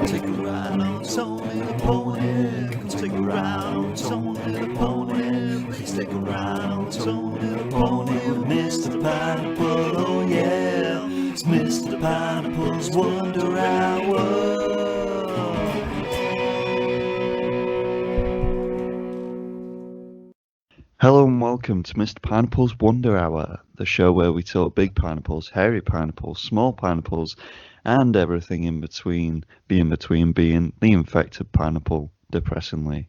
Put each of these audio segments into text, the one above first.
Take a ride on some little pony. Take a ride on some little pony. Let's take a ride on some little pony with Mr. Pineapple. Oh yeah, it's Mr. Pineapple's Wonder Hour. Hello and welcome to Mr. Pineapple's Wonder Hour, the show where we talk big pineapples, hairy pineapples, small pineapples, and everything in between being the infected pineapple, depressingly.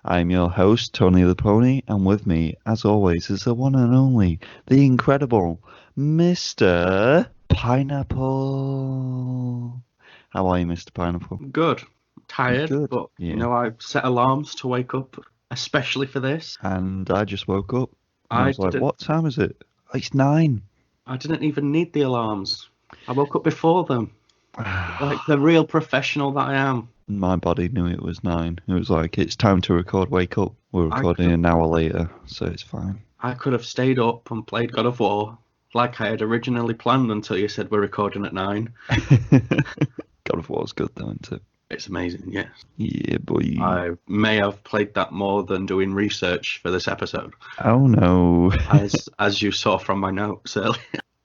I'm your host, Tony the Pony, and with me, as always, is the one and only, the incredible Mr. Pineapple. How are you, Mr. Pineapple? Good. Tired, Good. but Yeah. I set alarms to wake up, especially for this. And I just woke up. And I I was like, didn't- what time is it? It's 9. I didn't even need the alarms. I woke up before them, like the real professional that I am. My body knew it was 9. It was like, it's time to record, wake up. We're I recording could- an hour later, so it's fine. I could have stayed up and played God of War like I had originally planned until you said we're recording at 9. God of War's good though, isn't it? It's amazing, yes. Yeah, boy. I may have played that more than doing research for this episode, Oh no. as you saw from my notes earlier.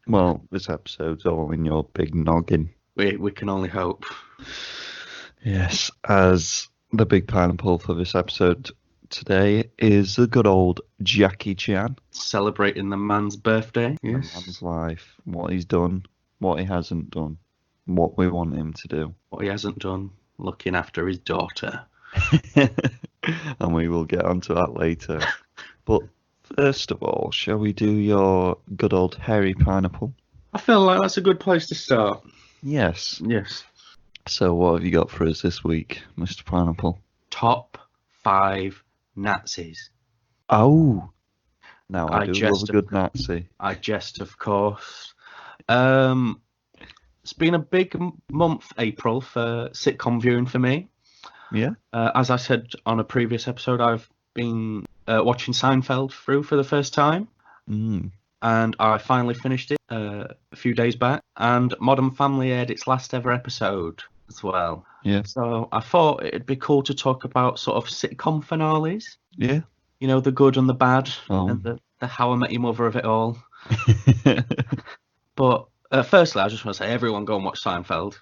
Well, this episode's all in your big noggin. We can only hope. Yes, as the big pineapple for this episode today is the good old Jackie Chan. Celebrating the man's birthday. The Yes. man's life, what he's done, what he hasn't done, what we want him to do. What he hasn't done, looking after his daughter. And we will get onto that later. But first of all, shall we do your good old hairy pineapple? I feel like that's a good place to start. Yes. Yes. So what have you got for us this week, Mr. Pineapple? Top 5 Nazis. Oh! Now I I do just- love a good Nazi. I jest, of course. It's been a big month, April, for sitcom viewing for me. Yeah? As I said on a previous episode, I've been watching Seinfeld through for the first time. Mm. And I finally finished it a few days back. And Modern Family aired its last ever episode as well. Yeah. So I thought it'd be cool to talk about sort of sitcom finales. Yeah? You know, the good and the bad, Oh. and the How I Met Your Mother of it all. But firstly, I just want to say, everyone go and watch Seinfeld.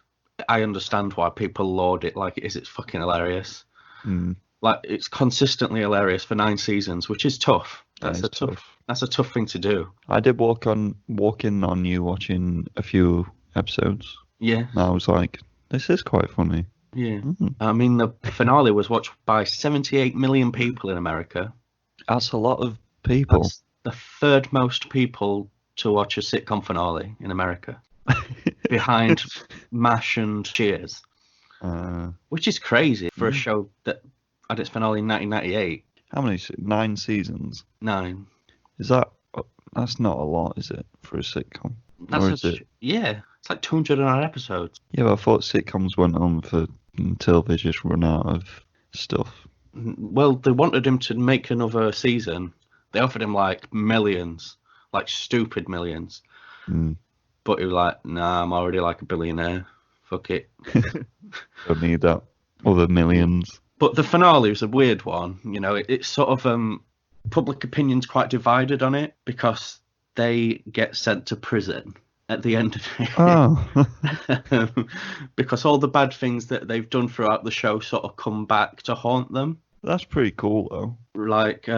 I understand why people laud it like it is. It's fucking hilarious. Mm. Like, it's consistently hilarious for 9 seasons, which is tough. That's That is tough. That's a tough thing to do. I did walk in on you watching a few episodes. Yeah, And I was like, this is quite funny. yeah. Mm. I mean, the finale was watched by 78 million people in America. That's a lot of people. That's the third most people to watch a sitcom finale in America, behind MASH and Cheers, which is crazy for a show that had its finale in 1998. How many? 9 seasons? 9. Is that? That's not a lot, is it, for a sitcom? Or is it? Yeah, it's like 209 episodes. Yeah, but I thought sitcoms went on for until they just run out of stuff. Well, they wanted him to make another season. They offered him like millions, like stupid millions. Mm. But he was like, nah, I'm already like a billionaire. Fuck it. Don't need that other millions. But the finale was a weird one. You know, it's sort of public opinion's quite divided on it because they get sent to prison at the end of it. Oh. Because all the bad things that they've done throughout the show sort of come back to haunt them. That's pretty cool, though. Like,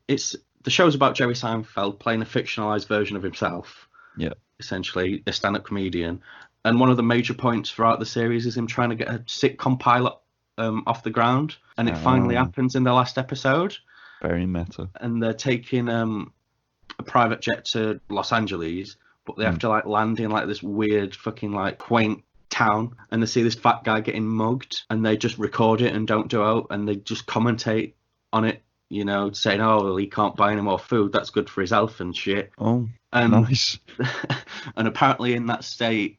it's the show's about Jerry Seinfeld playing a fictionalized version of himself. Yeah. Essentially, a stand-up comedian. And one of the major points throughout the series is him trying to get a sitcom pilot off the ground. And it finally happens in the last episode. Very meta. And they're taking a private jet to Los Angeles, but they have to like land in like this weird fucking like quaint town, and they see this fat guy getting mugged, and they just record it and don't do out, and they just commentate on it, you know, saying, oh, well, he can't buy any more food, that's good for his health and shit. Oh, And nice. and apparently in that state,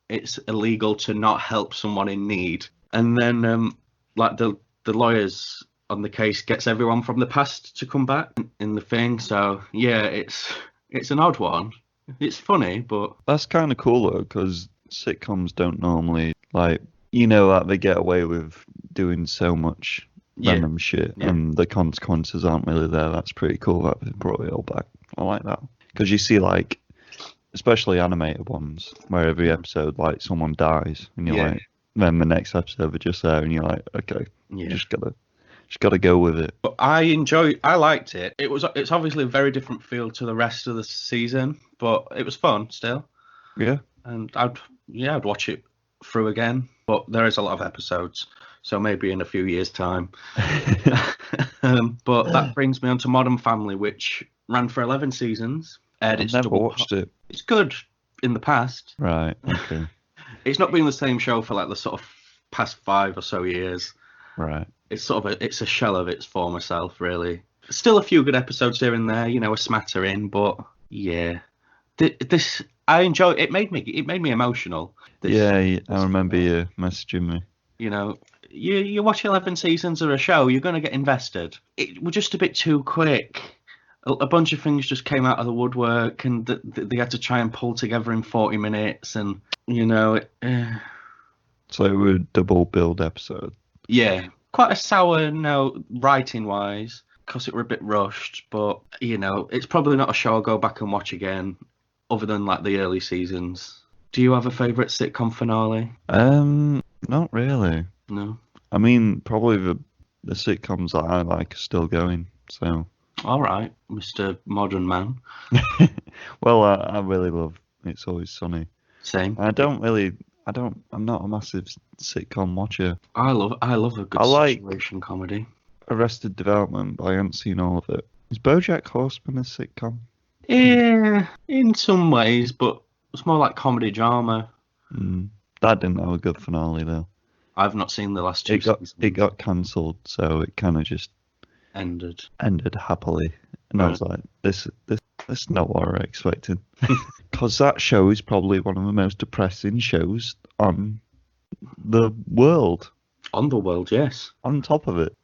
it's illegal to not help someone in need. And then like the lawyers on the case gets everyone from the past to come back in the thing. So yeah, it's an odd one. It's funny, but That's kind of cool though, because sitcoms don't normally like you know that they get away with doing so much Yeah. random shit, Yeah. and the consequences aren't really there. That's pretty cool that they brought it all back. I like that because you see like, especially animated ones, where every episode like someone dies, and you're Yeah. like, then the next episode they're just there, and you're like, okay, Yeah. just gotta go with it. But I liked it. It's obviously a very different feel to the rest of the season, but it was fun still. Yeah. And I'd watch it through again. But there is a lot of episodes, so maybe in a few years' time. But that brings me on to Modern Family, which ran for 11 seasons. Aired I've its never double. watched it. It's good in the past. Right. Okay. It's not been the same show for like the sort of past 5 or so years. Right. It's sort of it's a shell of its former self, really. Still a few good episodes here and there, a smattering, but yeah, this I enjoy. It made me emotional. I remember you messaging me. You watch 11 seasons of a show, you're gonna get invested. It was just a bit too quick. A bunch of things just came out of the woodwork, and they had to try and pull together in 40 minutes, and So it was a double build episode. yeah, quite a sour note writing wise, because it were a bit rushed. But it's probably not a show I'll go back and watch again, other than like the early seasons. Do you have a favourite sitcom finale? Not really. No. I mean, probably the sitcoms that I like are still going. So. All right, Mr. Modern Man. Well, I really love It's Always Sunny. Same. I'm not a massive sitcom watcher. I love a good situation comedy. Arrested Development, but I haven't seen all of it. Is BoJack Horseman a sitcom? Yeah, in some ways, but it's more like comedy drama. That didn't have a good finale though. I've not seen the last two seasons. It got cancelled, so it kind of just ended happily. And I was like, this is not what I expected. Because that show is probably one of the most depressing shows on the world. On the world, yes. On top of it.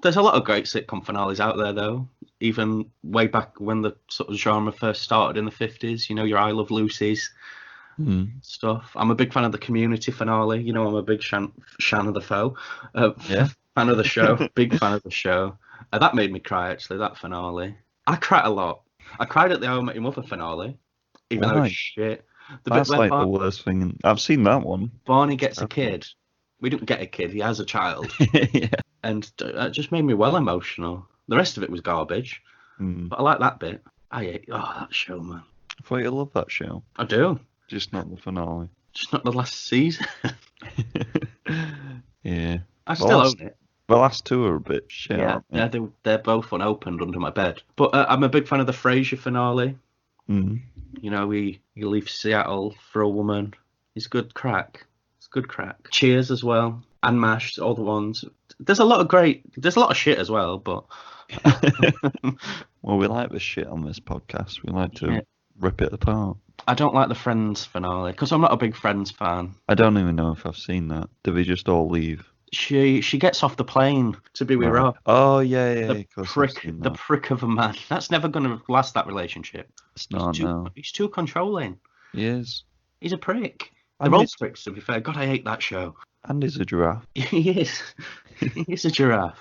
There's a lot of great sitcom finales out there, though. Even way back when the sort of genre first started in the 50s, your I Love Lucy's stuff. I'm a big fan of the Community finale. I'm a big shan of the foe. Yeah. Fan of the show. Big fan of the show. That made me cry, actually, that finale. I cried a lot. I cried at the How I Met Your Mother finale, even though it's shit. That's like the worst thing. I've seen that one. Barney gets a kid. We don't get a kid. He has a child. Yeah. And that just made me well emotional. The rest of it was garbage. But I like that bit. That show, man. I thought you loved that show. I do. Just not the finale. Just not the last season. Yeah. I still own it. The last two are a bit shit. Yeah, they're both unopened under my bed. But I'm a big fan of the Frasier finale. He leaves Seattle for a woman. It's good crack. Cheers as well. And MASH, all the ones. There's a lot of shit as well, but... Well, we like the shit on this podcast. We like to rip it apart. I don't like the Friends finale, because I'm not a big Friends fan. I don't even know if I've seen that. Do we just all leave? She gets off the plane to be with Rob. Oh, yeah. The prick of a man. That's never going to last, that relationship. It's not, no. He's too controlling. He is. He's a prick. They're all pricks, to be fair. God, I hate that show. And he's a giraffe. He is. He's a giraffe.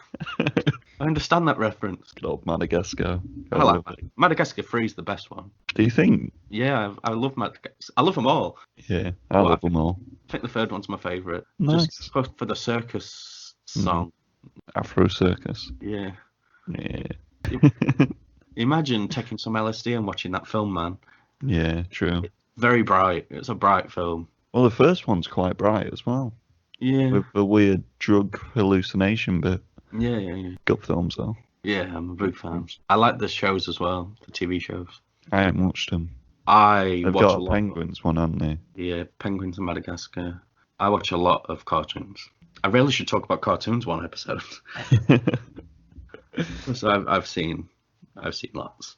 I understand that reference. Good old Madagascar. I like Madagascar 3 is the best one. Do you think? Yeah, I love Madagascar. I love them all. Yeah, I love them all. I think the third one's my favourite. Nice. Just for the circus song. Afro Circus. Yeah. Yeah. Imagine taking some LSD and watching that film, man. Yeah, true. It's very bright. It's a bright film. Well, the first one's quite bright as well. Yeah. With the weird drug hallucination bit. Yeah. Good films, though. Yeah, I'm a big fan. I like the shows as well, the TV shows. I haven't watched them. They've got a Penguins one, haven't they? Yeah, Penguins in Madagascar. I watch a lot of cartoons. I really should talk about cartoons one episode. So I've seen lots.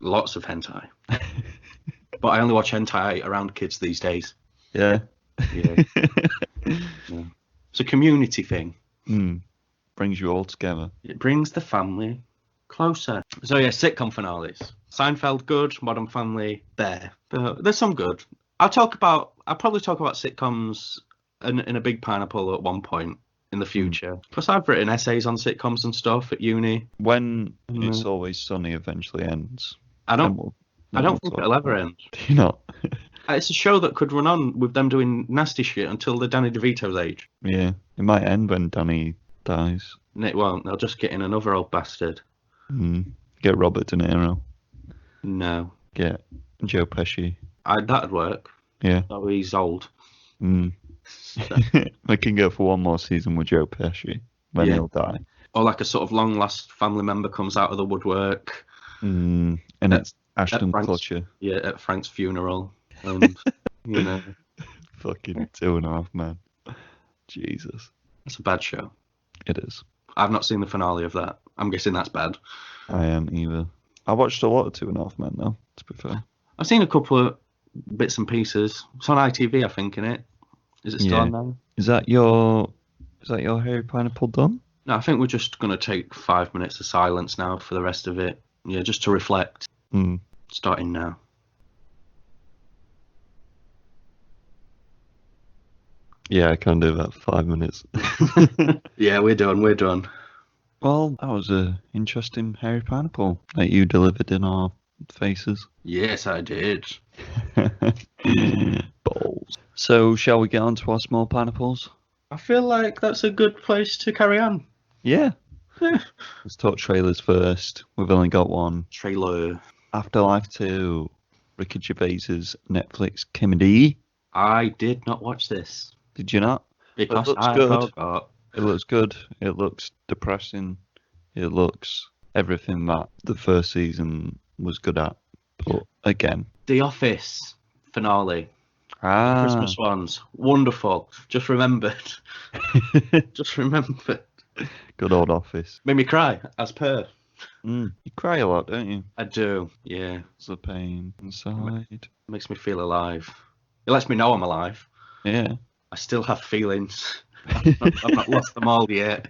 Lots of hentai. But I only watch hentai around kids these days. Yeah. Yeah. It's a community thing. Brings you all together. It brings the family closer. So yeah, sitcom finales. Seinfeld, good. Modern Family, there. There's some good. I'll talk about I'll probably talk about sitcoms in a big pineapple at one point in the future. Plus, I've written essays on sitcoms and stuff at uni. When It's Always Sunny eventually ends. I then don't. we'll- I then don't we'll think talk it'll ever about end. it. Do you not? It's a show that could run on with them doing nasty shit until the Danny DeVito's age. Yeah. It might end when Danny dies. And it won't. They'll just get in another old bastard. Get Robert De Niro. No. Get Joe Pesci. That'd work. Yeah. Though he's old. I can go for one more season with Joe Pesci when Yeah. he'll die. Or like a sort of long lost family member comes out of the woodwork. And it's Ashton Frank's- Kutcher. Yeah, at Frank's funeral. And, you know, Fucking 2.5 Men. Jesus. it's a bad show. It is. I've not seen the finale of that. I'm guessing that's bad. I am either. I watched a lot of 2.5 Men though, to be fair. I've seen a couple of bits and pieces. It's on ITV, I think, innit? Is it still Yeah. on now? Is that your Harry Pineapple done? No, I think we're just going to take 5 minutes of silence now for the rest of it. Yeah, just to reflect. Starting now. Yeah, I can do that for 5 minutes. Yeah, we're done. Well, that was a interesting Harry Pineapple that you delivered in our faces. Yes, I did. Balls. So, shall we get on to our small pineapples? I feel like that's a good place to carry on. Yeah. Yeah. Let's talk trailers first. We've only got one. Trailer. Afterlife 2. Ricky Gervais's Netflix comedy. I did not watch this Did you not? because looks I good. forgot. It looks good. It looks depressing. It looks everything that the first season was good at. But again. The Office finale. Ah. Christmas ones. Wonderful. Just remembered. Just remembered. Good old Office. Made me cry, as per. You cry a lot, don't you? I do, yeah. It's the pain inside. Makes me feel alive. It lets me know I'm alive. Yeah. I still have feelings. I've not lost them all yet.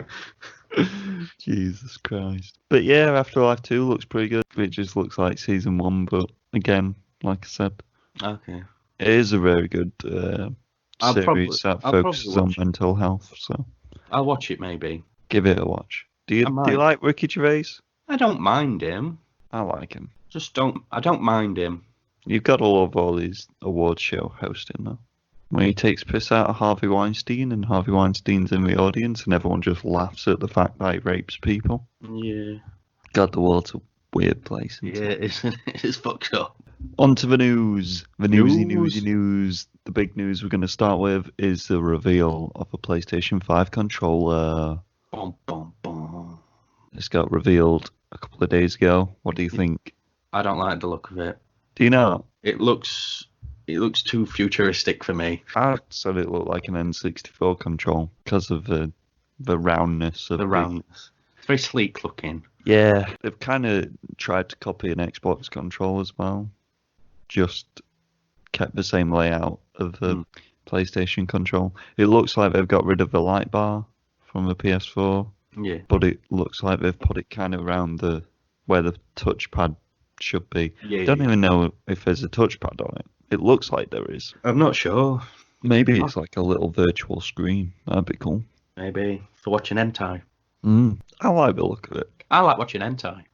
Jesus Christ. But yeah, Afterlife 2 looks pretty good. It just looks like season 1, but again, like I said, Okay. it is a very good I'll series probably- that I'll focuses probably on watch it. mental health, so I'll watch it maybe. give it a watch. Do I you might. like Ricky Gervais? I don't mind him. I like him. I don't mind him. You've got to love all his award show hosting though. When he takes piss out of Harvey Weinstein and Harvey Weinstein's in the audience and everyone just laughs at the fact that he rapes people. Yeah. God, the world's a weird place. isn't it? Yeah, it's fucked up. On to the news. The News. news. The big news we're going to start with is the reveal of a PlayStation 5 controller. Bum, bum, bum. This got revealed a couple of days ago. What do you think? I don't like the look of it. Do you know? It looks too futuristic for me. I said it looked like an N64 control because of the roundness of The roundness. It's very sleek looking. Yeah, they've kind of tried to copy an Xbox control as well. Just kept the same layout of the PlayStation control. It looks like they've got rid of the light bar from the PS4, Yeah. but it looks like they've put it kind of around where the touchpad should be. Yeah. I don't even know if there's a touchpad on it. It looks like there is. I'm not sure. Maybe it's like a little virtual screen. That'd be cool. Maybe for watching hentai. I like the look of it. I like watching hentai.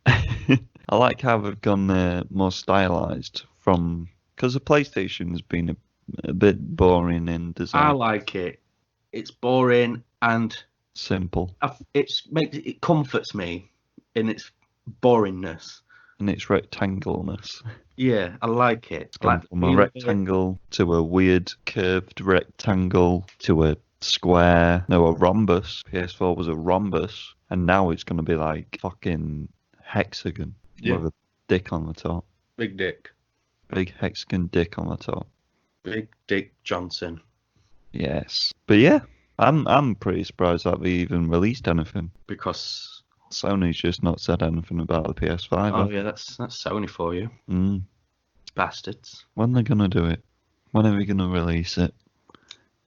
I like how they've gone more stylized because the PlayStation's been a bit boring in design. I like it. It's boring and Simple. it comforts me in its boringness. And its rectangleness. Yeah, I like it. It's gone from a rectangle to a weird curved rectangle to a square. No, a rhombus. PS4 was a rhombus. And now it's going to be like fucking hexagon with a dick on the top. Big Dick. Big hexagon dick on the top. Big Dick Johnson. Yes. But yeah, I'm pretty surprised that they even released anything. Because Sony's just not said anything about the PS5. oh yeah, that's Sony for you. Bastards. When they're gonna do it? When are we gonna release it?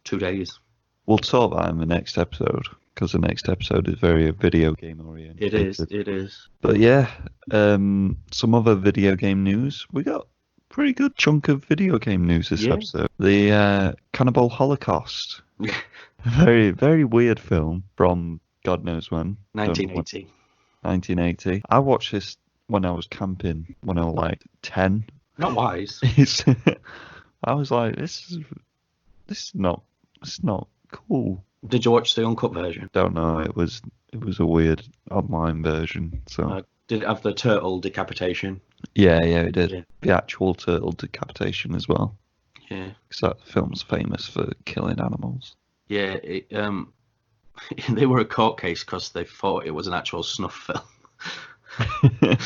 2 days. We'll talk about it in the next episode because the next episode is very video game oriented. It is. But yeah, some other video game news. We got pretty good chunk of video game news this Yeah. episode. The Cannibal Holocaust. Very, very weird film from God knows when. Don't know when. 1980. 1980. I watched this when I was camping when I was like 10. Not wise. I was like, this is not cool. Did you watch the uncut version? Don't know. It was a weird online version. So Did it have the turtle decapitation? yeah, it did. Yeah. The actual turtle decapitation as well. Yeah. Because that film's famous for killing animals. Yeah. They were a court case because they thought it was an actual snuff film.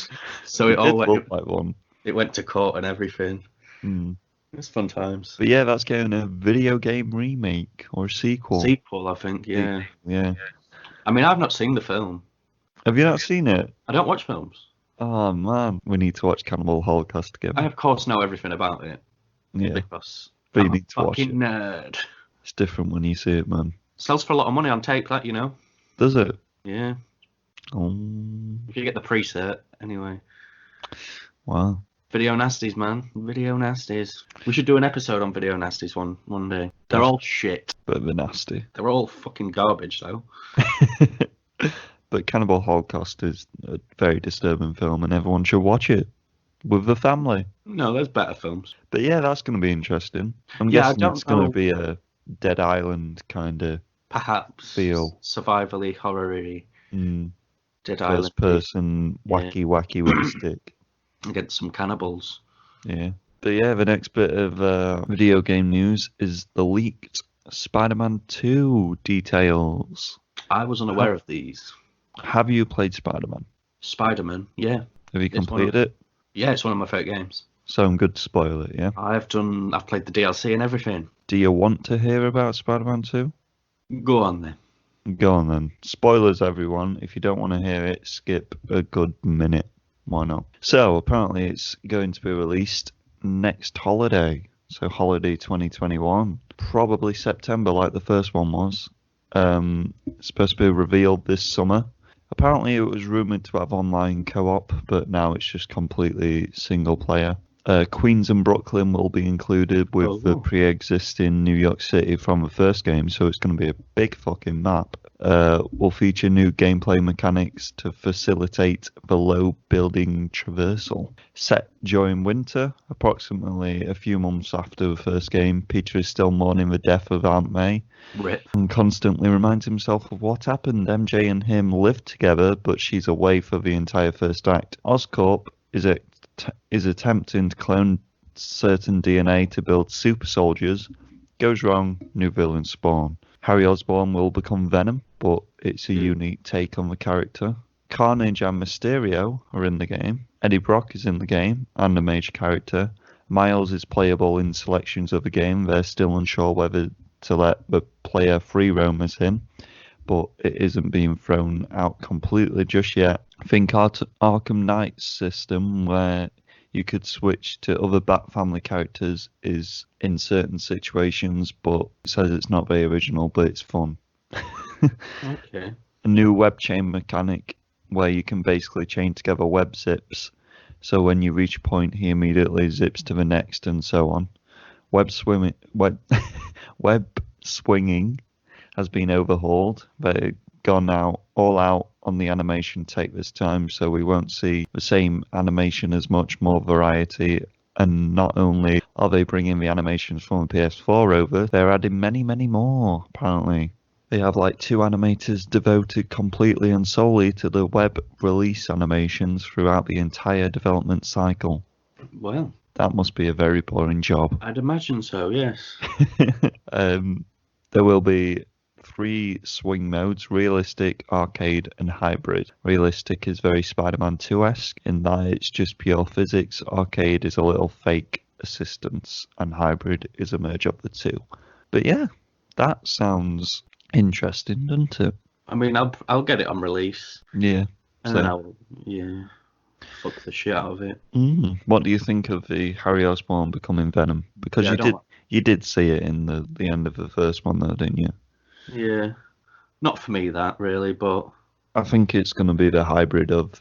So it all did look like one. It went to court and everything. Mm. It's fun times. But yeah, that's getting a video game remake or sequel. Sequel, I think. Yeah. Yeah. I mean, I've not seen the film. Have you not seen it? I don't watch films. Oh man, we need to watch Cannibal Holocaust together. I of course know everything about it. Yeah, Because but you I'm a need to watch fucking it. nerd. It's different when you see it, man. Sells for a lot of money on tape, that, you know. Does it? Yeah. Oh, If you get the pre-cert, anyway. wow. Video nasties, man. Video nasties. We should do an episode on video nasties one day. They're all shit. Bit of a nasty. They're all fucking garbage, though. But Cannibal Holocaust is a very disturbing film, and everyone should watch it with the family. No, there's better films. But yeah, that's going to be interesting. I'm Yeah, I guessing don't it's going know. to be a Dead Island kind of Perhaps Feel. survivally, horror-y. Dead Island first person, wacky with a stick. against some cannibals. Yeah. But yeah, the next bit of video game news is the leaked Spider-Man 2 details. I was unaware of these. Have you played Spider-Man? Spider-Man, yeah. Have you It's one completed it? Yeah, it's one of my favourite games. So I'm good to spoil it, yeah? I've played the DLC and everything. Do you want to hear about Spider-Man 2? Go on then. Go on then. Spoilers, everyone. If you don't want to hear it, skip a good minute. Why not? So apparently it's going to be released next holiday. So holiday 2021. Probably September like the first one was. It's supposed to be revealed this summer. Apparently it was rumoured to have online co-op, but now it's just completely single player. Queens and Brooklyn will be included with the pre-existing New York City from the first game, so it's going to be a big fucking map. Will feature new gameplay mechanics to facilitate the low building traversal. Set during winter, approximately a few months after the first game, Peter is still mourning the death of Aunt May. Rip. And constantly reminds himself of what happened. MJ and him lived together, but she's away for the entire first act. Oscorp is attempting to clone certain DNA to build super soldiers. Goes wrong, new villains spawn. Harry Osborn will become Venom, but it's a unique take on the character. Carnage and Mysterio are in the game. Eddie Brock is in the game and a major character. Miles is playable in selections of the game. They're still unsure whether to let the player free roam as him, but it isn't being thrown out completely just yet. I think Arkham Knight's system, where you could switch to other Bat Family characters, is in certain situations, but it says it's not very original, but it's fun. Okay. A new web chain mechanic where you can basically chain together web zips, so when you reach a point, he immediately zips to the next, and so on. Web swinging has been overhauled. They've gone all out on the animation take this time, so we won't see the same animation as much, more variety. And not only are they bringing the animations from the PS4 over, they're adding many, many more, apparently. They have like 2 animators devoted completely and solely to the web release animations throughout the entire development cycle. Well, That must be a very boring job. I'd imagine so, yes. There will be 3 swing modes: realistic, arcade, and hybrid. Realistic is very Spider-Man 2-esque in that it's just pure physics. Arcade is a little fake assistance, and hybrid is a merge of the two. But yeah, that sounds interesting, doesn't it? I mean, I'll get it on release, Yeah. and then I'll fuck the shit out of it. What do you think of the Harry Osborn becoming Venom? Because Yeah, you did see it in the end of the first one, though, didn't you? Yeah, not for me that really, but I think it's going to be the hybrid of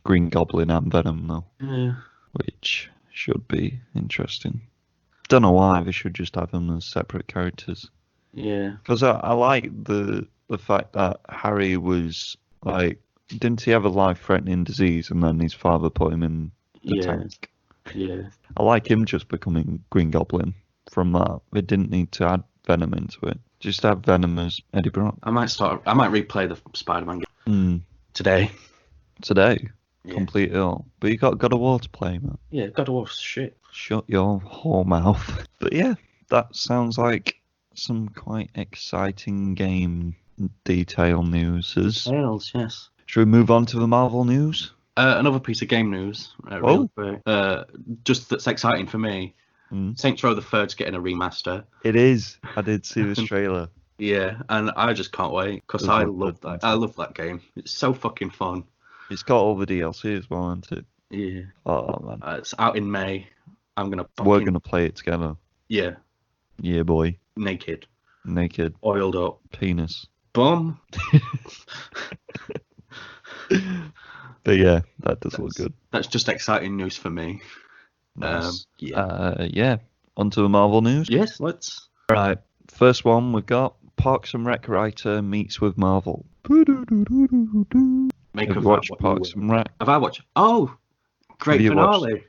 Green Goblin and Venom, though, yeah, which should be interesting. Don't know why they should just have them as separate characters. Yeah. Because I like the fact that Harry was like, didn't he have a life-threatening disease and then his father put him in the Yeah. tank? Yeah. I like him just becoming Green Goblin from that. They didn't need to add Venom into it. Just have Venom as Eddie Brock. I might replay the Spider-Man game today. Today. Yeah. Complete it all. But you got God of War to play, man. Yeah, God of War shit. Shut your whole mouth. But yeah, that sounds like some quite exciting game detail news. Sales, yes. Should we move on to the Marvel news? Another piece of game news, real quick. Just that's exciting for me. Saints Row the Third's getting a remaster. It is. I did see this trailer. Yeah, and I just can't wait because I love that. I love that game. It's so fucking fun. It's got all the DLC as well, hasn't it? Yeah. Oh man. It's out in May. We're gonna play it together. Yeah. Yeah, boy. Naked. Oiled up. Penis. Bum. But yeah, that does look good. That's just exciting news for me. Nice. Yeah. Onto the Marvel news. Yes, let's. Right. First one we've got Parks and Rec writer meets with Marvel. Have you watched Parks and Rec? Have I watched? Oh, great finale.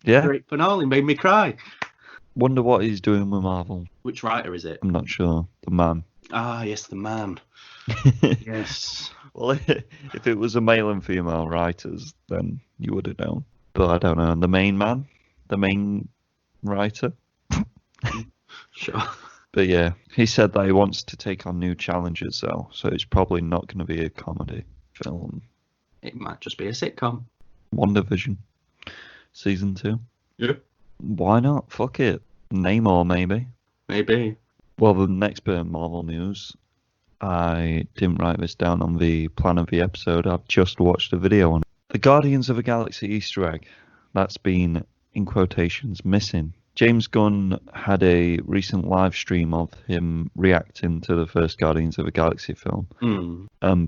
Yeah. Great finale, made me cry. Wonder what he's doing with Marvel. Which writer is it? I'm not sure. The man. Ah, yes, the man. Yes. Well, if it was a male and female writers, then you would have known. But I don't know. The main man? The main writer? Sure. But yeah, he said that he wants to take on new challenges, though, so it's probably not going to be a comedy film. It might just be a sitcom. WandaVision. Season 2. Yeah. Why not? Fuck it. Namor, maybe. Maybe. Well, the next bit of Marvel news, I didn't write this down on the plan of the episode. I've just watched a video on it. The Guardians of the Galaxy Easter egg. That's been, in quotations, missing. James Gunn had a recent live stream of him reacting to the first Guardians of the Galaxy film.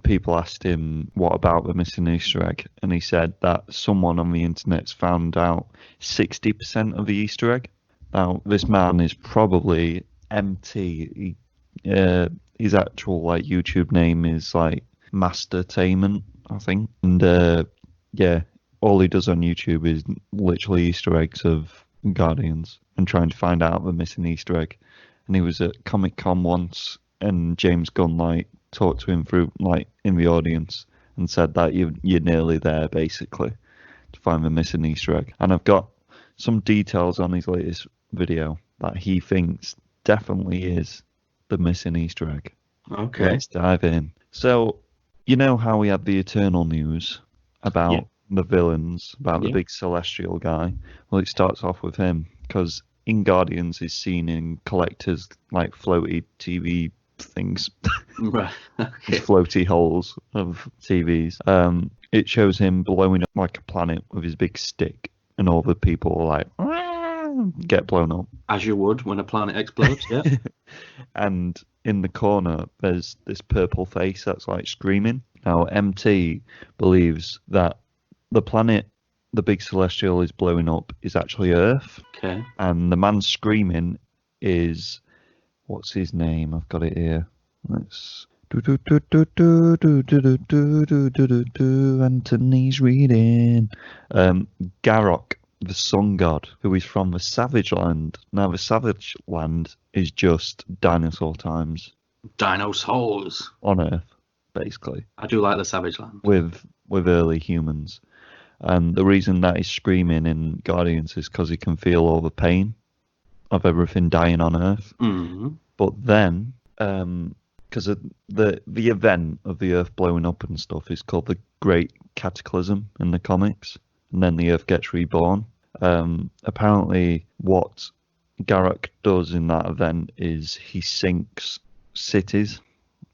People asked him, what about the missing Easter egg? And he said that someone on the internet's found out 60% of the Easter egg. Now, this man is probably MT. His actual YouTube name is Mastertainment, I think. And yeah, all he does on YouTube is literally Easter eggs of Guardians and trying to find out the missing Easter egg. And he was at Comic-Con once, and James Gunn talked to him through in the audience and said that you're nearly there basically to find the missing Easter egg. And I've got some details on his latest video that he thinks definitely is the missing Easter egg. Okay. Let's dive in. So, you know how we had the Eternal news about the villains, about the big celestial guy? Well, it starts off with him, because in Guardians is seen in collectors floaty TV things. Right. Okay. Floaty holes of TVs. It shows him blowing up like a planet with his big stick, and all the people are get blown up. As you would when a planet explodes, yeah. And in the corner, there's this purple face that's screaming. Now, MT believes that the planet the big celestial is blowing up is actually Earth. Okay. And the man screaming is, what's his name? I've got it here. Let's. Anthony's reading. Garrock, the sun god, who is from the Savage Land. Now, the Savage Land is just dinosaur times. Dinosaurs. On Earth, basically. I do like the Savage Land. With early humans. And the reason that he's screaming in Guardians is because he can feel all the pain of everything dying on Earth. Mm-hmm. But then, because of the event of the Earth blowing up and stuff is called the Great Cataclysm in the comics, and then the Earth gets reborn. Apparently, what Garrock does in that event is he sinks cities,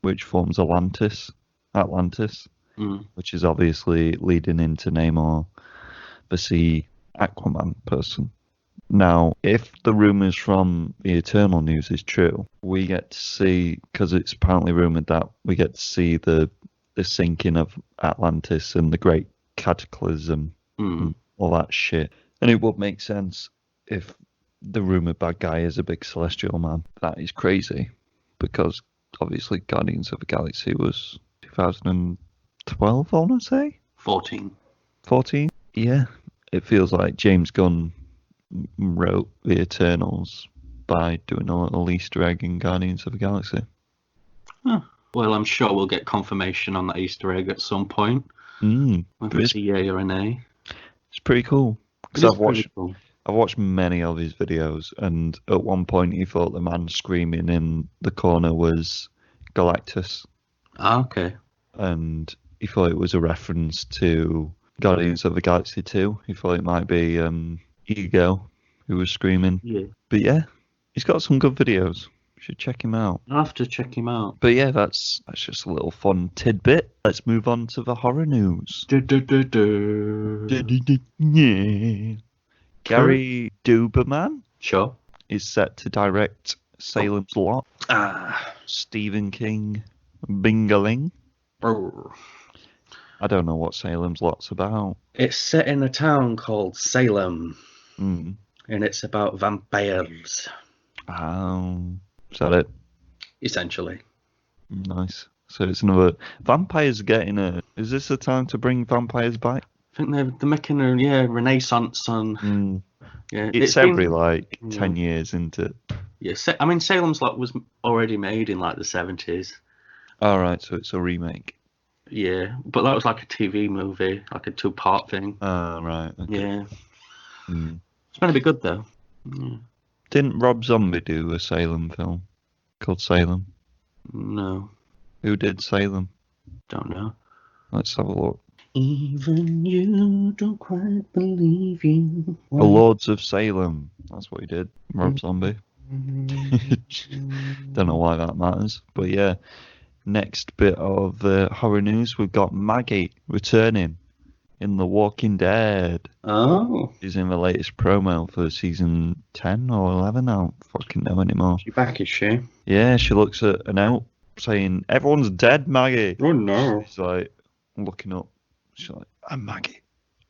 which forms Atlantis. Which is obviously leading into Namor, the Sea Aquaman person. Now, if the rumours from the Eternal news is true, we get to see, because it's apparently rumoured that we get to see the sinking of Atlantis and the Great Cataclysm, and all that shit. And it would make sense if the rumoured bad guy is a big celestial man. That is crazy, because obviously Guardians of the Galaxy was 2012, I want to say? 14. 14? Yeah. It feels like James Gunn wrote The Eternals by doing a little Easter egg in Guardians of the Galaxy. Huh. Well, I'm sure we'll get confirmation on that Easter egg at some point. Whether it's a yay or a nay. It's pretty cool. It Because is I've watched pretty cool. I've watched many of his videos, and at one point he thought the man screaming in the corner was Galactus, Ah, okay. and he thought it was a reference to Guardians of the Galaxy 2. He thought it might be Ego who was screaming. Yeah. But yeah, he's got some good videos. You should check him out. I'll have to check him out. But yeah, that's just a little fun tidbit. Let's move on to the horror news. Yeah. Gary Duberman Sure. is set to direct Salem's Lot. Ah. Stephen King Bingaling. I don't know what Salem's Lot's about. It's set in a town called Salem, Mm. and it's about vampires, Is that it? essentially. Nice. So it's another vampires getting a. Is this the time to bring vampires back? I think they're making a renaissance on. Yeah, It's been- every 10 years into. Yeah, I mean Salem's Lot was already made in like the 70s. All right, so it's a remake. Yeah, but that was like a TV movie, like a 2-part thing. Right. Okay. Yeah, Mm. it's meant to be good though. Yeah. Didn't Rob Zombie do a Salem film called Salem? No, Who did Salem? don't know. Let's have a look. Even you don't quite believe you. The Lords of Salem. That's what he did. Rob Zombie. Don't know why that matters, but yeah. Next bit of horror news, we've got Maggie returning in The Walking Dead. Oh, She's in the latest promo for season 10 or 11. I don't fucking know anymore. she's back, is she? Yeah, she looks at a note saying, "Everyone's dead, Maggie." Oh no. She's like looking up. She's like, "I'm Maggie.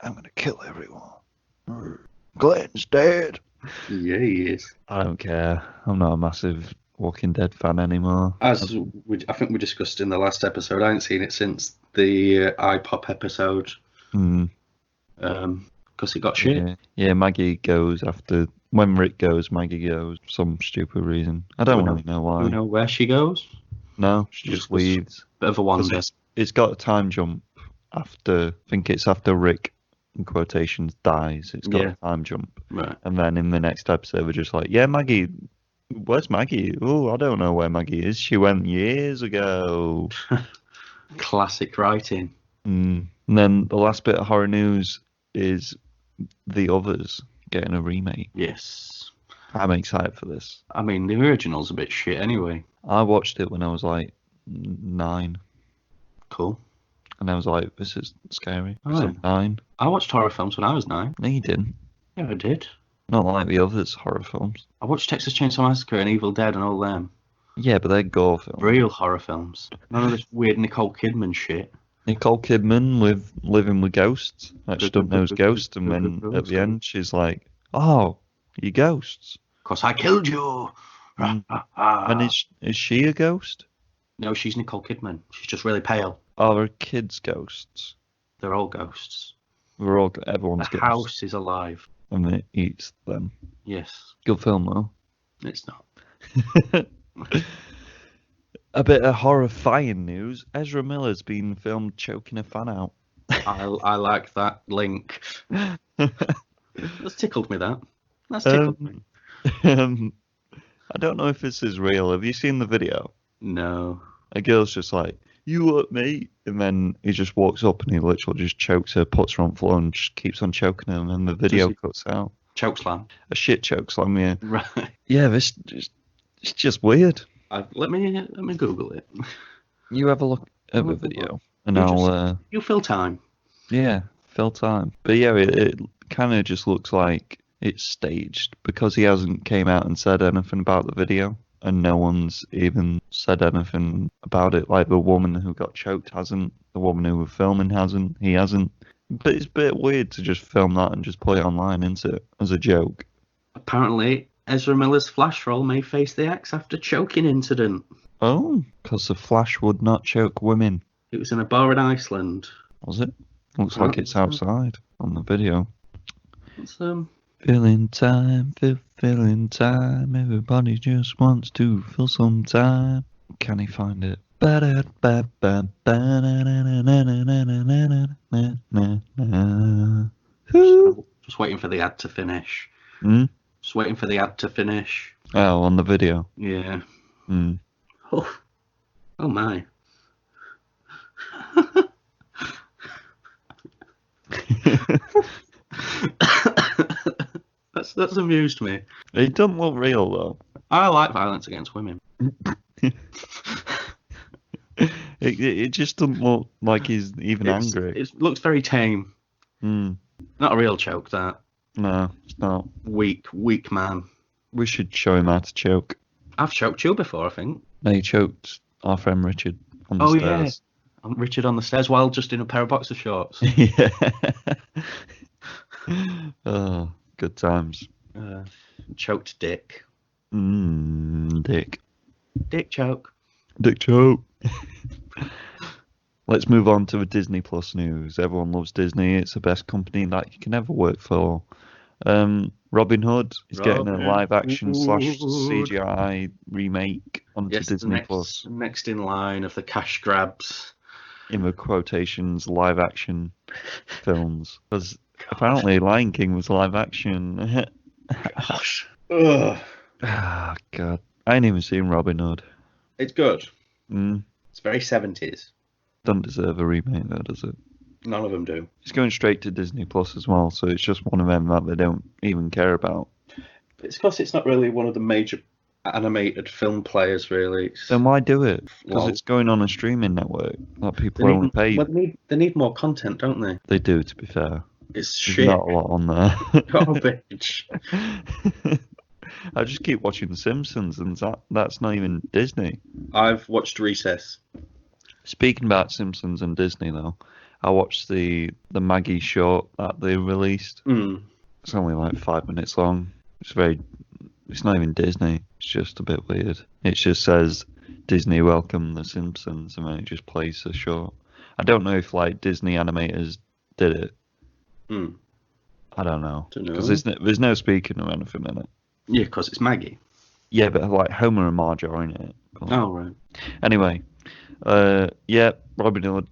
I'm gonna kill everyone. Glenn's dead." Yeah, he is. I don't care. I'm not a massive Walking Dead fan anymore. I think we discussed in the last episode, I haven't seen it since the iPop episode. Mm, Because it got shit. yeah, Maggie goes after. When Rick goes, Maggie goes for some stupid reason. I don't really know Do why. we know where she goes? No, she just leaves. Bit of a 'Cause wander. it's got a time jump after. I think it's after Rick, in quotations, dies. It's got a time jump. Right. And then in the next episode, we're just like, yeah, Maggie. Where's Maggie? Oh, I don't know where Maggie is. She went years ago. Classic writing. And then the last bit of horror news is The Others getting a remake. Yes. I'm excited for this. I mean, the original's a bit shit anyway. I watched it when I was like 9, Cool. and I was like, this is scary. Oh, So yeah. 9. I watched horror films when I was 9. No, you didn't. Yeah, I did. Not like The Others horror films. I watched Texas Chainsaw Massacre and Evil Dead and all them. Yeah, but they're gore films. Real horror films. None of this weird Nicole Kidman shit. Nicole Kidman with Living with Ghosts. Like, she doesn't know it's ghosts, and then at the end she's like, "Oh, you ghosts." 'Cause I killed you. And is she a ghost? No, she's Nicole Kidman. She's just really pale. Are her kids ghosts? They're all ghosts. Everyone's The ghosts. house is alive. And it eats them. Yes. Good film though. It's not. A bit of horrifying news. Ezra Miller's been filmed choking a fan out. I like that link. That's tickled me, that. That's tickled me. I don't know if this is real. Have you seen the video? No. A girl's just like, "You hurt me," and then he just walks up and he literally just chokes her, puts her on the floor, and just keeps on choking her, and then the video cuts out. Chokeslam. A shit choke slam, yeah. Right. Yeah, it's just weird. Let me Google it. You have a look at the video, and You fill time. yeah, fill time. But yeah, it kind of just looks like it's staged because he hasn't came out and said anything about the video, and no one's even said anything about it. Like the woman who got choked hasn't, the woman who was filming hasn't, he hasn't. But it's a bit weird to just film that and just put it online, isn't it? As a joke. Apparently, Ezra Miller's Flash role may face the axe after choking incident. Oh, because the Flash would not choke women. It was in a bar in Iceland. Was it? Looks like it's outside on the video. It's, Filling time, filling time. Everybody just wants to fill some time. Can he find it? Just waiting for the ad to finish. Hmm? Just waiting for the ad to finish. Oh, on the video. Yeah. Hmm. Oh my. That's amused me. It doesn't look real though. I like violence against women. It just doesn't look like he's even angry. It looks very tame. Hmm. Not a real choke, that. No, it's not. Weak man. We should show him how to choke. I've choked you before, I think. No, he choked our friend Richard on the Oh, stairs. yeah. Richard on the stairs while just in a pair of boxer shorts. Yeah. Oh, good times. Choked Dick. Dick. Dick choke. Dick choke. Let's move on to the Disney Plus news. Everyone loves Disney. It's the best company that you can ever work for. Robin Hood is getting a live-action / CGI remake onto Disney Plus. Next in line of the cash grabs. In the quotations, live-action films. Because apparently Lion King was live-action. Gosh. Ugh. Ah, God. I ain't even seen Robin Hood. It's good. Mm. It's very 70s. Doesn't deserve a remake though, does it? None of them do. It's going straight to Disney Plus as well, so it's just one of them that they don't even care about. It's because it's not really one of the major animated film players, really. Then why do it? Because Well- it's going on a streaming network that people only pay. Well, they need more content, don't they? They do, to be fair. It's There's shit. not a lot on there. Garbage. I just keep watching The Simpsons, and that's not even Disney. I've watched Recess. Speaking about Simpsons and Disney, though, I watched the Maggie short that they released. It's only like 5 minutes long. It's not even Disney. It's just a bit weird. It just says Disney welcome The Simpsons, and then it just plays the short. I don't know if like Disney animators did it. I don't know. Because there's no speaking or anything in it. Yeah, because it's Maggie. Yeah, but like Homer and Marge are in it. Oh, right. Anyway, yeah, Robin Hood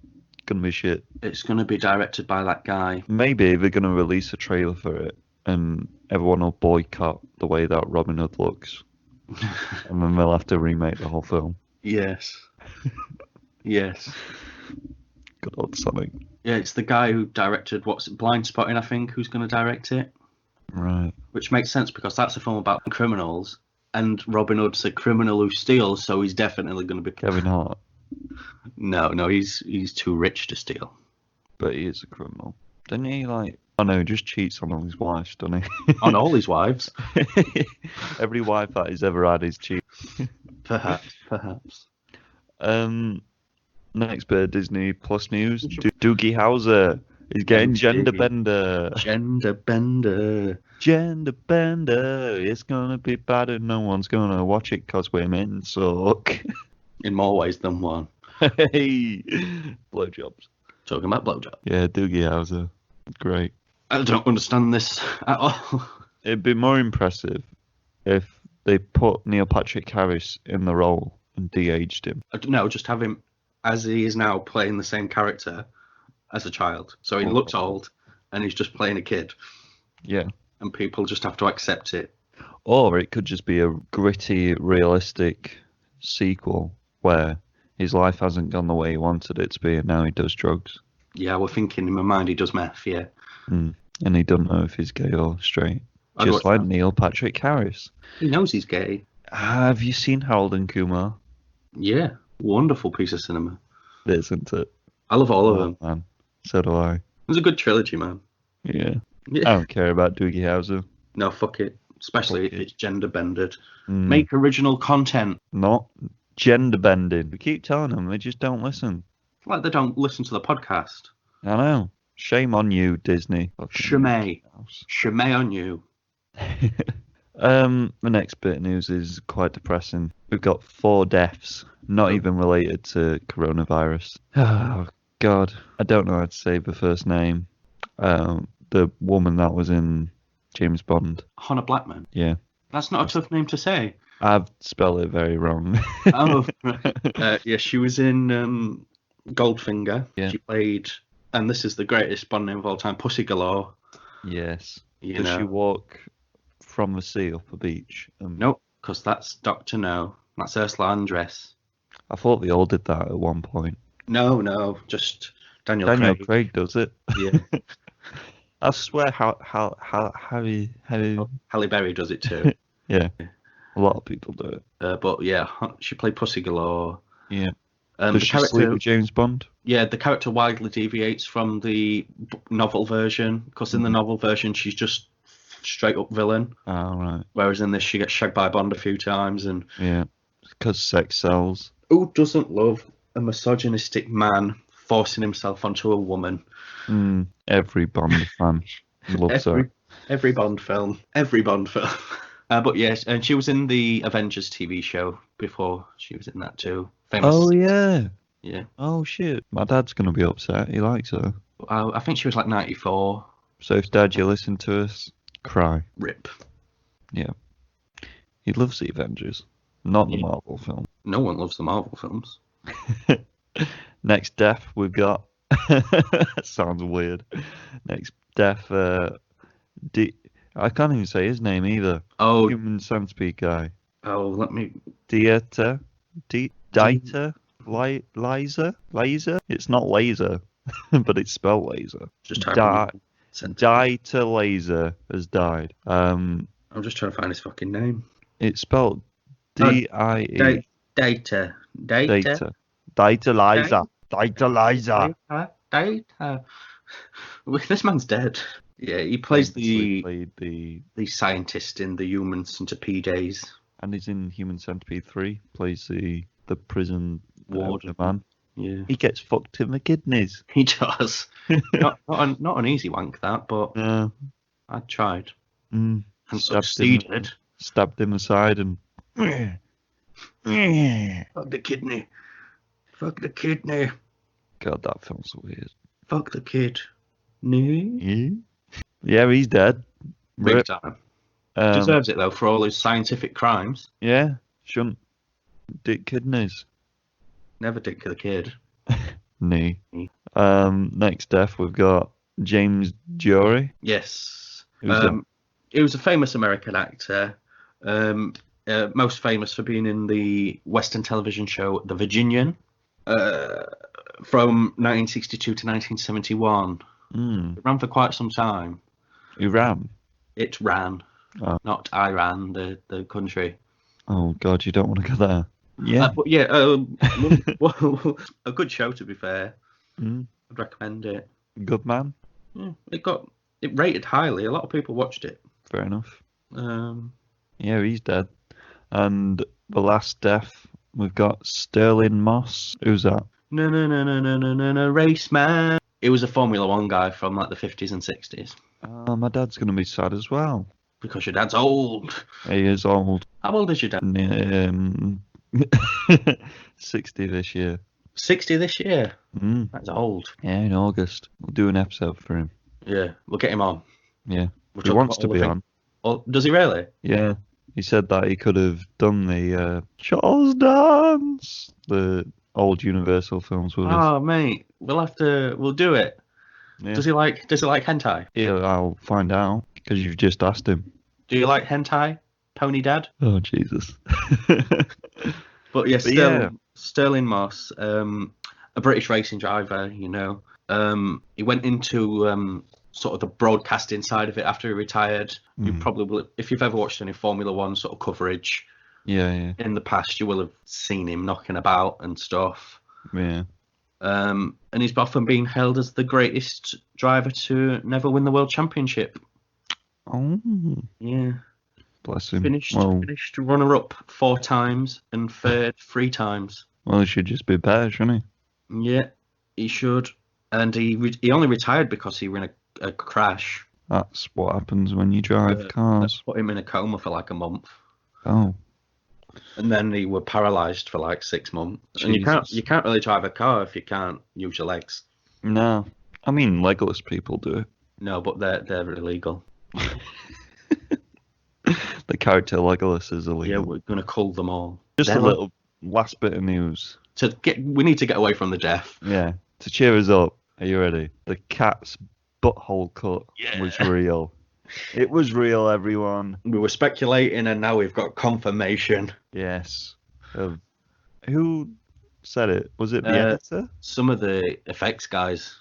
gonna be shit. It's going to be directed by that guy. Maybe they're gonna release a trailer for it, and everyone will boycott the way that Robin Hood looks, and then they'll have to remake the whole film. Yes. Yes. Good old Sonic. Yeah, it's the guy who directed Blind Spotting, I think, who's going to direct it. Right. Which makes sense because that's a film about criminals, and Robin Hood's a criminal who steals, so he's definitely going to be Kevin Hart. No, he's too rich to steal. But he is a criminal. Didn't he like? Oh no, he just cheats on all his wives, doesn't he? On all his wives. Every wife that he's ever had is cheat. Perhaps. Next bit of Disney Plus news. Doogie Howser is getting gender bender. Gender bender. Gender bender. It's gonna be bad and no one's gonna watch it because women suck. In more ways than one. Hey, blowjobs. Talking about blowjob. Yeah, Doogie Howser. Great. I don't understand this at all. It'd be more impressive if they put Neil Patrick Harris in the role and de-aged him. No, just have him as he is now playing the same character as a child. So he looks old and he's just playing a kid. Yeah. And people just have to accept it. Or it could just be a gritty, realistic sequel where his life hasn't gone the way he wanted it to be and now he does drugs. Yeah, we're thinking in my mind he does meth, yeah. And he doesn't know if he's gay or straight. I'd Just watch like that. Neil Patrick Harris. He knows he's gay. Have you seen Harold and Kumar? Yeah, wonderful piece of cinema. It isn't it? I love all of them. Man. So do I. It was a good trilogy, man. Yeah. Yeah. I don't care about Doogie Howser. No, fuck it. Especially Fuck if it. it's gender bended. Mm. Make original content. Not gender bending. We keep telling them, they just don't listen. Like they don't listen to the podcast. I know. Shame on you, Disney. Shame on you. The next bit of news is quite depressing. We've got 4 deaths, not even related to coronavirus. Oh, God. I don't know how to say the first name. The woman that was in James Bond. Hannah Blackman. Yeah. That's not a tough name to say. I've spelled it very wrong. Oh, yeah, she was in Goldfinger. Yeah. She played, and this is the greatest Bond name of all time, Pussy Galore. Yes. You Does know. she walk from the sea up a beach? Nope, because that's Dr. No. That's Ursula Andress. I thought they all did that at one point. No, just Daniel Craig does it. Yeah. I swear, Harry. Halle Berry does it too. Yeah, a lot of people do it. But yeah, she played Pussy Galore. Yeah. The Does she sleep with James Bond? Yeah, the character widely deviates from the novel version, because in the novel version she's just straight up villain, Oh, right. whereas in this she gets shagged by Bond a few times. And Yeah, because sex sells. who doesn't love a misogynistic man forcing himself onto a woman? Every Bond fan loves her. Every Bond film. But yes, and she was in the Avengers TV show before. She was in that too. Famous. Oh, yeah. Yeah. Oh, shit. My dad's going to be upset. He likes her. I think she was like 94. So if Dad, you listen to us, cry. Rip. Yeah. He loves the Avengers, not the Marvel film. No one loves the Marvel films. Next death, we've got... Sounds weird. Next death, I can't even say his name either. Oh. Human centipede guy. Oh, let me... Dieter? Dieter? Laser? It's not laser, but it's spelled laser. Just typing. Dieter Laser has died. I'm just trying to find his fucking name. It's spelled D-I-E. Data. Dieter Laser. Dieter Laser. Data. This man's dead. Yeah, he plays Played the scientist in the Human Centipede days. And he's in Human Centipede 3. Plays the prison Warden. man. Yeah, He gets fucked in the kidneys. he does. not an easy wank, that, but Yeah. I tried Mm. and Stabbed succeeded. Stabbed in the side and. Fuck the kidney. Fuck the kidney. God, that feels weird. Fuck the kid. No. Yeah, he's dead. Big Rip. time. Um, Deserves it though for all his scientific crimes. Yeah, shouldn't. Dick kidneys. Never dick the kid. Knee. Next death, we've got James Jory. Yes. Who's that? He was a famous American actor. Most famous for being in the Western television show The Virginian. From 1962 to 1971. It ran for quite some time. Who ran? It ran. Oh. Not Iran, the country. Oh, God, you don't want to go there. Yeah. But yeah, well, a good show to be fair. I'd recommend it. Good man. Yeah, it rated highly. A lot of people watched it. Fair enough. Um, Yeah, he's dead. And the last death, we've got Sterling Moss. Who's that? no, race man. He was a Formula One guy from like the 50s and 60s. Oh, my dad's going to be sad as well. Because your dad's old. He is old. How old is your dad? 60 this year. 60 this year. That's old. Yeah, in August. We'll do an episode for him. Yeah, we'll get him on. Yeah. We'll He talk wants about to all be the on. Oh, does he really? Yeah. He said that he could have done the Charles Dance, the old Universal films with us. Oh, mate, we'll do it. Yeah. Does he like hentai? Yeah, I'll find out because you've just asked him. Do you like hentai, Pony Dad? Oh, Jesus. But yeah, yeah. Sterling Moss, a British racing driver, you know. He went into sort of the broadcasting side of it after he retired. You probably will, if you've ever watched any Formula One sort of coverage Yeah. in the past, you will have seen him knocking about and stuff. Yeah. And he's often been hailed as the greatest driver to never win the World Championship. Oh, Yeah. bless him. Finished Well, runner-up 4 times and third 3 times. well, he should just be better, shouldn't he? Yeah, he should. And he only retired because he was in a crash. That's what happens when you drive That cars. put him in a coma for like a month. Oh, And then he were paralysed for like 6 months. And Jesus. you can't really drive a car if you can't use your legs. No. I mean, legless people do it. No, but they're illegal. The character Legolas is illegal. Yeah, we're gonna cull them all. Just They're a little last bit of news. we need to get away from the deaf. Yeah. To cheer us up. Are you ready? The cat's butthole cut was real. It was real, everyone. We were speculating, and now we've got confirmation. Yes. Who said it? Was it the editor? Some of the effects guys,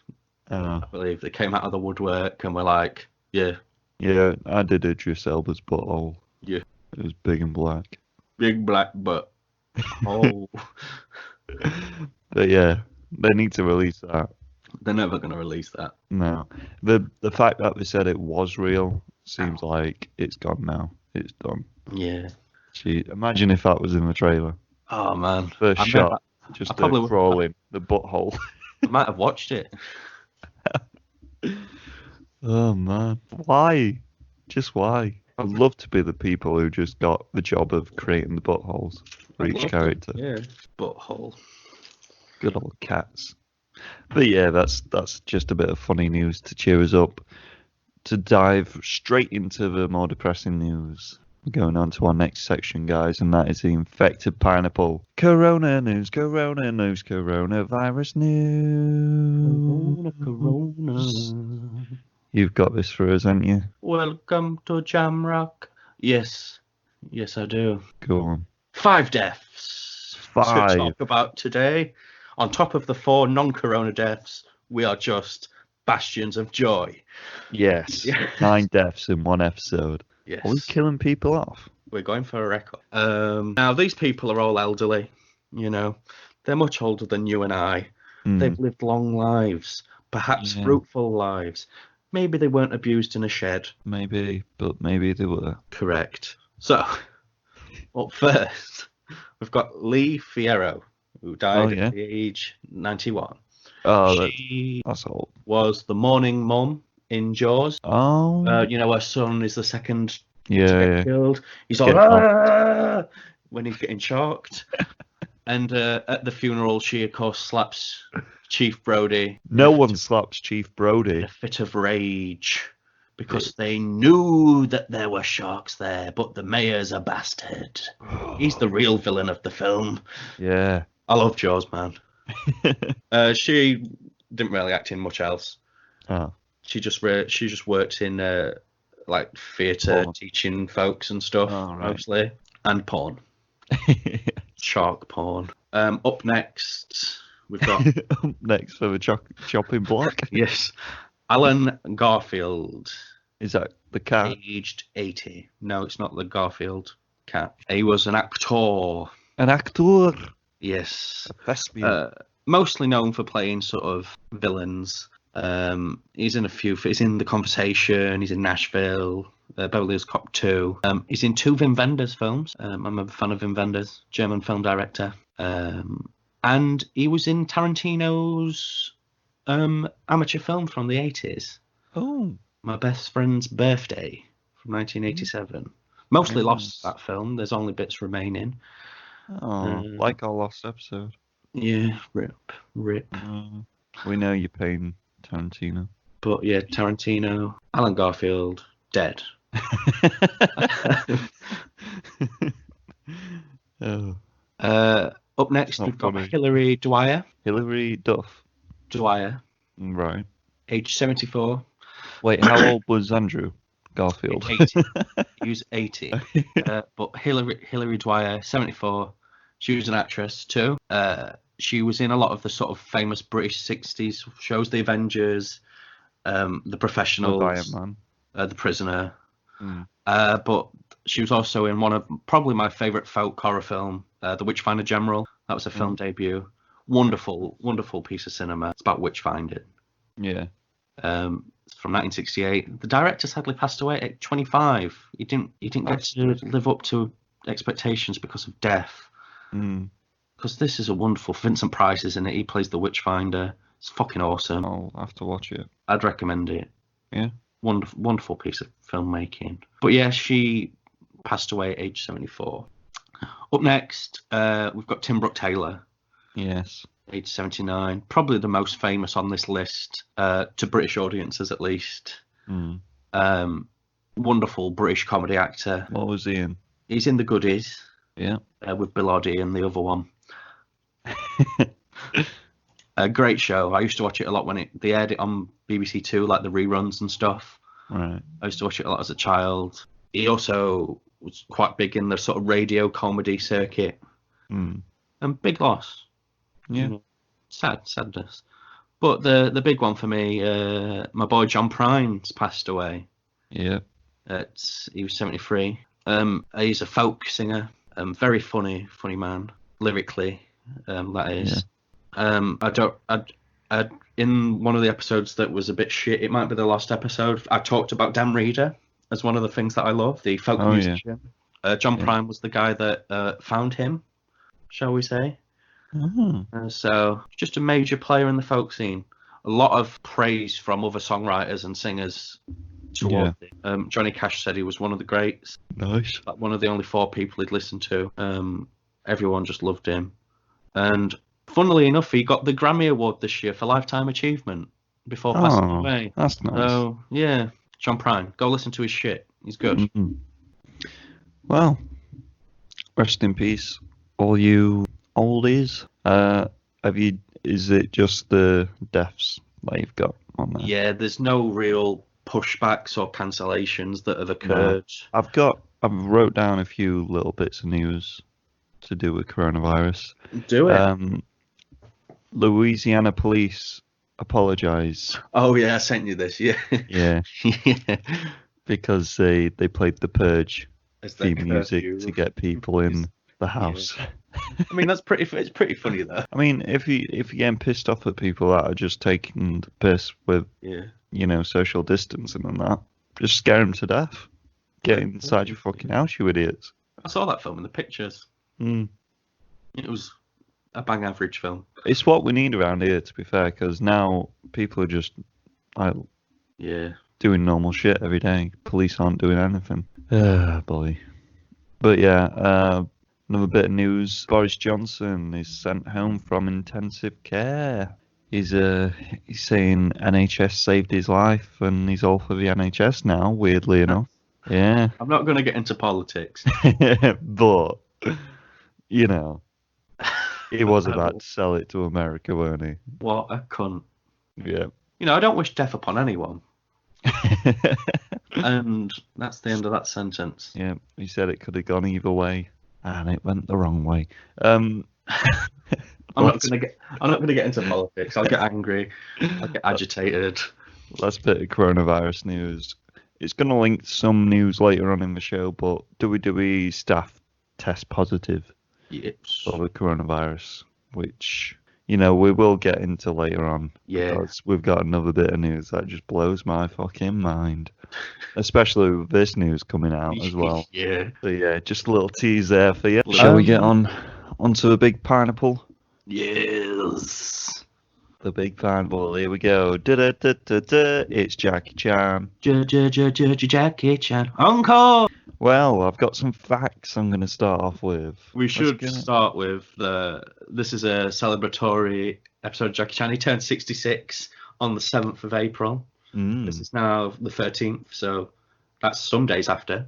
I believe, they came out of the woodwork and were like, yeah. Yeah, I did Idris Elba's butthole. Yeah. It was big and black. Big black butt. Oh. But yeah, they need to release that. They're never going to release that. No. The fact that they said it was real seems like it's gone now. It's done. Yeah. Gee, imagine if that was in the trailer. Oh, man. First shot, just crawling, the butthole. I might have watched it. Oh, man. Why? Just why? I'd love to be the people who just got the job of creating the buttholes for each character. Yeah. Butthole. Good old cats. But yeah, that's just a bit of funny news to cheer us up. To dive straight into the more depressing news. We're going on to our next section, guys, and that is the infected pineapple. Corona news, coronavirus news. Corona. You've got this for us, haven't you? Welcome to Jamrock. Yes. Yes, I do. Go on. 5 deaths. 5. To talk about today. On top of the 4 non-corona deaths, we are just bastions of joy. Yes. 9 deaths in one episode. Yes. Are we killing people off? We're going for a record. Now, these people are all elderly, you know. They're much older than you and I. They've lived long lives, perhaps fruitful lives. Maybe they weren't abused in a shed. Maybe, but maybe they were. Correct. So, up first, we've got Lee Fierro, who died at the age 91. Oh, she that's old. was the morning mum in Jaws. Oh. You know, her son is the second to Yeah. get killed. He's like, when he's getting shocked. And at the funeral, she, of course, slaps Chief Brody. No one slaps Chief Brody. In a fit of rage. Because they knew that there were sharks there, but the mayor's a bastard. He's the real villain of the film. Yeah. I love Jaws, man. She didn't really act in much else. Oh. She just worked in like theatre, teaching folks and stuff, mostly, and porn. Shark porn. Up next, we've got next for the chopping block. Yes, Alan Garfield. Is that the cat? Aged 80. No, it's not the Garfield cat. He was an actor. An actor. Yes. A thespian. Mostly known for playing sort of villains. He's in a few. He's in The Conversation. He's in Nashville. Beverly Hills Cop 2. He's in 2 Wim Wenders films. I'm a fan of Wim Wenders, German film director. And he was in Tarantino's amateur film from the 80s. Oh. My Best Friend's Birthday from 1987. Mostly lost that film. There's only bits remaining. Oh, like our last episode. Yeah, rip. We know you're paying Tarantino. But yeah, Tarantino, Alan Garfield, dead. Up next, we've got Hilary Dwyer. Hilary Duff. Dwyer. Right. Age 74. Wait, how old was Andrew Garfield? 80. He was 80. But Hilary Dwyer, 74. She was an actress too. She was in a lot of the sort of famous British 60s shows, The Avengers, The Professionals, The Prisoner. But she was also in one of probably my favourite folk horror film, The Witchfinder General. That was a film debut. Wonderful, wonderful piece of cinema. It's about witchfinding. Yeah. It's from 1968. The director sadly passed away at 25. He didn't get to live up to expectations because of death. Because this is a wonderful. Vincent Price is in it. He plays the Witchfinder. It's fucking awesome. I'll have to watch it. I'd recommend it. Yeah. Wonderful piece of filmmaking. But yeah, she passed away at age 74. Up next, we've got Tim Brooke Taylor, Yes. age 79. Probably the most famous on this list, to British audiences at least. Wonderful British comedy actor. What was he in? He's in The Goodies. Yeah. With Bill Oddie and the other one. A great show. I used to watch it a lot when they aired it on BBC Two, like the reruns and stuff. Right. I used to watch it a lot as a child. He also was quite big in the sort of radio comedy circuit. And big loss. Yeah. Sadness. But the big one for me, my boy John Prine's passed away. Yeah. He was 73. He's a folk singer. Very funny man, lyrically. That is. In one of the episodes that was a bit shit, it might be the last episode, I talked about Dan Reeder as one of the things that I love, the folk musician. Yeah. John Prine was the guy that found him, shall we say. So just a major player in the folk scene. A lot of praise from other songwriters and singers towards it. Johnny Cash said he was one of the greats. Nice. Like one of the only 4 people he'd listened to. Everyone just loved him. And funnily enough, he got the Grammy Award this year for Lifetime Achievement before passing away. That's nice. So, yeah, John Prine. Go listen to his shit. He's good. Well, rest in peace, all you oldies. Is it just the deaths that you've got on there? Yeah, there's no real pushbacks or cancellations that have occurred. No. I've wrote down a few little bits of news to do with coronavirus. Do it. Louisiana police apologize. Oh yeah, I sent you this. Yeah. Yeah. Because they played the Purge theme music to get people in the house. Yeah. I mean, it's pretty funny though. I mean, if you're getting pissed off at people that are just taking the piss with, social distancing and that, just scare them to death. Get inside your fucking house, you idiots. I saw that film in the pictures. It was a bang average film. It's what we need around here, to be fair, because now people are just doing normal shit every day. Police aren't doing anything. Boy. But yeah, another bit of news. Boris Johnson is sent home from intensive care. He's saying NHS saved his life and he's all for the NHS now, weirdly enough. Yeah. I'm not going to get into politics. But, he was about to sell it to America, weren't he? What a cunt. Yeah. I don't wish death upon anyone. And that's the end of that sentence. Yeah, he said it could have gone either way, and it went the wrong way. I'm not gonna get into politics. I'll get angry. I'll get agitated. Last bit of coronavirus news. It's going to link to some news later on in the show, but WWE staff test positive for the coronavirus, which, we will get into later on. Yeah. Because we've got another bit of news that just blows my fucking mind. Especially with this news coming out as well. Yeah. So yeah, just a little tease there for you. Shall we get onto the big pineapple? Yes. The big pineapple, here we go. Da-da-da-da-da. It's Jackie Chan. Jackie Chan. Encore! Well, I've got some facts I'm going to start off with. We should start with this is a celebratory episode of Jackie Chan. He turned 66 on the 7th of April. This is now the 13th, so that's some days after.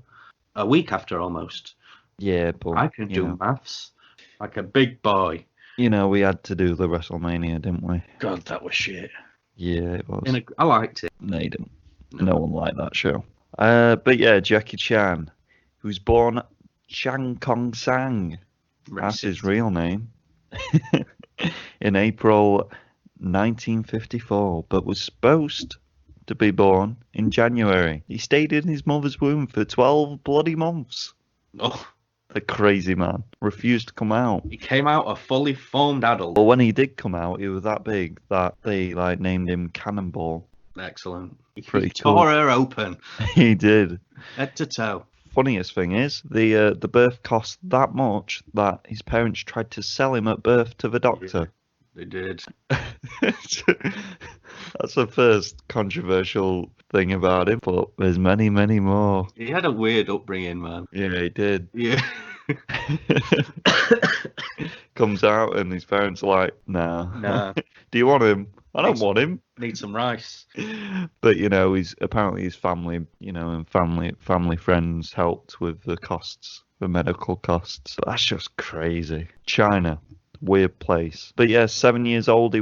A week after, almost. Yeah, but I can do maths like a big boy. We had to do the WrestleMania, didn't we? God, that was shit. Yeah, it was. I liked it. No, you didn't. No one liked that show. But yeah, Jackie Chan, who's born Chan Kong Sang. That's his real name. In April 1954, but was supposed to be born in January. He stayed in his mother's womb for 12 bloody months. Oh. The crazy man. Refused to come out. He came out a fully formed adult. But when he did come out, he was that big that they named him Cannonball. Excellent. Pretty he tore her open. He did. Head to toe. Funniest thing is, the birth cost that much that his parents tried to sell him at birth to the doctor. They did. That's the first controversial thing about him, but there's many, many more. He had a weird upbringing, man. Yeah, he did. Yeah. Comes out and his parents are like, nah. Nah. Do you want him? I don't Needs- want him. Need some rice. But he's apparently his family, and family friends helped with the costs, the medical costs. But that's just crazy. China, weird place. But yeah, 7 years old, he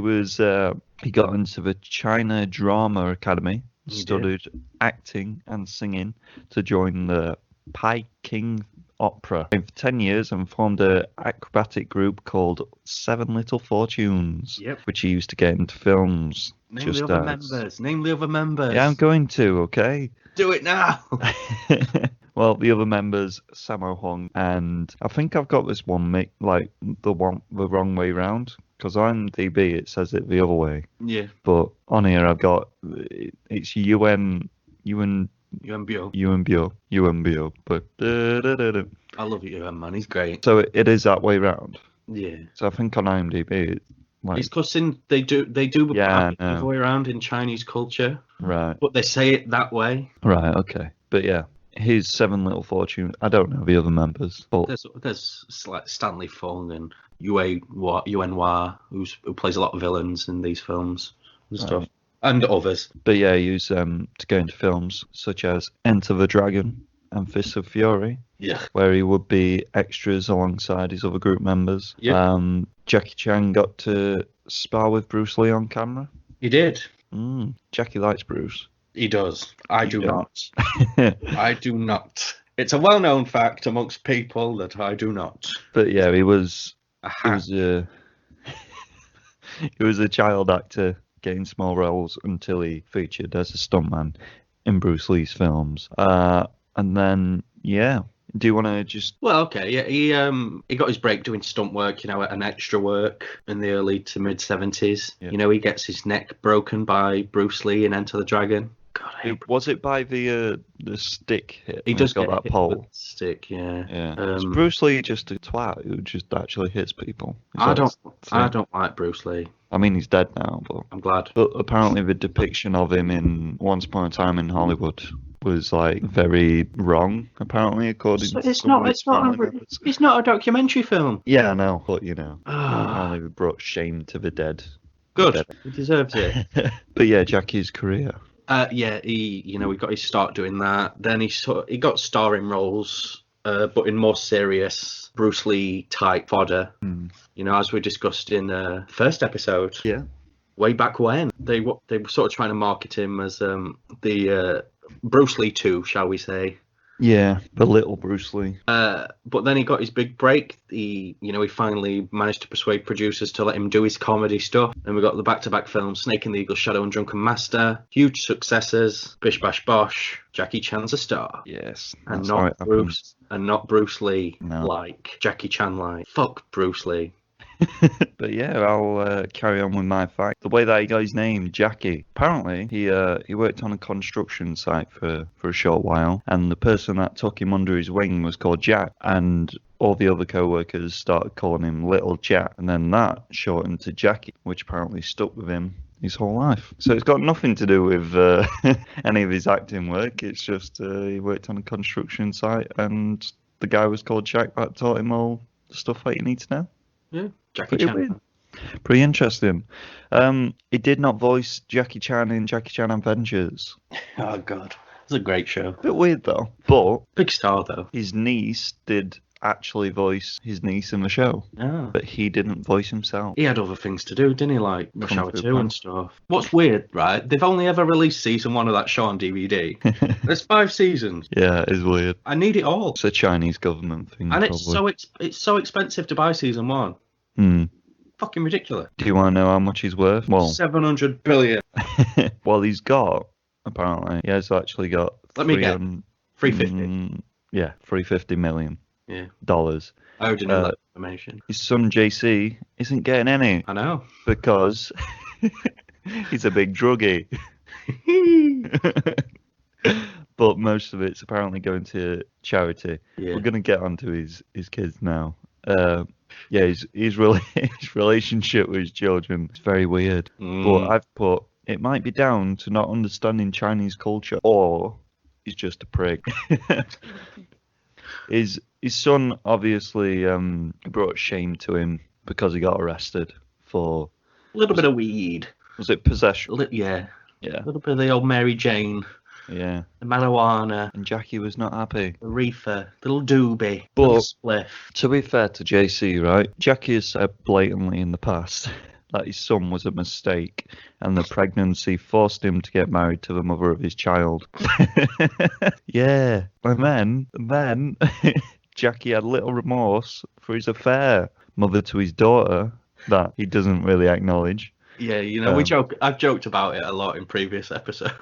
got into the China Drama Academy, He studied acting and singing to join the Peking Opera for 10 years and formed an acrobatic group called Seven Little Fortunes, Yep. which he used to get into films. Name just the other as. members. Name the other members. Yeah, I'm going to, okay? Do it now. Well, the other members, Sammo Hung, and I think I've got this one the wrong way round, because on DB it says it the other way, Yeah. but on here I've got it's UN UMBO. but I love you, man. He's great. so it is that way round. Yeah. So I think on IMDb it's like It's because they do Yeah, have it I know. the way around in Chinese culture, right, but they say it that way. okay, but yeah. His Seven Little Fortunes. I don't know the other members, but There's like Stanley Fung and Yuan Hua, who plays a lot of villains in these films and stuff, Right. and others. But yeah, he used to go into films such as Enter the Dragon and Fists of Fury, Yeah. where he would be extras alongside his other group members. Yep. Jackie Chan got to spar with Bruce Lee on camera. He did. Jackie likes Bruce. He does. I do don't. not. I do not. It's a well-known fact amongst people that I do not. But yeah, he was Aha. he was a child actor getting small roles until he featured as a stuntman in Bruce Lee's films. And then yeah, do you want to just Well, okay, yeah, he got his break doing stunt work, and extra work in the early to mid 70s. Yeah. He gets his neck broken by Bruce Lee in Enter the Dragon. God, I hate was it by the stick hit? He when does got get that hit pole. with a stick, yeah. Yeah. Is Bruce Lee just a twat who just actually hits people? Is I that don't the thing? I don't like Bruce Lee. I mean, he's dead now, but I'm glad. apparently the depiction of him in Once Upon a Time in Hollywood was like very wrong. Apparently, according to It's some not of his family members. it's not a documentary film. Yeah, I know, but Ah. apparently we brought shame to the dead. Good. He deserves it. But yeah, Jackie's career. Yeah, he got his start doing that. Then he got starring roles, but in more serious Bruce Lee type fodder. As we discussed in the first episode. Yeah. Way back when they were sort of trying to market him as the Bruce Lee 2, shall we say? Yeah, the little Bruce Lee. But then he got his big break. He finally managed to persuade producers to let him do his comedy stuff. And we got the back-to-back films, Snake and the Eagle, Shadow and Drunken Master, huge successes. Bish Bash Bosh, Jackie Chan's a star, Yes, and that's how it not Bruce Lee No. like Jackie Chan like. Fuck Bruce Lee. But yeah, I'll carry on with my fact. The way that he got his name, Jackie. Apparently, he worked on a construction site for a short while, and the person that took him under his wing was called Jack, and all the other co-workers started calling him Little Jack, and then that shortened to Jackie, which apparently stuck with him his whole life. So it's got nothing to do with any of his acting work. It's just he worked on a construction site, and the guy was called Jack that taught him all the stuff that you need to know. Yeah, Jackie Pretty Chan. weird. Pretty interesting. He did not voice Jackie Chan in Jackie Chan Adventures. Oh God, it's a great show. Bit weird though. But Big star though. his niece did actually voice his niece in the show, Oh. but he didn't voice himself. He had other things to do, didn't he? Like Rush Kung Hour Fu 2 and Panda. stuff. What's weird, right? They've only ever released season 1 of that show on DVD. There's 5 seasons. Yeah, it's weird. I need it all. It's a Chinese government thing. And probably. it's so expensive to buy season 1. Hmm. Fucking ridiculous. Do you want to know how much he's worth? Well, 700 billion. well, he's got apparently. He has actually got. Let me get 350. 350 million. Yeah. Dollars. I already know that information. His son JC isn't getting any I know. because he's a big druggie. But most of it's apparently going to charity. Yeah. We're going to get onto his kids now. Yeah, his relationship with his children is very weird. But I've put it might be down to not understanding Chinese culture, or he's just a prick. His son obviously brought shame to him because he got arrested for A little bit of weed. was it possession? Yeah. Yeah, A little bit of the old Mary Jane, yeah. the marijuana, And Jackie was not happy. the reefer, the little doobie, But- little spliff. To be fair to JC, right? Jackie has said blatantly in the past that his son was a mistake and the pregnancy forced him to get married to the mother of his child. Yeah. And then Jackie had little remorse for his affair, mother to his daughter, that he doesn't really acknowledge. Yeah, you know, I've joked about it a lot in previous episodes.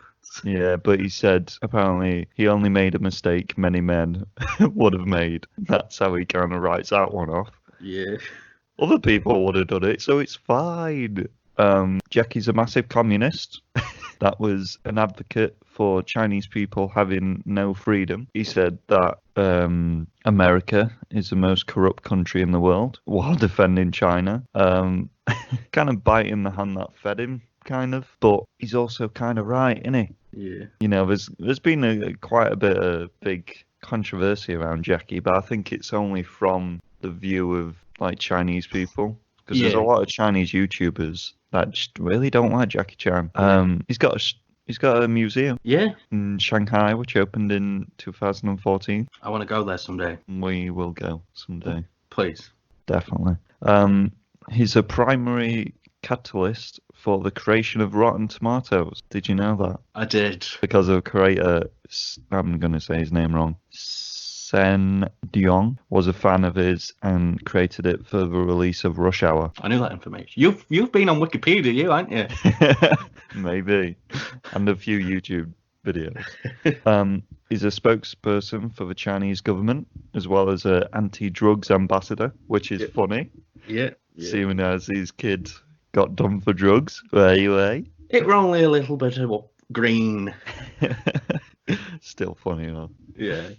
Yeah, but he said apparently he only made a mistake many men would have made. That's how he kind of writes that one off. Yeah. Other people would have done it, so it's fine. Jackie's a massive communist. That was an advocate for Chinese people having no freedom. He said that America is the most corrupt country in the world while defending China. Kind of biting the hand that fed him, kind of. But he's also kind of right, isn't he? Yeah. You know, there's been quite a bit of big controversy around Jackie, but I think it's only from the view of like Chinese people, because there's a Yeah. lot of Chinese YouTubers that just really don't like Jackie Chan. He's got a museum Yeah. in Shanghai which opened in 2014. I want to go there someday. We will go someday, Please. definitely. He's a primary catalyst for the creation of Rotten Tomatoes. Did you know that? I did. Because of creator, I'm going to say his name wrong, Sen Diong was a fan of his and created it for the release of Rush Hour. I knew that information. You've been on Wikipedia, you, haven't you? Maybe. And a few YouTube videos. He's a spokesperson for the Chinese government, as well as an anti-drugs ambassador, which is funny, Yeah. seeing as these kids got done for drugs. Anyway. It were only a little bit of green. Still funny, though. Yeah.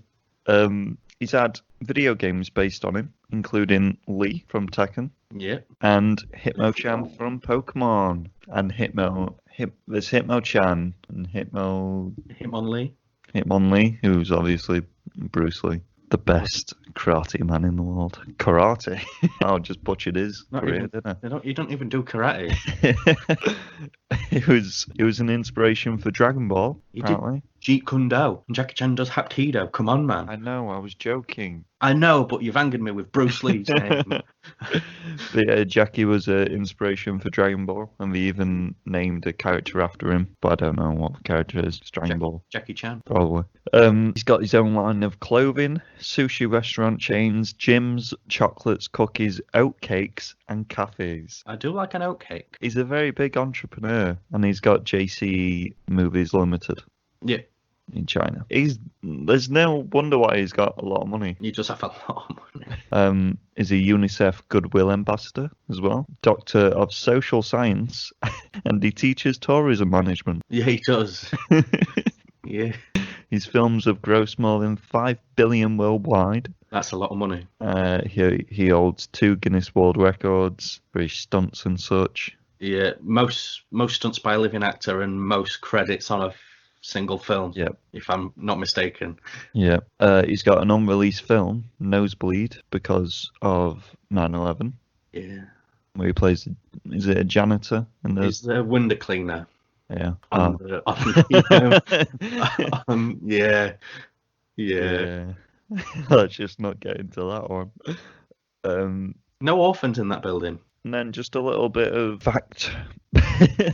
He's had video games based on him, including Lee from Tekken Yeah. and Hitmo-chan from Pokemon. And there's Hitmo-chan and Hitmonlee, who's obviously Bruce Lee, the best karate man in the world. Karate? I just butchered his Not career, even- didn't I? You don't even do karate. It was an inspiration for Dragon Ball, He did. apparently. Jeet Kune Do. And Jackie Chan does Hapkido. Come on, man. I know, I was joking. I know, but you've angered me with Bruce Lee's name. But yeah, Jackie was an inspiration for Dragon Ball, and they even named a character after him, but I don't know what the character is. It's Dragon Ball, Jackie Chan. probably. He's got his own line of clothing, sushi restaurant chains, gyms, chocolates, cookies, oatcakes, and cafes. I do like an oatcake. He's a very big entrepreneur, and he's got JC Movies Limited Yeah. in China. There's no wonder why he's got a lot of money. You just have a lot of money. Is a UNICEF Goodwill Ambassador as well, Doctor of Social Science, and he teaches tourism management. Yeah, he does. Yeah. His films have grossed more than 5 billion worldwide. That's a lot of money. He holds 2 Guinness World Records for his stunts and such. Yeah, most stunts by a living actor and most credits on a single film. Yep. If I'm not mistaken. Yeah. He's got an unreleased film, Nosebleed, because of 9/11, Yeah. where he plays, is it a janitor? In the, He's the window cleaner. yeah. On Oh. Yeah. Yeah. Let's just not get into that one. No orphans in that building. And then just a little bit of fact.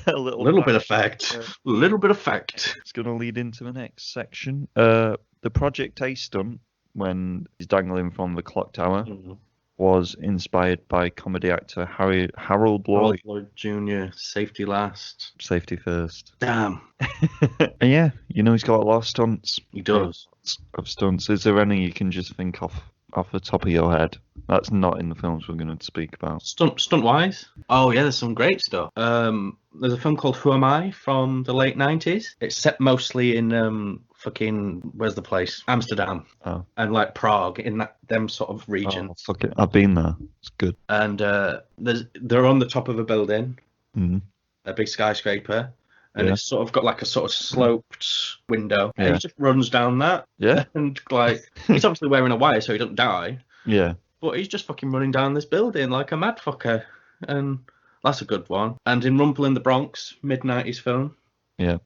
A Little bit of fact. Yeah. Little bit of fact. It's going to lead into the next section. The Project A stunt, when he's dangling from the clock tower, was inspired by comedy actor Harold Lloyd. Lloyd Jr. Safety last. Safety first. Damn. And yeah, you know he's got a lot of stunts. He does. Of stunts. Is there any you can just think off the top of your head? That's not in the films we're going to speak about. Stunt wise? Oh yeah, there's some great stuff. There's a film called Who Am I from the late 90s. It's set mostly in fucking, where's the place? Amsterdam. Oh. And like Prague, in them sort of regions. Oh, fuck it. I've been there. It's good. And they're on the top of a building, Mm. a big skyscraper, and Yeah. it's sort of got like a sort of sloped window. And Yeah. he just runs down that. Yeah. And like, he's obviously wearing a wire so he doesn't die. Yeah. But he's just fucking running down this building like a mad fucker. And that's a good one. And in Rumble in the Bronx, mid-90s film, Yeah.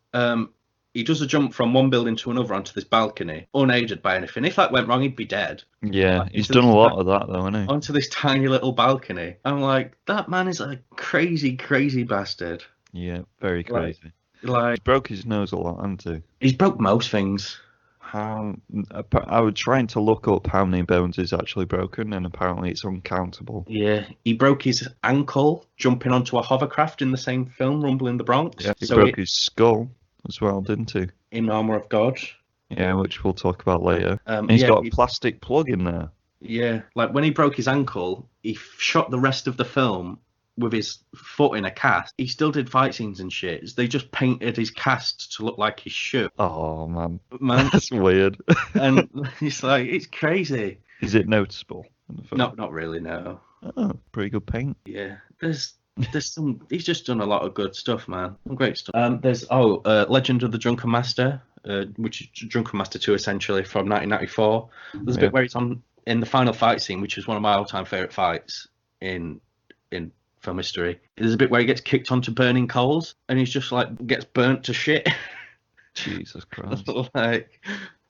he does a jump from one building to another onto this balcony, unaided by anything. If that went wrong, he'd be dead. Yeah. Like, He's into done a this lot of that, though, hasn't he? Onto this tiny little balcony. I'm like, that man is a crazy, crazy bastard. Yeah. Very crazy. Like, He's broke his nose a lot, hasn't he? he's broke most things. How I was trying to look up how many bones is actually broken, and apparently it's uncountable. Yeah, he broke his ankle jumping onto a hovercraft in the same film, Rumble in the Bronx. Yeah, he So broke his skull as well, didn't he? in Armour of God. Yeah, which we'll talk about later. And he's got a plastic plug in there. Yeah, like when he broke his ankle, he shot the rest of the film with his foot in a cast. He still did fight scenes and shit. They just painted his cast to look like his shoe. Oh man, Man, that's weird. and it's like, it's crazy. Is it noticeable in the film? No, not really, no. Oh, pretty good paint. Yeah, there's some. He's just done a lot of good stuff, man. Some great stuff. There's Legend of the Drunken Master, which is Drunken Master 2 essentially from 1994. There's a bit where he's on in the final fight scene, which is one of my all-time favorite fights in film history. There's a bit where he gets kicked onto burning coals, and he's just like gets burnt to shit. Jesus Christ. Like,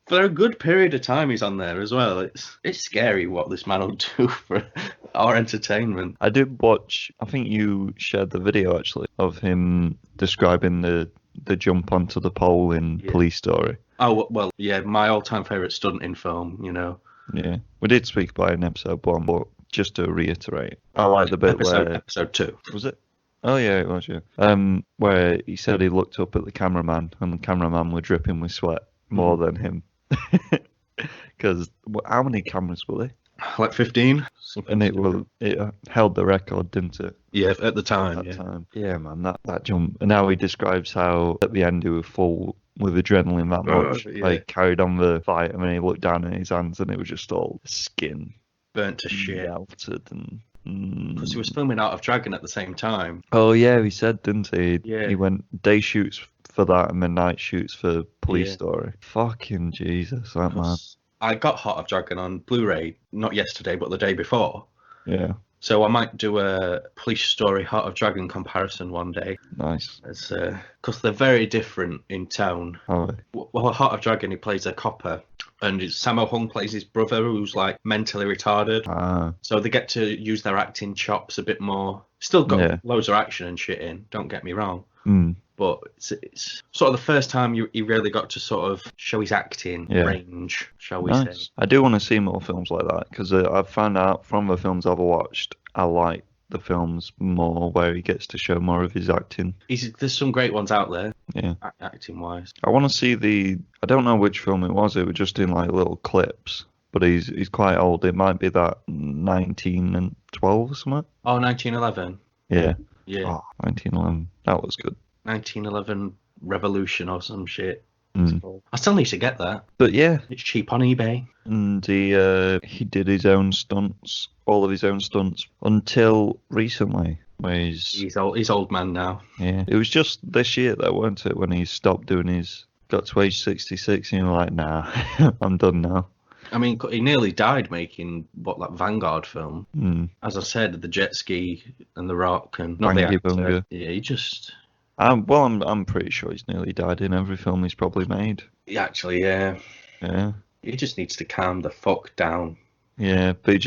for a good period of time he's on there as well. It's scary what this man will do for our entertainment. I did watch, I think you shared the video actually, of him describing the jump onto the pole in Police Story. Oh, well, yeah, my all-time favourite stunt in film, you know. Yeah, we did speak about it in episode 1, but just to reiterate, I like the bit where... Episode 2. Was it? Oh yeah, it was, yeah. Where he said he looked up at the cameraman, and the cameraman were dripping with sweat more than him. Because how many cameras were they? Like 15? And it held the record, didn't it? Yeah, at the time. At that time. Yeah, man, that jump. And now he describes how at the end he was full with adrenaline that much. Like carried on the fight, and then he looked down at his hands, and it was just all skin burnt to shit. Melted and. Because he was filming Art of Dragon at the same time. Oh yeah, he said, didn't he? Yeah. He went day shoots for that and then night shoots for Police Story. Fucking Jesus, that man. I got Heart of Dragon on Blu-ray, not yesterday, but the day before. Yeah. So I might do a Police Story Heart of Dragon comparison one day. Nice. Because they're very different in tone. Oh. Well, Heart of Dragon, he plays a copper. And Sammo Hung plays his brother, who's like mentally retarded. Ah. So they get to use their acting chops a bit more. Still got loads of action and shit in, don't get me wrong. But it's sort of the first time he really got to sort of show his acting range, shall we say. I do want to see more films like that, because I've found out from the films I've watched, I like the films more where he gets to show more of his acting. There's some great ones out there, acting wise. I want to see I don't know which film it was just in like little clips, but he's quite old. It might be that 1912 or something. Oh, 1911. Yeah. Oh, 1911. That was good. 1911 Revolution or some shit. I still need to get that. But yeah, it's cheap on eBay. And he did his own stunts, all of his own stunts, until recently. Where he's old man now. Yeah, it was just this year though, weren't it, when he stopped doing got to age 66, and you're like, nah, I'm done now. I mean, he nearly died making that Vanguard film. As I said, the jet ski and the Rock and not the actor. Yeah, he just. I'm pretty sure he's nearly died in every film he's probably made. Actually, yeah. Yeah. He just needs to calm the fuck down. Yeah, but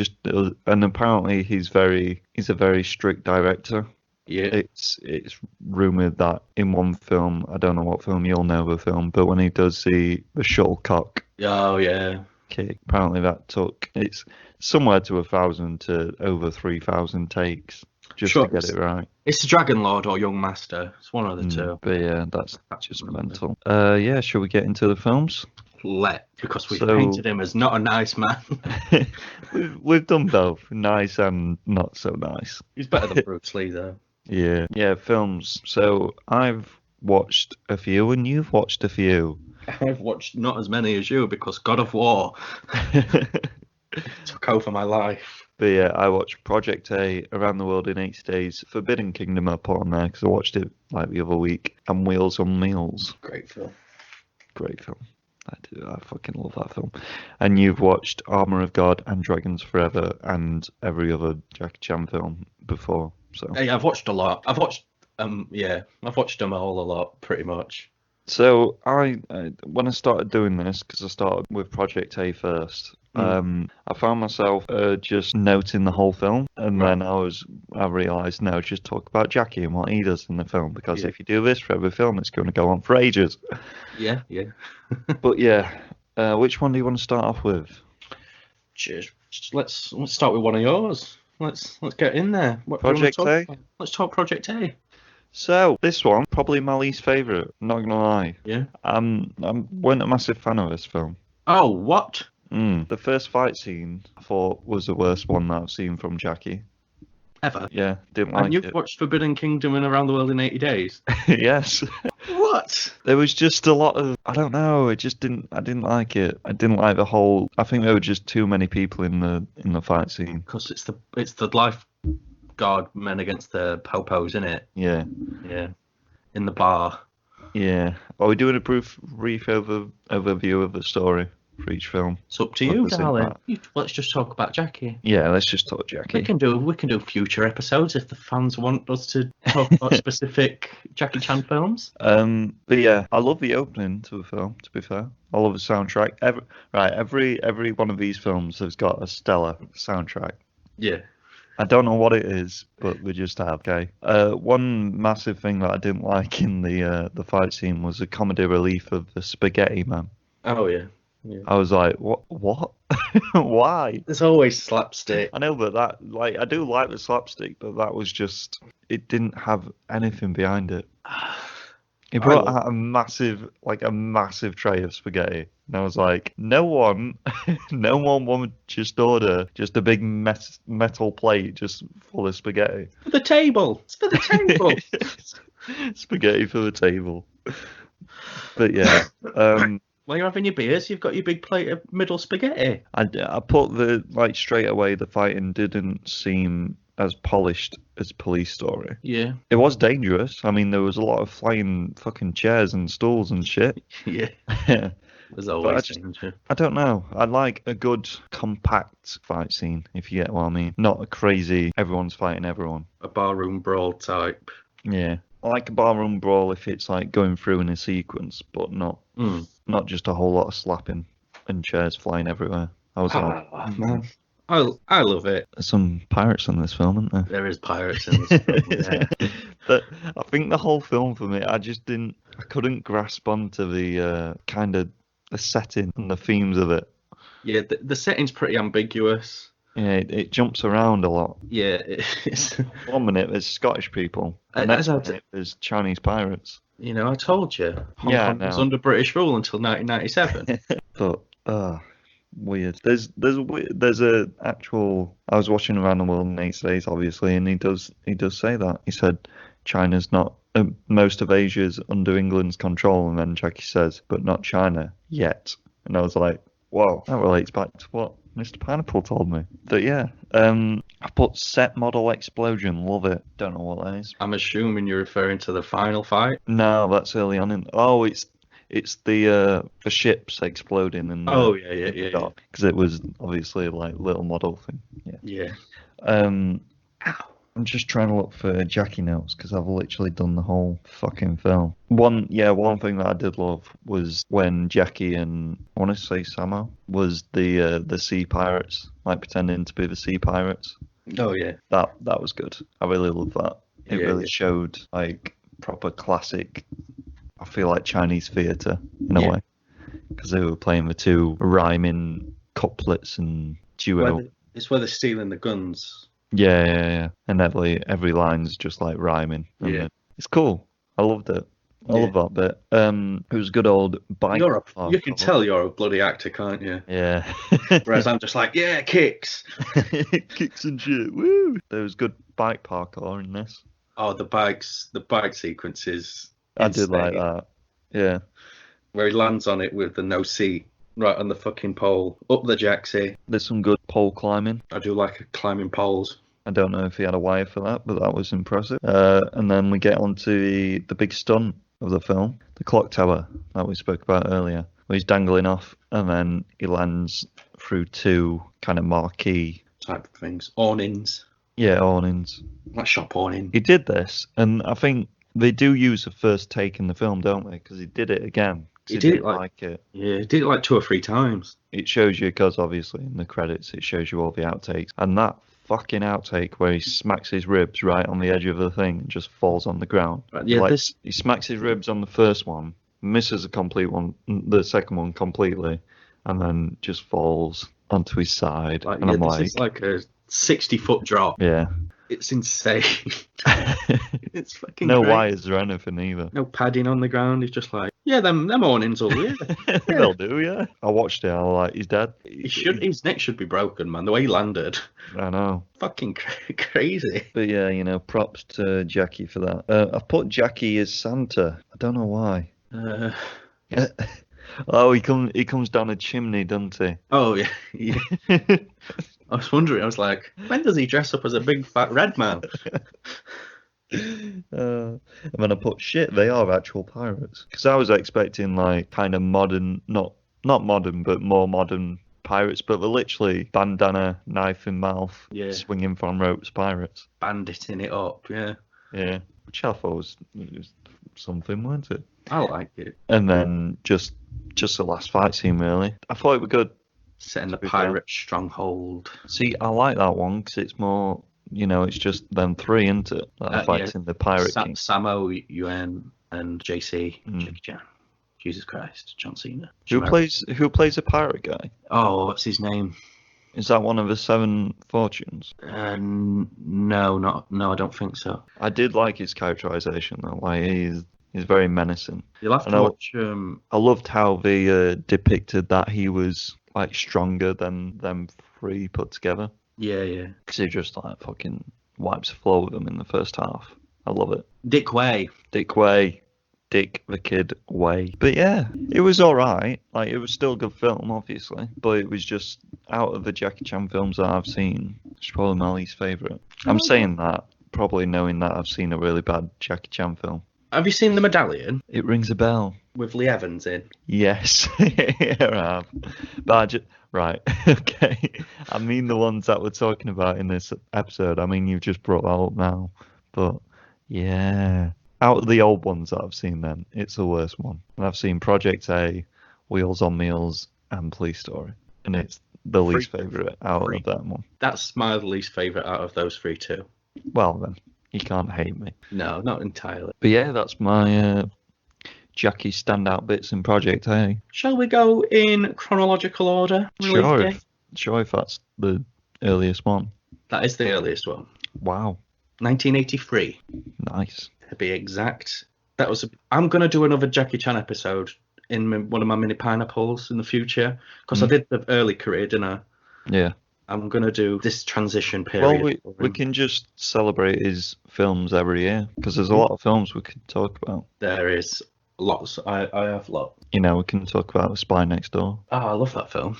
and apparently he's a very strict director. Yeah. It's rumored that in one film, I don't know what film, you'll know the film, but when he does the shuttlecock. Oh yeah. Kick, apparently that took it's somewhere to 1,000 to over 3,000 takes. Just to get it right. It's the Dragon Lord or Young Master. It's one of the two. But yeah, that's just mental. Yeah, shall we get into the films? Because we've painted him as not a nice man. we've done both, nice and not so nice. He's better than Bruce Lee, though. Yeah, films. So I've watched a few, and you've watched a few. I've watched not as many as you because God of War took over my life. But yeah, I watched Project A, Around the World in 80 Days, Forbidden Kingdom I put on there because I watched it like the other week, and Wheels on Meals. Great film. Great film. I fucking love that film. And you've watched Armor of God and Dragons Forever and every other Jackie Chan film before. So Hey, I've watched a lot. I've watched them all a lot, pretty much. So I when I started doing this, because I started with Project A first, I found myself just noting the whole film, and Right. then I realised no, just talk about Jackie and what he does in the film, because Yeah. if you do this for every film, it's going to go on for ages. Yeah. But yeah, which one do you want to start off with? Cheers. Let's start with one of yours. Let's get in there. What do you want Project to talk A? about? Let's talk Project A. So this one probably my least favourite. Not gonna lie. Yeah. I weren't a massive fan of this film. Oh, what? The first fight scene I thought was the worst one that I've seen from Jackie. Ever? Yeah, didn't And like you've it. watched Forbidden Kingdom and Around the World in 80 Days? Yes. What? There was just a lot of, I don't know, I didn't like it. I didn't like the whole, I think there were just too many people in the fight scene. Because it's the lifeguard men against the popos, isn't it? Yeah. Yeah. In the bar. Yeah. Are we doing a brief overview of the story for each film? It's up to What you, does it darling. matter? Let's just talk about Jackie. Yeah, let's just talk We Jackie. can do future episodes if the fans want us to talk about specific Jackie Chan films. But yeah, I love the opening to the film, to be fair. I love the soundtrack. Every one of these films has got a stellar soundtrack. Yeah. I don't know what it is, but we just have. Okay. One massive thing that I didn't like in the fight scene was the comedy relief of the spaghetti man. Oh yeah. I was like, what? Why? There's always slapstick. I know, but I do like the slapstick, but that was just, it didn't have anything behind it. He brought out a massive tray of spaghetti, and I was like, no one would just order just a big metal plate just full of spaghetti. For the table. It's for the table. Spaghetti for the table. But yeah, While you're having your beers, you've got your big plate of middle spaghetti. I put straight away the fighting didn't seem as polished as Police Story. Yeah. It was dangerous. I mean, there was a lot of flying fucking chairs and stools and shit. Yeah. Yeah. There's always danger. I don't know. I like a good compact fight scene, if you get what I mean. Not a crazy everyone's fighting everyone. A barroom brawl type. Yeah. I like a barroom brawl if it's like going through in a sequence, but not just a whole lot of slapping and chairs flying everywhere. I was like, man. I love it. There's some pirates in this film, isn't there? There is pirates in this film, yeah. But I think the whole film for me, I couldn't grasp onto the kind of the setting and the themes of it. Yeah, the setting's pretty ambiguous. Yeah, it jumps around a lot. Yeah, it's... 1 minute there's Scottish people, the next minute there's Chinese pirates. You know, I told you. Hong Kong was no. under British rule until 1997. But weird. There's a actual. I was watching Around the World in 8 Days, obviously, and he does say that. He said China's not. Most of Asia's under England's control, and then Jackie says, but not China yet. And I was like, whoa, that relates back to what Mr. Pineapple told me. But yeah, I put set model explosion. Love it. Don't know what that is. I'm assuming you're referring to the final fight. No, that's early on in. Oh, it's the ships exploding and. Yeah. Because it was obviously like little model thing. Yeah. I'm just trying to look for Jackie notes because I've literally done the whole fucking film. One thing that I did love was when Jackie and I want to say Samo was the sea pirates, like pretending to be the sea pirates. Oh yeah. That was good. I really love that. It Yeah, really showed like proper classic. I feel like Chinese theatre in a way because they were playing the two rhyming couplets and duo. It's where they're stealing the guns. Yeah. And every line's just like rhyming. And it's cool. I loved it. I love that bit. It was good old bike. You can tell you're a bloody actor, can't you? Yeah. Whereas I'm just like, yeah, kicks. Kicks and shit. Woo! There was good bike parkour in this. Oh, the bike sequences. I did like that. Yeah. where he lands on it with the no seat right on the fucking pole, up the jacksie. There's some good pole climbing. I do like climbing poles. I don't know if he had a wire for that, but that was impressive. And then we get on to the big stunt of the film, the clock tower that we spoke about earlier, where he's dangling off and then he lands through two kind of marquee Type of things. Awnings. awnings. Like shop awning. He did this, and I think they do use a first take in the film, don't they? Because he did it again. He did it didn't like it. Yeah, he did it like 2 or 3 times. It shows you, because obviously in the credits it shows you all the outtakes, and that fucking outtake where he smacks his ribs right on the edge of the thing and just falls on the ground. But yeah, like, he smacks his ribs on the first one, misses the second one completely, and then just falls onto his side. Like, and I'm this is like a 60-foot drop. yeah. It's insane. It's fucking No great. wires or anything either. No padding on the ground. He's just like, yeah, them awnings will, yeah. They'll do, yeah. I watched it. I was like, he's dead. His neck should be broken, man. The way he landed. I know. Fucking crazy. But yeah, props to Jackie for that. I've put Jackie as Santa. I don't know why. Oh, he comes down a chimney, doesn't he? Oh, yeah. I was wondering, I was like, when does he dress up as a big fat red man? And then I put, shit, they are actual pirates. Because I was expecting like kind of modern, not modern, but more modern pirates, but they're literally bandana, knife in mouth, swinging from ropes pirates. Banditing it up, yeah. Yeah, which I thought was something, wasn't it? I like it. And then just the last fight scene, really. I thought it was good. Setting the pirate stronghold. See, I like that one because it's more, it's just them three, isn't it? That fighting the pirate king. Samo, Yuan, and JC, Jackie Chan. Jesus Christ, John Cena. Who plays a pirate guy? Oh, what's his name? Is that one of the Seven Fortunes? No, I don't think so. I did like his characterization though. Like he's very menacing. You'll have to watch. I loved how they depicted that he was like stronger than them three put together. Yeah. Because he just like fucking wipes the floor with them in the first half. I love it. Dick Way. Dick the Kid Way. But yeah, it was alright. Like, it was still a good film, obviously. But it was just, out of the Jackie Chan films that I've seen, it's probably my least favourite. I'm saying that, probably knowing that I've seen a really bad Jackie Chan film. Have you seen The Medallion? It rings a bell. With Lee Evans in? Yes, I have. But right, okay. I mean the ones that we're talking about in this episode. I mean, you've just brought that up now. But, yeah. Out of the old ones that I've seen then, it's the worst one. And I've seen Project A, Wheels on Meals, and Police Story. And it's the least favourite out of that one. That's my least favourite out of those three too. Well then, you can't hate me. No, not entirely. But yeah, that's my Jackie standout bits in Project A. Shall we go in chronological order? Sure, if that's the earliest one. That is the earliest one. Wow. 1983. Nice. To be exact. I'm going to do another Jackie Chan episode in one of my mini pineapples in the future. Because I did the early career, didn't I? Yeah. I'm going to do this transition period. Well, we can just celebrate his films every year. Because there's a lot of films we could talk about. There is lots. I have lots. We can talk about The Spy Next Door. Oh, I love that film.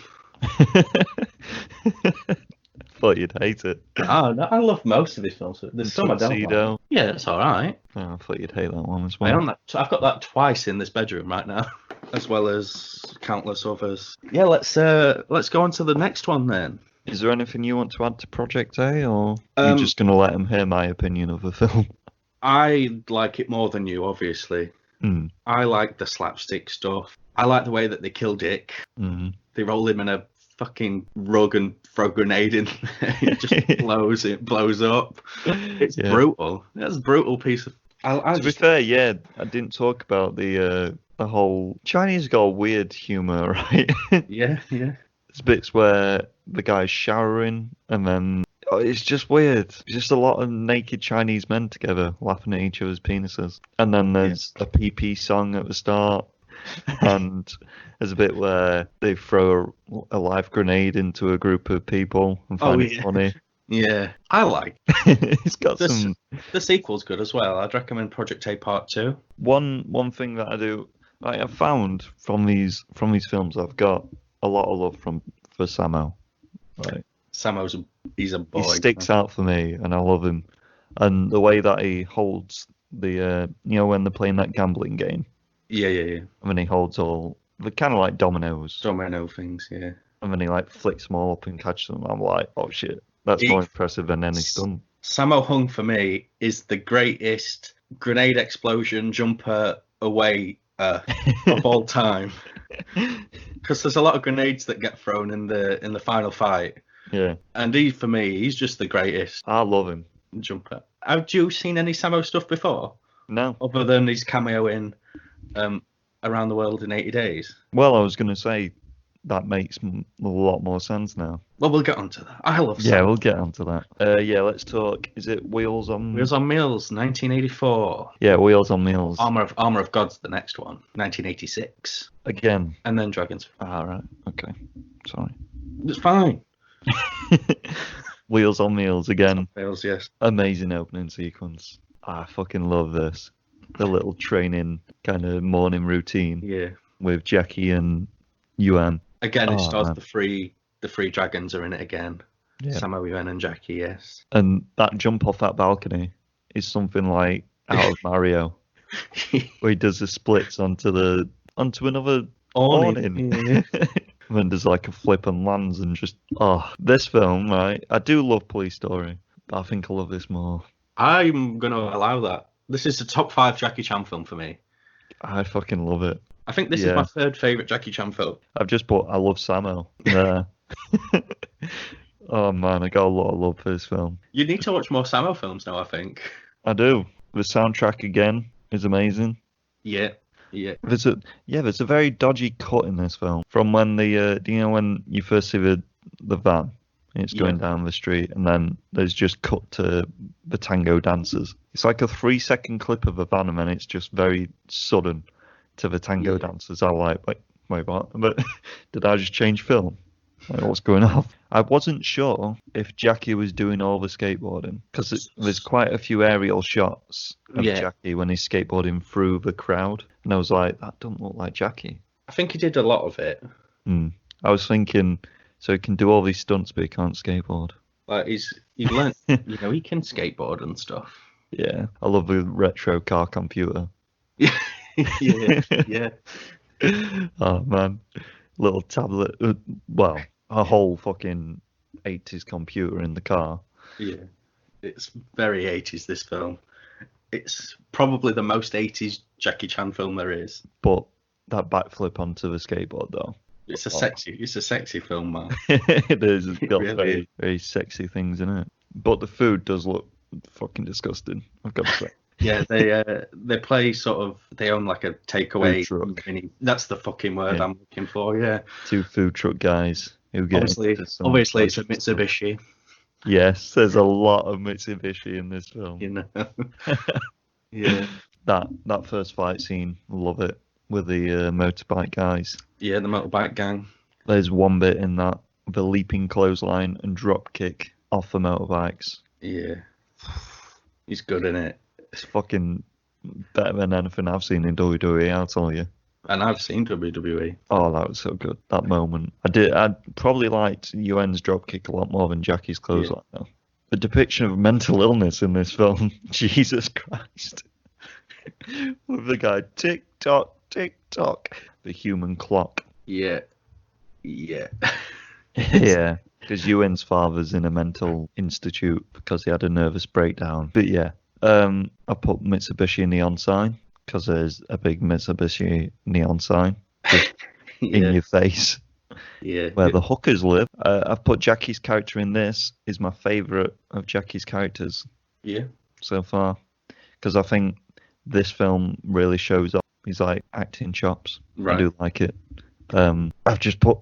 Thought you'd hate it. Oh, no, I love most of his films. There's some I don't like. Yeah, that's all right. Oh, I thought you'd hate that one as well. I've got that twice in this bedroom right now, as well as countless others. Yeah, let's go on to the next one then. Is there anything you want to add to Project A, or are you just going to let them hear my opinion of the film? I like it more than you, obviously. I like the slapstick stuff. I like the way that they kill Dick. They roll him in a fucking rug and throw a grenade in there. It just blows up. It's brutal. That's a brutal piece of... To be fair, I didn't talk about the whole... Chinese got a weird humour, right? Yeah. There's bits where the guy's showering and then... it's just weird. It's just a lot of naked Chinese men together laughing at each other's penises. And then there's a PP song at the start. And there's a bit where they throw a live grenade into a group of people and find it funny. Yeah, I like it's got some... The sequel's good as well. I'd recommend Project A Part 2. One thing that I do... I've found from these films I've got a lot of love for Samo. Right. He's a He boy. sticks out for me, and I love him. And the way that he holds the, when they're playing that gambling game, Yeah. and then he holds all the kind of like dominoes, Domino things, yeah. and then he like flicks them all up and catches them. I'm like, oh shit, that's He- more impressive than any stunt. Sammo Hung for me is the greatest grenade explosion jumper away of all time. Because there's a lot of grenades that get thrown in the final fight, Yeah, and for me, he's just the greatest I love him. jumper. Have you seen any Sammo stuff before, No, other than his cameo in Around the World in 80 Days? well, I was gonna say that makes a lot more sense now. Well, we'll get onto that. I love Yeah, Sammo. we'll get onto that. Yeah, let's talk. Is it Wheels on? Wheels on Mills, 1984. Yeah, Wheels on Wheels. Armor of God's the next one, 1986. Again. And then Dragons. Ah, right. Okay. Sorry. It's fine. Wheels on Wheels again. Fails, yes. Amazing opening sequence. I fucking love this. The little training kind of morning routine Yeah. with Jackie and Yuan. Again, it Oh, stars man. the three dragons are in it again. Yeah. Samo, Yuan, and Jackie, yes. And that jump off that balcony is something like out of Mario, where he does the splits onto another awning. Yeah. And then there's like a flip and lands and just this film, right? I do love Police Story, but I think I love this more. I'm going to allow that. This is the top 5 Jackie Chan film for me. I fucking love it. I think this is Yeah. my third favourite Jackie Chan film. I've just put I love Samo there. Oh man, I got a lot of love for this film. You need to watch more Samo films now, I think. I do. The soundtrack again is amazing. Yeah. Yeah. There's a very dodgy cut in this film from when when you first see the van and it's going down the street, and then there's just cut to the tango dancers. It's like a 3-second clip of a van, and then it's just very sudden to the tango dancers. I like, wait, what? But did I just change film? Like, what's going on? I wasn't sure if Jackie was doing all the skateboarding, because there's quite a few aerial shots of Jackie when he's skateboarding through the crowd, and I was like, that doesn't look like Jackie. I think he did a lot of it. I was thinking, so he can do all these stunts, but he can't skateboard. Like he's learned, he can skateboard and stuff. Yeah, I love the retro car computer. yeah. Oh man, little tablet. Well, a whole fucking 80s computer in the car. Yeah. It's very 80s, this film. It's probably the most 80s Jackie Chan film there is. But that backflip onto the skateboard, though. It's a sexy film, man. It is. It's got Really very, very sexy things in it. But the food does look fucking disgusting, I've got to say. Yeah, they play sort of, they own like a takeaway Food truck. That's the fucking word I'm looking for, yeah. 2 food truck guys who get into some Obviously it's a pleasure stuff. Mitsubishi, Yes, there's a lot of Mitsubishi in this film. you know. Yeah. That first fight scene, love it, with the motorbike guys. Yeah, the motorbike gang. There's one bit in that, the leaping clothesline and drop kick off the motorbikes. Yeah. He's good in it. It's fucking better than anything I've seen in WWE, I'll tell you. And I've seen WWE. Oh, that was so good, that moment. I probably liked Yuen's dropkick a lot more than Jackie's clothesline, though. The depiction of mental illness in this film, Jesus Christ. With the guy, tick tock, the human clock. Yeah. Yeah, because Yuen's father's in a mental institute because he had a nervous breakdown. But yeah, I put Mitsubishi neon sign because there's a big Mitsubishi neon sign just in your face where the hookers live. I've put Jackie's character in this is my favourite of Jackie's characters so far, because I think this film really shows off his like acting chops. Right. I do like it. I've just put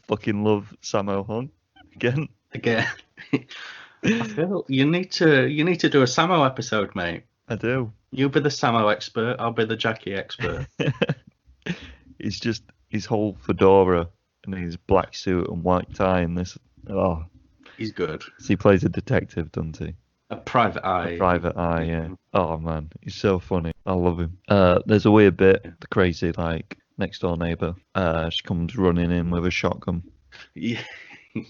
fucking love Sammo Hung again. I feel you need to do a Samo episode, mate. I do. You be the Samo expert, I'll be the Jackie expert. It's just his whole fedora and his black suit and white tie and this. Oh, He's good. so he plays a detective, doesn't he? A Private Eye. Private Eye, yeah. Oh man, he's so funny. I love him. There's a weird bit, the crazy like next door neighbor. She comes running in with a shotgun, Yeah.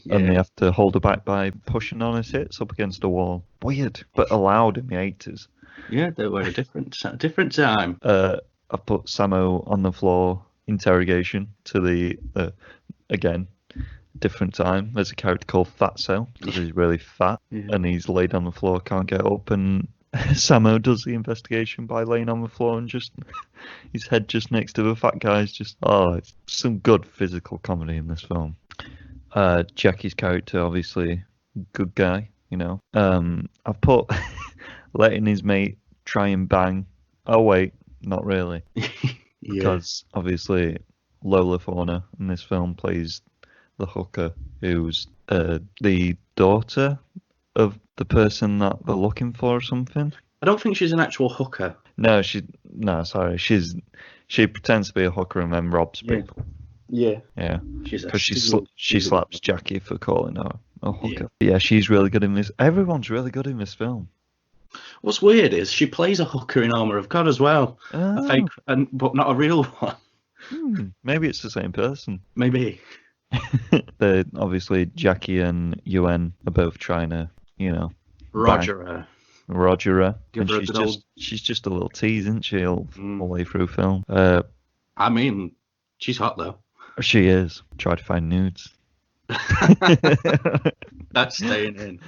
and they have to hold her back by pushing on her tits up against a wall. Weird, but allowed in the 80s. Yeah, they were a different time. I put Samo on the floor interrogation to the again different time. There's a character called Fatso because he's really fat and he's laid on the floor, can't get up, and Samo does the investigation by laying on the floor and just his head just next to the fat guy's just it's some good physical comedy in this film. Jackie's character, obviously good guy, you know. I've put letting his mate try and bang. Oh wait, not really. Because obviously Lola Fauna in this film plays the hooker who's the daughter of the person that they're looking for or something. I don't think she's an actual hooker. No, she pretends to be a hooker and then robs people. Yeah. Yeah. She's Because she slaps Jackie for calling her a hooker. Yeah, she's really good in this. Everyone's really good in this film. What's weird is she plays a hooker in Armor of God as well. Oh. A fake, but not a real one. Maybe it's the same person. Maybe. Obviously Jackie and Yuen are both trying to, you know, Roger her. And she's just a little tease, isn't she, all the way through film. I mean, she's hot though. She is. Try to find nudes. That's staying in.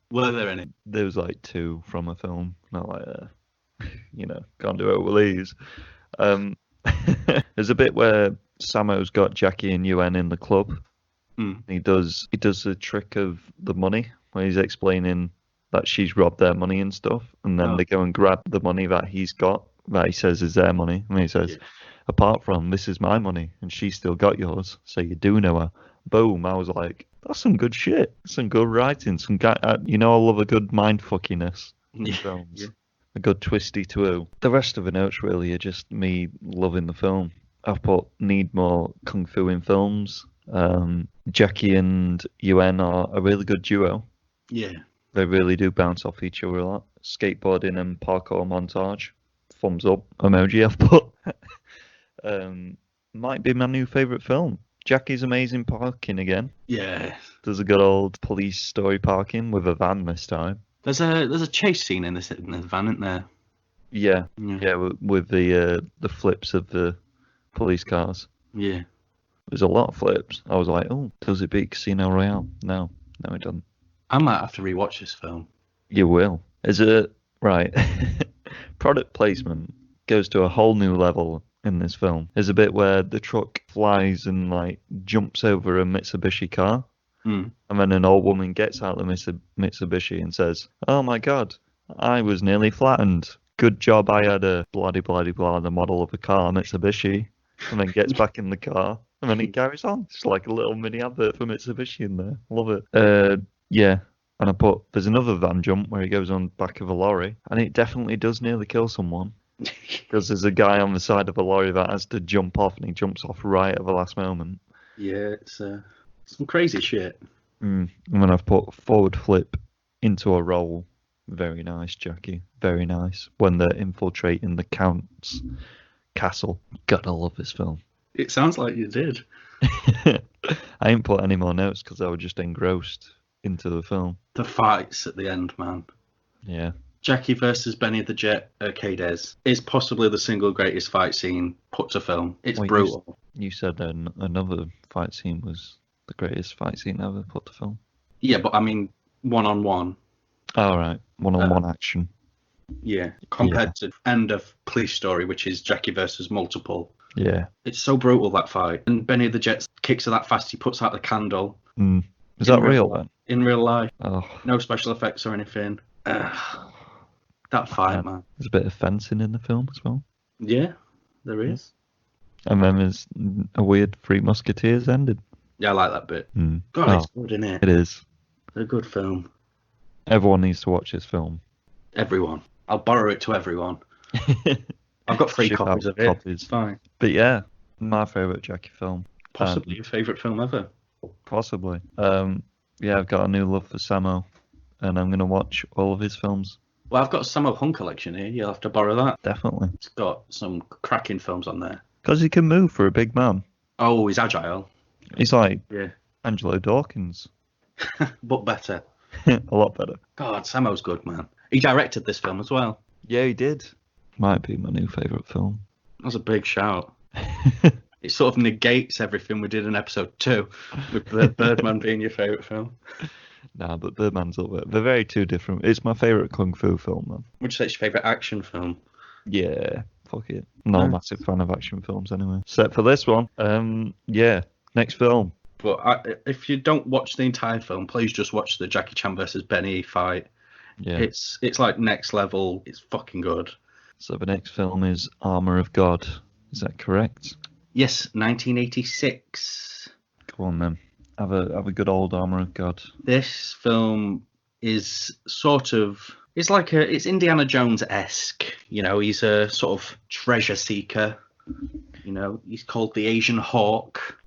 Were there any? There was like 2 from a film. Not like can't do it with these. There's a bit where Samo's got Jackie and Yuen in the club. He does the trick of the money where he's explaining that she's robbed their money and stuff, and then they go and grab the money that he's got that he says is their money, and he says, apart from this is my money and she's still got yours, so you do know her. Boom. I was like, that's some good shit, some good writing, some guy. I love a good mind fuckiness in films. A good twisty to the rest of the notes really are just me loving the film. I've put need more kung fu in films. Jackie and Yuen are a really good duo. Yeah. They really do bounce off each other a lot. Skateboarding and parkour montage. Thumbs up emoji I've put. Might be my new favourite film. Jackie's amazing parking again. Yeah. There's a good old police story parking with a van this time. There's a chase scene in the van, isn't there? Yeah. With the flips of the police cars. Yeah. There's a lot of flips. I was like, oh, does it beat Casino Royale? No, it doesn't. I might have to rewatch this film. You will. Is it right? Product placement goes to a whole new level in this film. There's a bit where the truck flies and like jumps over a Mitsubishi car, and then an old woman gets out of the Mitsubishi and says, "Oh my God, I was nearly flattened. Good job I had a bloody blah the model of a car Mitsubishi," and then gets back in the car and then he carries on. It's like a little mini advert for Mitsubishi in there. Love it. Yeah. And I put, there's another van jump where he goes on back of a lorry, and it definitely does nearly kill someone. Because there's a guy on the side of a lorry that has to jump off, and he jumps off right at the last moment. Yeah, it's some crazy shit. And then I've put forward flip into a roll. Very nice, Jackie. Very nice. When they're infiltrating the Count's castle. Gotta love this film. It sounds like you did. I ain't put any more notes because I was just engrossed into the film. The fights at the end, man. Yeah. Jackie versus Benny the Jet Arcades is possibly the single greatest fight scene put to film. It's brutal. You said another fight scene was the greatest fight scene ever put to film. Yeah, but I mean, one-on-one. All right, one-on-one action. Yeah, compared to end of Police Story, which is Jackie versus multiple. Yeah. It's so brutal, that fight. And Benny the Jet kicks her that fast, he puts out the candle. Is that real then? In real life. Oh. No special effects or anything. That fight, man. There's a bit of fencing in the film as well. Yeah, there is. And then there's a weird Three Musketeers ended. Yeah, I like that bit. God, it's good, isn't it? It is. It's a good film. Everyone needs to watch this film. Everyone. I'll borrow it to everyone. I've got 3 copies of it. It's fine. But yeah, my favourite Jackie film. Possibly your favourite film ever. Possibly. Yeah, I've got a new love for Samo, and I'm gonna watch all of his films. Well, I've got a Sammo Hung collection here. You'll have to borrow that. Definitely, It's got some cracking films on there. because he can move for a big man. Oh, he's agile. He's like Yeah, Angelo Dawkins, but better. a lot better. God, Sammo's good, man. He directed this film as well. Yeah, he did. Might be my new favourite film. That was a big shout. It sort of negates everything we did in episode 2, with Birdman being your favourite film. Nah, but Birdman's up there. They're very two different. It's my favourite kung fu film, man. Would you say it's your favourite action film? Yeah, fuck it. Not a Nice. massive fan of action films anyway. Except for this one. Yeah, next film. But if you don't watch the entire film, please just watch the Jackie Chan versus Benny fight. Yeah. It's like next level. It's fucking good. So the next film is Armour of God. Is that correct? Yes, 1986. Go on then. Have a good old Armour of God. This film is sort of it's Indiana Jones-esque. You know, he's a sort of treasure seeker. You know, he's called the Asian Hawk.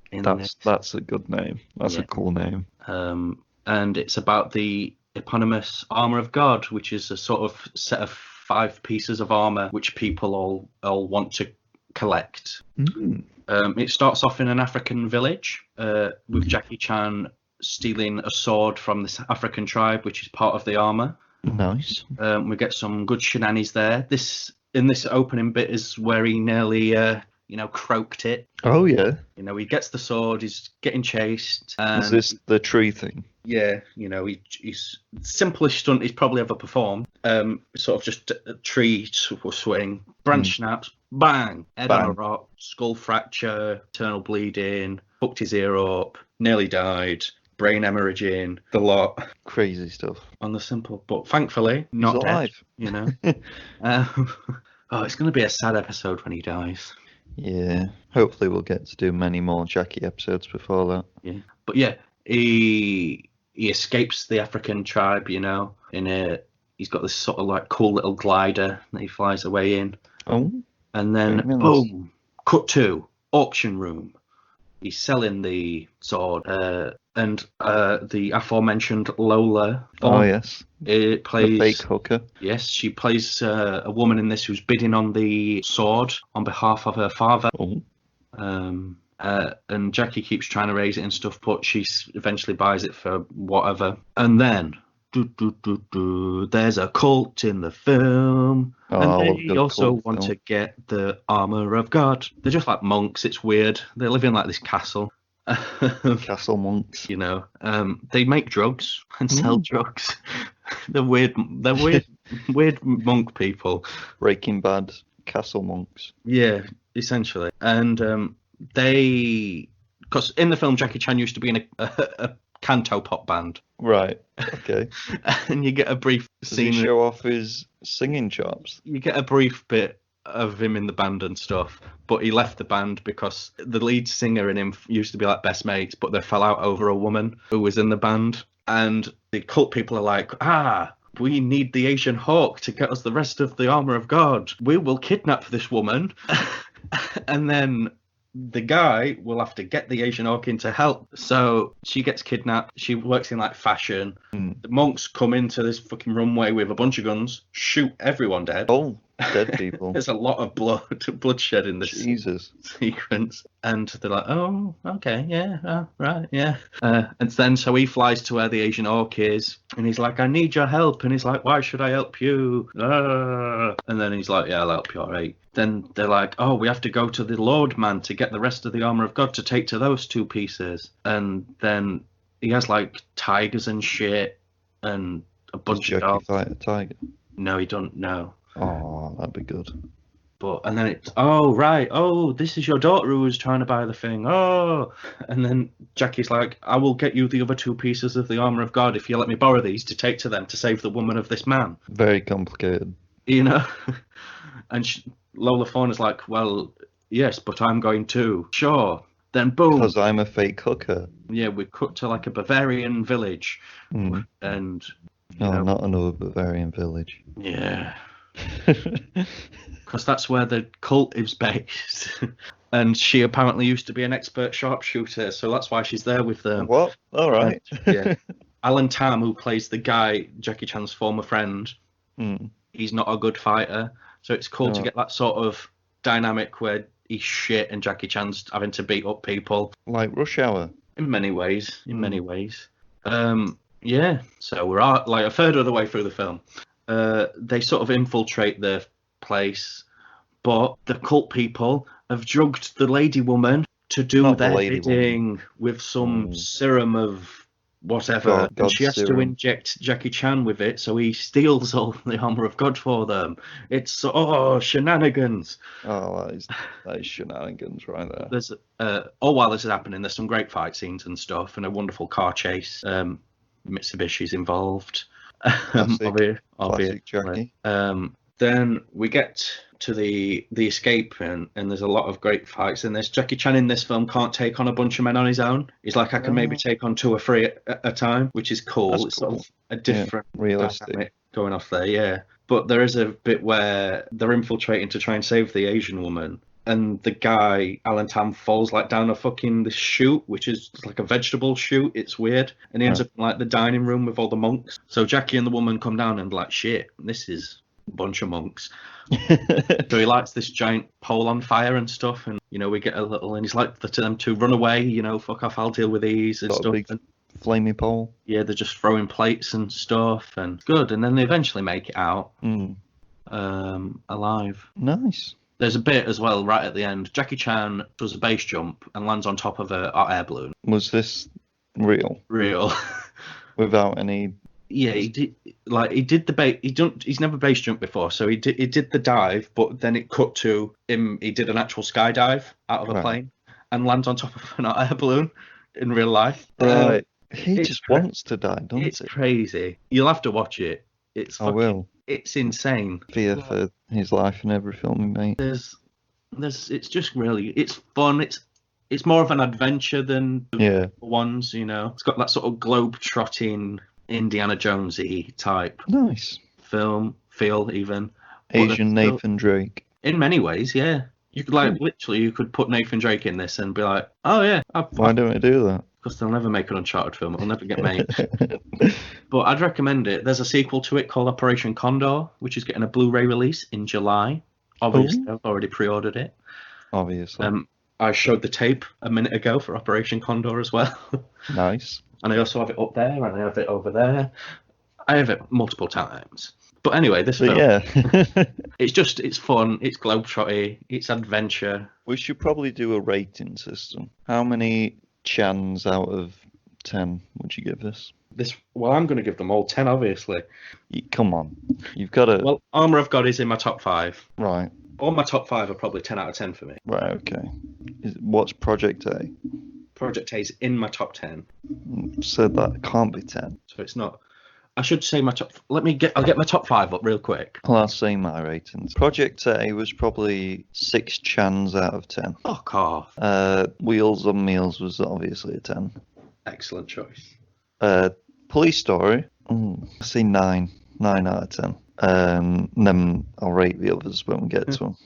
That's a good name. That's a cool name. And it's about the eponymous Armour of God, which is a sort of set of 5 pieces of armour which people all want to collect. Mm. It starts off in an African village with Jackie Chan stealing a sword from this African tribe, which is part of the armour. Nice. We get some good shenanigans there. In this opening bit is where he nearly croaked it. Oh yeah. You know, he gets the sword, he's getting chased. And Is this the tree thing? yeah, you know, he's simplest stunt he's probably ever performed. Sort of just a tree swing, branch snaps, bang, head on a rock, skull fracture, internal bleeding, fucked his ear up, nearly died, brain hemorrhaging, the lot. Crazy stuff. On the simple, but thankfully not He's dead. alive. You know. It's going to be a sad episode when he dies. Yeah. Hopefully we'll get to do many more Jackie episodes before that. Yeah, but yeah, he escapes the African tribe, you know, he's got this sort of like cool little glider that he flies away in. Oh. And then Very nice. boom, cut to auction room. He's selling the sword, and the aforementioned Lola. Oh yes. It plays The fake hooker. Yes, she plays a woman in this who's bidding on the sword on behalf of her father. Oh. And Jackie keeps trying to raise it and stuff, but she eventually buys it for whatever. And then, there's a cult in the film, Oh, I love and they good also cult want film. to get the armor of God. They're just like monks. It's weird. They live in like this castle. Castle monks. You know, they make drugs and sell drugs. They're weird. They're weird monk people. Breaking Bad. Castle monks. Yeah, essentially. And because in the film Jackie Chan used to be in a canto pop band, Right. Okay. and you get a brief Does he scene. show off his singing chops? You get a brief bit of him in the band and stuff, but he left the band because the lead singer and him used to be like best mates, but they fell out over a woman who was in the band, and the cult people are like, we need the Asian Hawk to get us the rest of the armor of God. We will kidnap this woman. And then the guy will have to get the Asian Hawk in to help. So she gets kidnapped. She works in like fashion. The monks come into this fucking runway with a bunch of guns, shoot everyone dead. Oh, dead people. There's a lot of bloodshed in this Jesus. sequence, and they're like, "Oh, okay, yeah, right, yeah." And then so he flies to where the Asian Hawk is, and he's like, "I need your help," and he's like, "Why should I help you?" And then he's like, "Yeah, I'll help you, all right." Then they're like, "Oh, we have to go to the Lord Man to get the rest of the armor of God to take to those 2 pieces," and then he has like tigers and shit and a bunch of Jackie dogs. fight a tiger. No, he don't know. Oh, that'd be good. And then it's, oh, right, oh, this is your daughter who was trying to buy the thing, oh. And then Jackie's like, I will get you the other 2 pieces of the armor of God if you let me borrow these to take to them to save the woman of this man. Very complicated. You know? And Lola Fawn is like, well, yes, but I'm going too. Sure. Then boom. Because I'm a fake hooker. Yeah, we cut to like a Bavarian village. Mm. And, No, not another Bavarian village. yeah. Because that's where the cult is based. And she apparently used to be an expert sharpshooter, so that's why she's there with them. What? All right. Yeah. Alan Tam, who plays the guy, Jackie Chan's former friend, Mm. he's not a good fighter. So it's cool to Oh. get that sort of dynamic where he's shit and Jackie Chan's having to beat up people. Like Rush Hour. In many ways. Yeah. So we're like a third of the way through the film. They sort of infiltrate the place, but the cult people have drugged the lady woman to do Not the their lady bidding with some serum of whatever. And God's she has to serum. inject Jackie Chan with it, so he steals all the armor of God for them. It's shenanigans. Oh, that is shenanigans right there. There's all while this is happening, there's some great fight scenes and stuff, and a wonderful car chase. Mitsubishi's involved. Classic Jackie. Then we get to the escape, and there's a lot of great fights in this. Jackie Chan in this film can't take on a bunch of men on his own. He's like, I can maybe take on 2 or 3 at a time, which is cool. That's it's cool. sort of a different realistic. dynamic going off there, yeah. But there is a bit where they're infiltrating to try and save the Asian woman, and the guy, Alan Tam, falls like down a fucking this chute, which is like a vegetable chute. It's weird. And he ends up in like the dining room with all the monks. So Jackie and the woman come down and like, shit, this is a bunch of monks. So he lights this giant pole on fire and stuff, and we get a little, and he's like to them to run away, fuck off, I'll deal with these and Got a stuff. big And flamey pole. yeah, they're just throwing plates and stuff, and good. And then they eventually make it out alive. Nice. There's a bit as well right at the end. Jackie Chan does a base jump and lands on top of a hot air balloon. Was this real? Real. Without any... Yeah, he did. Like he did the base. He's never base jumped before, so he did the dive, but then it cut to him. He did an actual skydive out of a plane and lands on top of an hot air balloon in real life. Right. He just wants to die, doesn't It's he? crazy. You'll have to watch it. I will. It's insane. Fear for his life in every film he made. There's. It's just really. It's fun. It's more of an adventure than the ones. It's got that sort of globe-trotting Indiana Jonesy type Nice film feel, even Asian Nathan Drake. In many ways, yeah. You could literally, you could put Nathan Drake in this and be like, oh yeah, Why don't I do that? because they'll never make an Uncharted film. It'll never get made. But I'd recommend it. There's a sequel to it called Operation Condor, which is getting a Blu-ray release in July. Obviously, I've already pre-ordered it. Obviously. I showed the tape a minute ago for Operation Condor as well. Nice. And I also have it up there, and I have it over there. I have it multiple times. But anyway, this film, it's fun, it's globetrotty, it's adventure. We should probably do a rating system. How many Chans out of 10 would you give this? Well, I'm going to give them all 10, obviously. Come on. You've got to... Well, Armour of God is in my top 5. Right. All my top 5 are probably 10 out of 10 for me. Right, okay. What's Project A? Project A is in my top 10. Said that can't be 10. So it's not... I should say my top... I'll get my top 5 up real quick. Well, I'll say my ratings. Project A was probably 6 Chans out of 10. Fuck off. Wheels on Meals was obviously a 10. Excellent choice. Police Story, I say 9 out of 10. Then I'll rate the others when we get to them.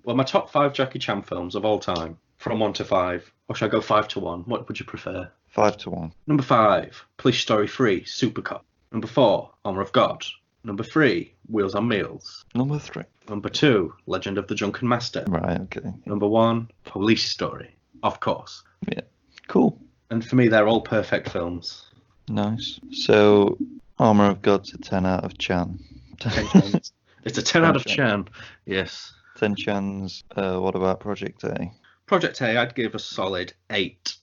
Well, my top 5 Jackie Chan films of all time, from 1 to 5. Or should I go 5 to 1? What would you prefer? 5 to 1. Number 5, Police Story 3, Super Cop. Number 4, Armour of God. Number 3, Wheels on Meals. Number 3. Number 2, Legend of the Drunken Master. Right, okay. Number 1, Police Story. Of course. Yeah. Cool. And for me, they're all perfect films. Nice. So, Armour of God's a 10 out of Chan. 10 Chans. It's a 10 out of Chan. Yes. 10 Chans. What about Project A? Project A, I'd give a solid 8.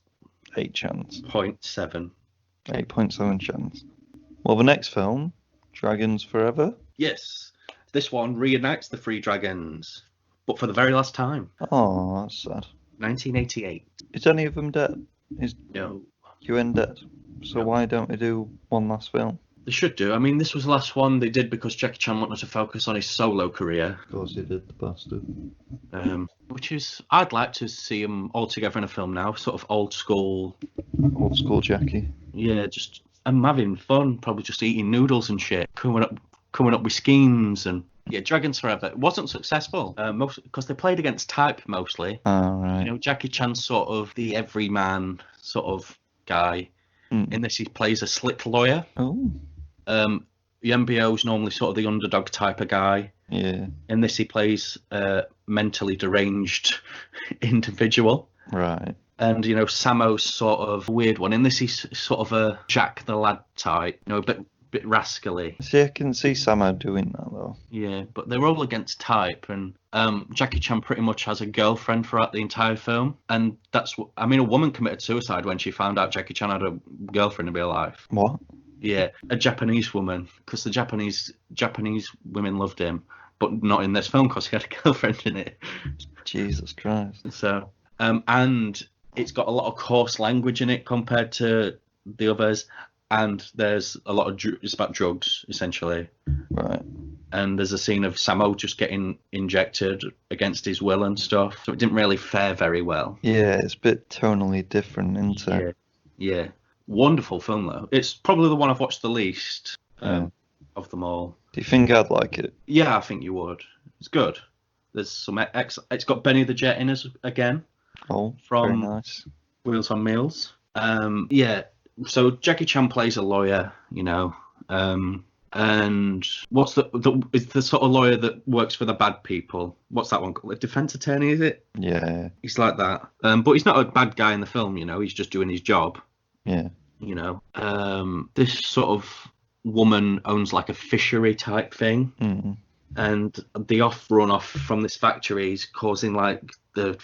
8 Chans. 0.7. 8.7 Chans. Well, the next film, Dragons Forever. Yes. This one reunites the three dragons, but for the very last time. Oh, that's sad. 1988. Is any of them dead? Is No. Yuen dead? So why don't we do one last film? They should do. I mean, this was the last one they did because Jackie Chan wanted to focus on his solo career. Of course he did, the bastard. Which is, I'd like to see them all together in a film now, sort of old school. Old school Jackie. Yeah, I'm having fun, probably just eating noodles and shit, coming up with schemes and Yeah, Dragons Forever. It wasn't successful, most because they played against type mostly. All right. You know, Jackie Chan's sort of the everyman sort of guy. In this, he plays a slick lawyer. Oh. Yembio's normally sort of the underdog type of guy. Yeah. In this, he plays a mentally deranged individual. Right. And, you know, Samo's sort of a weird one. In this, he's sort of a Jack the Lad type, you know, a bit rascally. See, I can see Samo doing that though. Yeah, but they're all against type, and Jackie Chan pretty much has a girlfriend throughout the entire film, and that's what I mean. A woman committed suicide when she found out Jackie Chan had a girlfriend in real life. What? Yeah, a Japanese woman, because the Japanese women loved him, but not in this film because he had a girlfriend in it. Jesus Christ. So, and it's got a lot of coarse language in it compared to the others. And there's a lot of it's about drugs essentially, Right. and there's a scene of Samo just getting injected against his will and stuff, so it didn't really fare very well. Yeah, it's a bit tonally different, isn't it? Yeah. Wonderful film though. It's probably the one I've watched the least of them all. Do you think I'd like it? Yeah, I think you would. It's good. There's some it's got Benny the Jet in us again. Oh, From very nice. Wheels on Meals. Yeah. So Jackie Chan plays a lawyer, you know, and what's it's the sort of lawyer that works for the bad people. What's that one called? A defense attorney, is it? Yeah. He's like that. But he's not a bad guy in the film, you know. He's just doing his job. Yeah. You know. This sort of woman owns like a fishery type thing, and the runoff from this factory is causing like the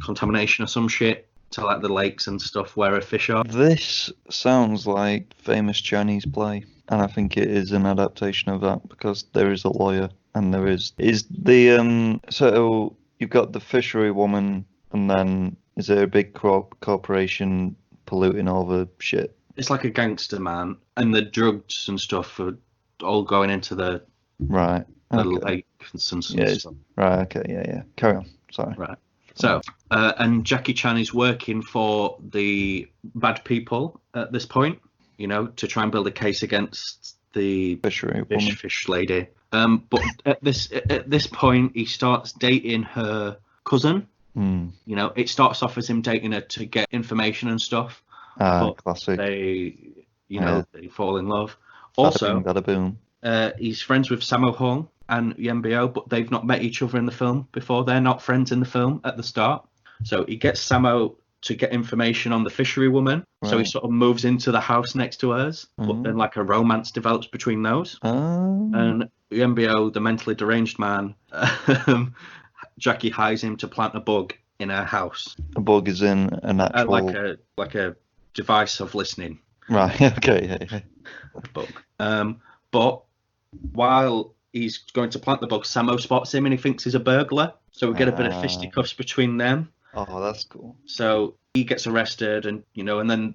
contamination or some shit to like the lakes and stuff where a fish are. This sounds like famous Chinese play, and I think it is an adaptation of that because there is a lawyer and there is the so you've got the fishery woman, and then is there a big corporation polluting all the shit? It's like a gangster man, and the drugs and stuff are all going into the Right. Okay. lakes and Yeah, stuff. Right. Okay. Yeah. Carry on. Sorry. Right. So, and Jackie Chan is working for the bad people at this point, you know, to try and build a case against the Fishery woman. fish lady. But at this point, he starts dating her cousin. You know, it starts off as him dating her to get information and stuff. But Classic. they, you know, they fall in love. Bada Also, boom, bada boom. he's friends with Sammo Hung and Yembio, but they've not met each other in the film before. They're not friends in the film at the start. So he gets Sammo to get information on the fishery woman. Right. So he sort of moves into the house next to hers, but then like a romance develops between those. And Yembio, the mentally deranged man, Jackie hires him to plant a bug in her house. A bug is in an actual... like a device of listening. Right, okay. Yeah. Bug. But while he's going to plant the bug, Sammo spots him and he thinks he's a burglar. So we get a bit of fisticuffs between them. Oh, that's cool. So he gets arrested, and you know, and then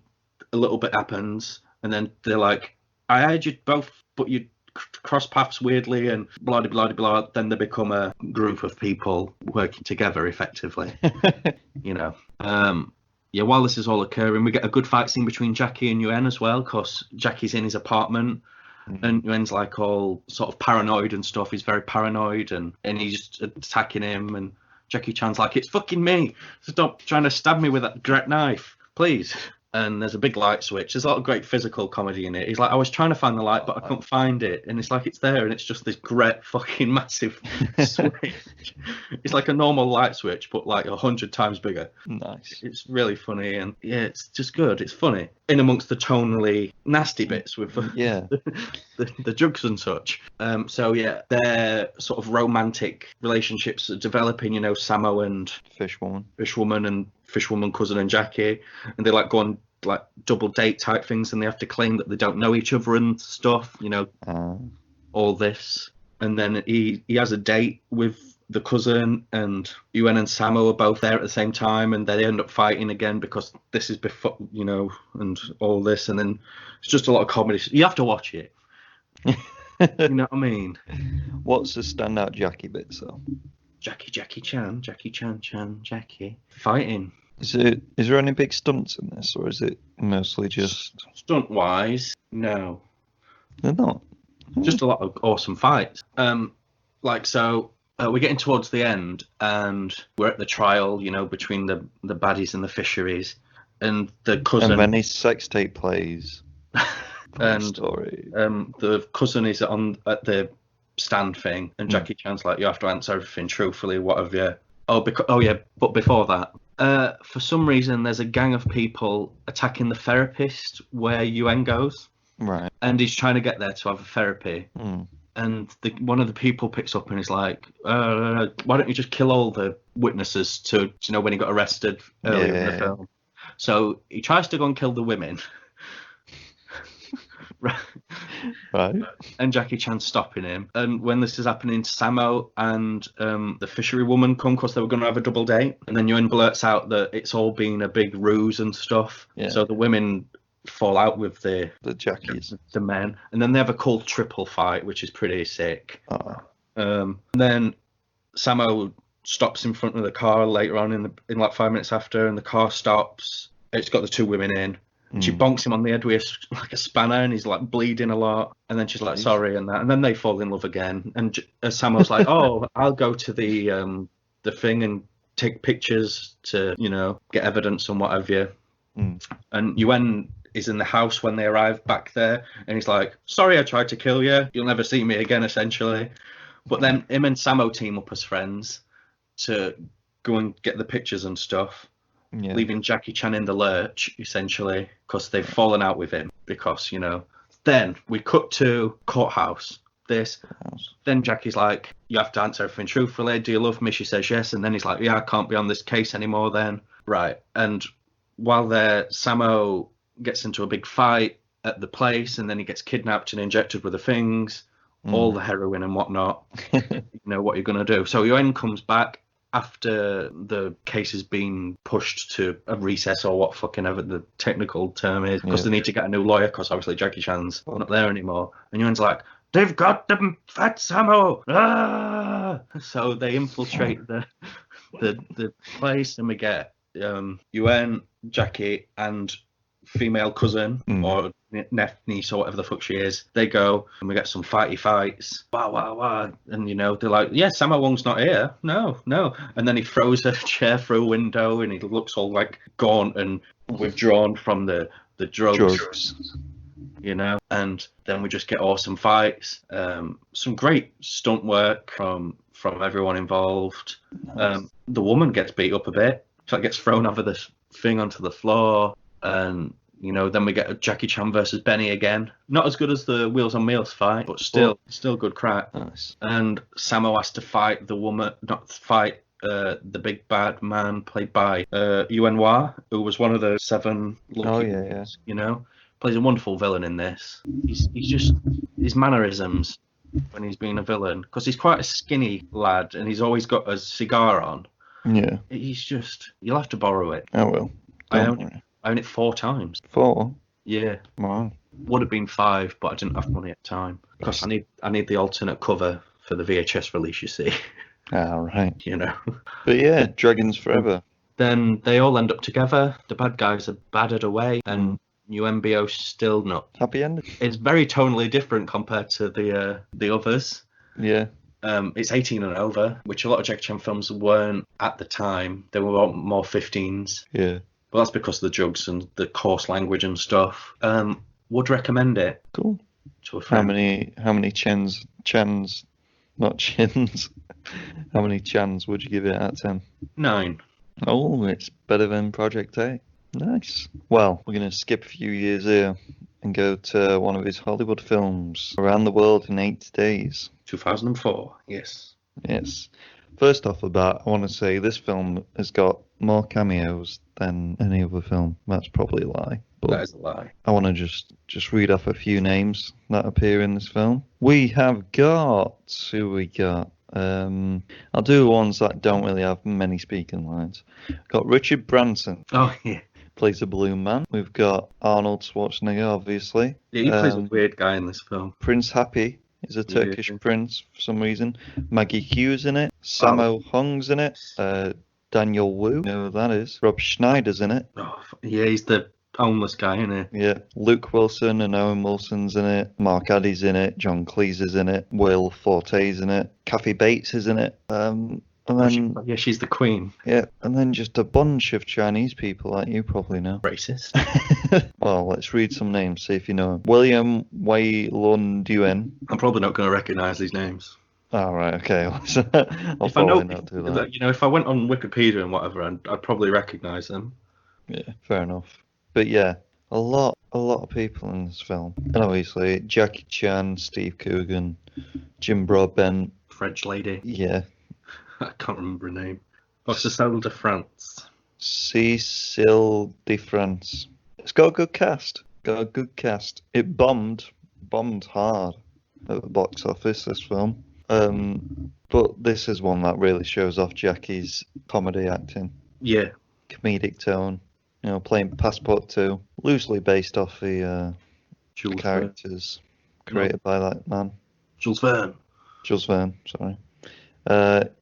a little bit happens, and then they're like, "I heard you both, but you cross paths weirdly," and blah blah blah blah. Then they become a group of people working together effectively. You know. Yeah, while this is all occurring, we get a good fight scene between Jackie and Yuen as well, because Jackie's in his apartment. And Yuen's like all sort of paranoid and stuff. He's very paranoid, and he's attacking him. And Jackie Chan's like, "It's fucking me. Stop trying to stab me with that great knife, please." And there's a big light switch. There's a lot of great physical comedy in it. He's like, "I was trying to find the light, but I couldn't find it." And it's like it's there, and it's just this great fucking massive switch. It's like a normal light switch, but like 100 times bigger. Nice. It's really funny, and yeah, it's just good. It's funny in amongst the tonally nasty bits with the drugs and such. So yeah, their sort of romantic relationships are developing. You know, Sammo and Fishwoman and Fishwoman cousin and Jackie, and they like go on like double date type things, and they have to claim that they don't know each other and stuff. You know, all this, and then he has a date with the cousin, and Yuen and Sammo are both there at the same time, and they end up fighting again because this is before, you know, and all this, and then it's just a lot of comedy. You have to watch it. You know what I mean? What's the standout Jackie bits though? Jackie Chan, fighting. Is there any big stunts in this, or is it mostly just stunt wise? No, they're not. Just a lot of awesome fights. So we're getting towards the end, and we're at the trial, between the baddies and the fisheries, and the cousin. And when his sex tape plays. And story. the cousin is at the stand thing, and Jackie Chan's like, you have to answer everything truthfully. What have you? But before that, for some reason, there's a gang of people attacking the therapist where Yuen goes. Right. And he's trying to get there to have a therapy. And one of the people picks up and is like, why don't you just kill all the witnesses to when he got arrested earlier in the film? So he tries to go and kill the women. Right. And Jackie Chan's stopping him. And when this is happening, Samo and the fishery woman come because they were going to have a double date. And then Yuen blurts out that it's all been a big ruse and stuff. Yeah. So the women fall out with the Jackies, the men, and then they have a cool triple fight, which is pretty sick. Oh. Then Samo stops in front of the car later on in like 5 minutes after, and the car stops. It's got the two women in. She bonks him on the head with like a spanner, and he's like bleeding a lot. And then she's like, sorry, and that. And then they fall in love again. And Samo's like, oh, I'll go to the thing and take pictures to, get evidence and what have you. And Yuen is in the house when they arrive back there, and he's like, sorry, I tried to kill you. You'll never see me again, essentially. But then him and Samo team up as friends to go and get the pictures and stuff. Yeah. Leaving Jackie Chan in the lurch, essentially, because they've fallen out with him. Because, Then we cut to courthouse. Then Jackie's like, you have to answer everything truthfully. Do you love me? She says yes. And then he's like, yeah, I can't be on this case anymore then. Right. And while Samo gets into a big fight at the place, and then he gets kidnapped and injected with the things, all the heroin and whatnot. What you're going to do. So Yuen comes back after the case has been pushed to a recess, or what fucking ever the technical term is, because they need to get a new lawyer, because obviously Jackie Chan's not there anymore. And Yuen's like, they've got the fat Samo! Ah! So they infiltrate the place, and we get Yuen, Jackie, and female cousin, or niece, or whatever the fuck she is. They go, and we get some fights. Wow. And, they're like, yeah, Samo Wong's not here. No. And then he throws a chair through a window, and he looks all, like, gaunt and withdrawn from the drugs. And then we just get awesome fights. Some great stunt work from everyone involved. Nice. The woman gets beat up a bit. So it gets thrown over this thing onto the floor. And, then we get a Jackie Chan versus Benny again. Not as good as the Wheels on Meals fight, but still good crack. Nice. And Samo has to fight the big bad man played by Yuen Wah, who was one of the 7 lucky plays a wonderful villain in this. He's just, his mannerisms when he's being a villain, because he's quite a skinny lad, and he's always got a cigar on. Yeah. He's just, you'll have to borrow it. I will. I own it 4 times. 4? Yeah. Wow. Would have been 5, but I didn't have money at the time, because I need the alternate cover for the VHS release, you see. Right. But yeah, Dragons Forever. Then they all end up together. The bad guys are battered away, and UMBO's still not. Happy ending. It's very tonally different compared to the others. Yeah. It's 18 and over, which a lot of Jackie Chan films weren't at the time. They were more 15s. Yeah. But that's because of the drugs and the coarse language and stuff. Would recommend it. Cool. To a friend. How many chans, not chins. How many chans would you give it out of 10? 9. Oh, it's better than Project A. Nice. Well, we're going to skip a few years here and go to one of his Hollywood films, Around the World in 8 Days. 2004, yes. Yes. First off the bat, I want to say this film has got more cameos than any other film. That's probably a lie. But that is a lie. I want to just read off a few names that appear in this film. We have got... Who we got? I'll do ones that don't really have many speaking lines. Got Richard Branson. Oh, yeah. Plays a balloon man. We've got Arnold Schwarzenegger, obviously. Yeah, he plays a weird guy in this film. Prince Happy is a Turkish prince for some reason. Maggie Hughes in it. Sammo Hung's in it. Daniel Wu, you know who that is. Rob Schneider's in it. Oh, yeah, he's the homeless guy, isn't he? Yeah, Luke Wilson and Owen Wilson's in it. Mark Addy's in it. John Cleese's in it. Will Forte's in it. Kathy Bates is in it. And then She's the queen. yeah, and then just a bunch of Chinese people that you probably know. Racist. Well, let's read some names, see if you know them. William Wei Lun Duen. I'm probably not going to recognise these names. Oh, right, okay. I'll If I know, probably not do that. if I went on Wikipedia and whatever, I'd probably recognise them. Yeah, fair enough. But yeah, a lot of people in this film. And obviously, Jackie Chan, Steve Coogan, Jim Broadbent. French lady. Yeah. I can't remember her name. Oh, Cécile de France. Cécile de France. It's got a good cast. It bombed hard at the box office, this film. But this is one that really shows off Jackie's comedy acting. Yeah. Comedic tone. You know, playing Passport 2, loosely based off the characters created by that man. Jules Verne, sorry.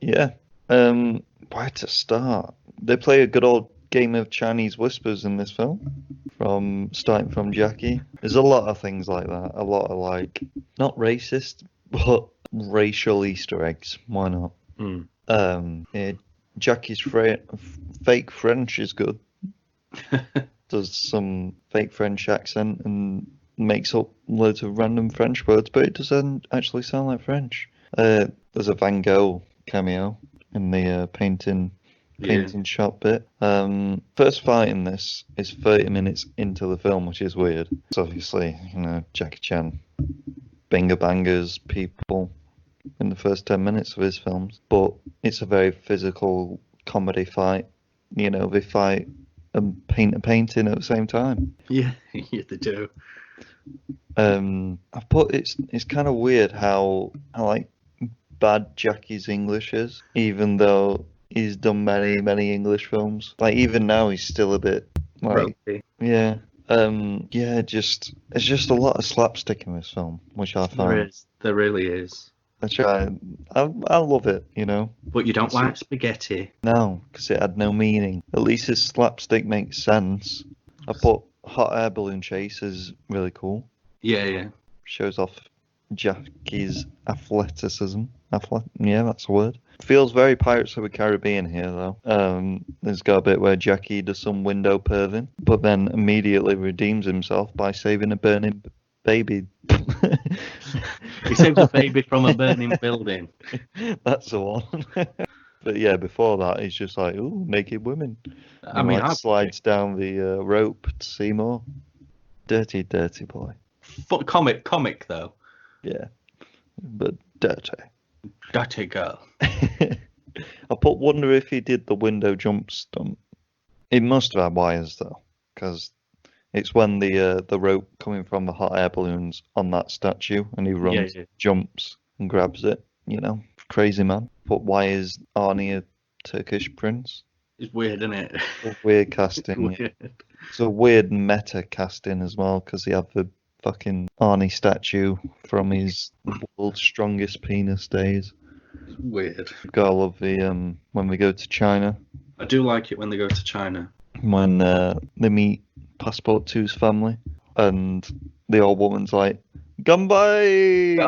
Yeah. Where to start? They play a good old game of Chinese whispers in this film. Starting from Jackie. There's a lot of things like that. A lot of like, not racist, but racial Easter eggs. Why not? Yeah, Jackie's fake French is good. Does some fake French accent and makes up loads of random French words, but it doesn't actually sound like French. There's a Van Gogh cameo in the painting shop bit. First fight in this is 30 minutes into the film, which is weird. It's obviously, Jackie Chan binger bangers people in the first 10 minutes of his films, but it's a very physical comedy fight. They fight and paint a painting at the same time. Yeah, they do. I've put it's kind of weird how like bad Jackie's English is, even though he's done many English films. Like even now he's still a bit like Ropey. yeah. It's just a lot of slapstick in this film, which I find There really is. Which I love it, But you don't like spaghetti. No, because it had no meaning. At least his slapstick makes sense. I put hot air balloon chase is really cool. Yeah. Shows off Jackie's athleticism. Yeah, that's a word. Feels very Pirates of the Caribbean here, though. There's got a bit where Jackie does some window perving, but then immediately redeems himself by saving a burning baby. He saves a baby from a burning building. That's the one. But yeah, before that, he's just like, ooh, naked women. I mean, slides down the rope to see more. Dirty boy. Comic though. Yeah, but dirty. Dirty girl. I wonder if he did the window jump stunt. He must have had wires though, because it's when the rope coming from the hot air balloons on that statue, and he runs, jumps, and grabs it. Crazy man. But why is Arnie a Turkish prince? It's weird, isn't it? Weird casting. Weird. It's a weird meta casting as well, because he had the fucking Arnie statue from his world's strongest penis days. It's weird. Gotta love the when we go to China. I do like it when they go to China. When they meet Passport 2's family, and the old woman's like, "Gunbye!"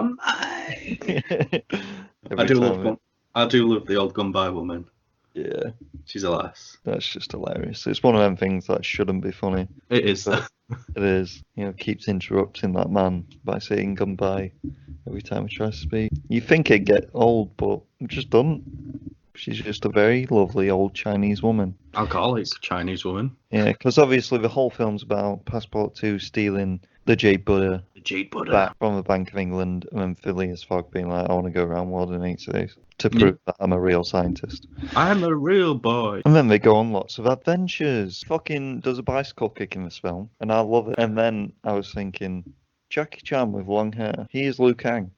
I do love the old Gunbye woman. Yeah. She's a lass. That's just hilarious. It's one of them things that shouldn't be funny. It is. But it is. Keeps interrupting that man by saying "Gunbye" every time he tries to speak. You think it'd get old, but it just doesn't. She's just a very lovely old Chinese woman. Alcoholic Chinese woman. Yeah, because obviously the whole film's about Passport 2 stealing the Jade Buddha back from the Bank of England, and then Phileas Fogg being like, I want to go around world in 8 days to prove that I'm a real scientist. I'm a real boy. And then they go on lots of adventures. Fucking does a bicycle kick in this film, and I love it. And then I was thinking, Jackie Chan with long hair, he is Liu Kang.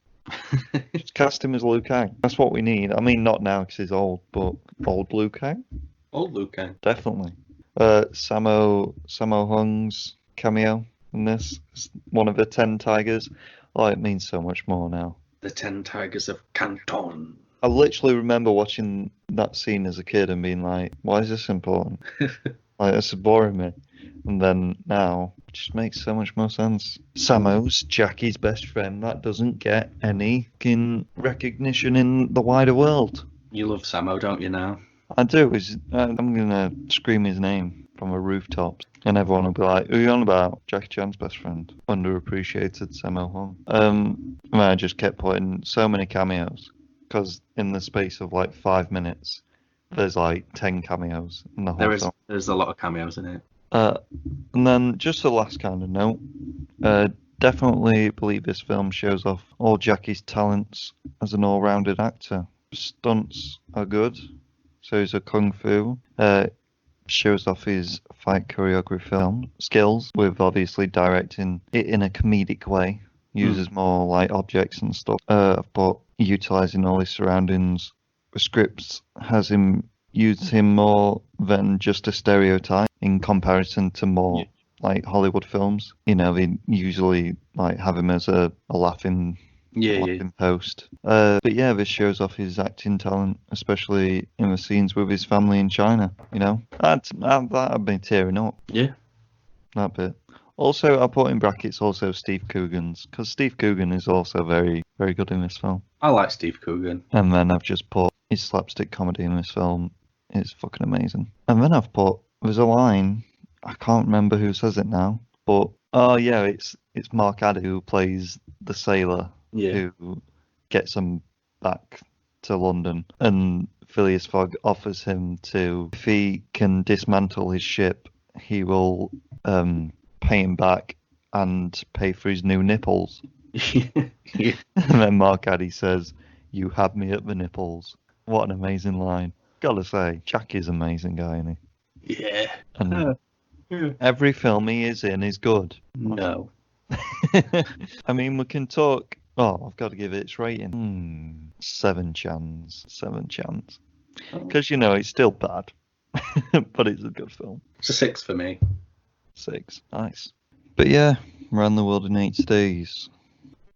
Just cast him as Liu Kang. That's what we need. I mean, not now because he's old, but old Liu Kang? Old Liu Kang. Definitely. Sammo Hung's cameo in this is one of the 10 tigers. Oh, it means so much more now. The 10 Tigers of Canton. I literally remember watching that scene as a kid and being like, why is this important? Like, this is boring me. And then now, it just makes so much more sense. Samo's Jackie's best friend. That doesn't get any recognition in the wider world. You love Samo, don't you now? I do. I'm going to scream his name from a rooftop. And everyone will be like, who are you on about? Jackie Chan's best friend. Underappreciated Sammo Hung. And I just kept putting so many cameos. Because in the space of like 5 minutes, there's like 10 cameos in the whole film. There's a lot of cameos in it. And then just the last kind of note, definitely believe this film shows off all Jackie's talents as an all-rounded actor. Stunts are good, so is a kung fu. Shows off his fight choreography film skills with obviously directing it in a comedic way. Uses more like objects and stuff, but utilizing all his surroundings. The scripts has him use him more than just a stereotype in comparison to more like Hollywood films. You know, they usually like have him as a laughing post. But yeah, this shows off his acting talent, especially in the scenes with his family in China. You know, that'd be tearing up. Yeah, that bit. Also, I put in brackets also Steve Coogan's, because Steve Coogan is also very, very good in this film. I like Steve Coogan. And then I've just put his slapstick comedy in this film is fucking amazing. And then I've put, there's a line, I can't remember who says it now, but oh yeah, it's Mark Addy who plays the sailor who gets him back to London, and Phileas Fogg offers him to, if he can dismantle his ship, he will pay him back and pay for his new nipples. And then Mark Addy says, "You had me at the nipples." What an amazing line. Gotta say, Jackie's an amazing guy, isn't he? Yeah. And every film he is in is good. No. I mean, we can talk. Oh, I've got to give it its rating. 7 chans. 7 chans. Because, you know, it's still bad. But it's a good film. It's a 6 for me. 6. Nice. But yeah, Around the World in 80 Days.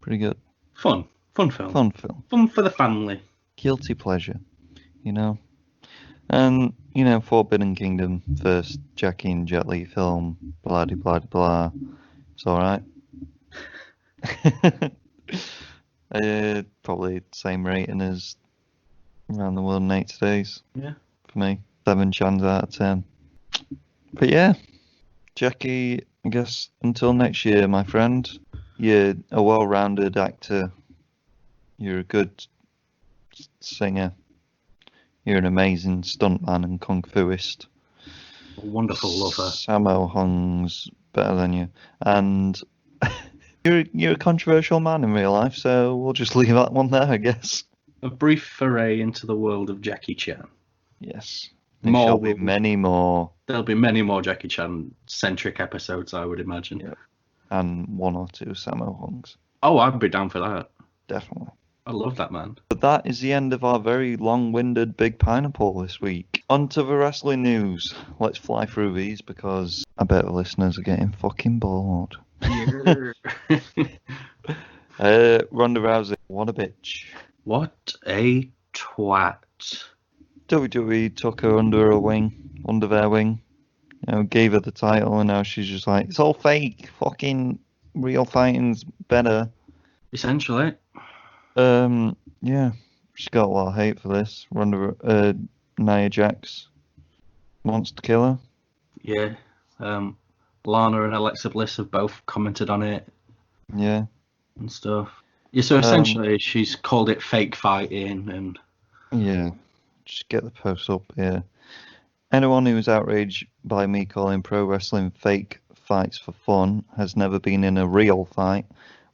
Pretty good. Fun. Fun film. Fun film. Fun for the family. Guilty pleasure, you know. And, you know, Forbidden Kingdom, first Jackie and Jet Li film, blah de blah de blah. It's alright. Probably same rating as Around the World in 80 Days. Yeah. For me. 7 chans out of 10. But yeah, Jackie, I guess until next year, my friend, you're a well-rounded actor. You're a good singer. You're an amazing stuntman and kung fuist. A wonderful lover. Sammo Hung's better than you. And you're a controversial man in real life, so we'll just leave that one there, I guess. A brief foray into the world of Jackie Chan. Yes. There'll be many more. There'll be many more Jackie Chan-centric episodes, I would imagine. Yeah. And 1 or 2 Sammo Hungs. Oh, I'd be down for that. Definitely. I love that man. But that is the end of our very long-winded Big Pineapple this week. On to the wrestling news. Let's fly through these because I bet the listeners are getting fucking bored. Ronda Rousey, what a bitch. What a twat. WWE took her under their wing. You know, gave her the title, and now she's just like, it's all fake. Fucking real fighting's better. Essentially. Yeah, she got a lot of hate for this. Nia Jax wants to kill her. Yeah. Lana and Alexa Bliss have both commented on it. Yeah. And stuff. Yeah, so essentially she's called it fake fighting and... Yeah, just get the post up here. Anyone who is outraged by me calling pro wrestling fake fights for fun has never been in a real fight.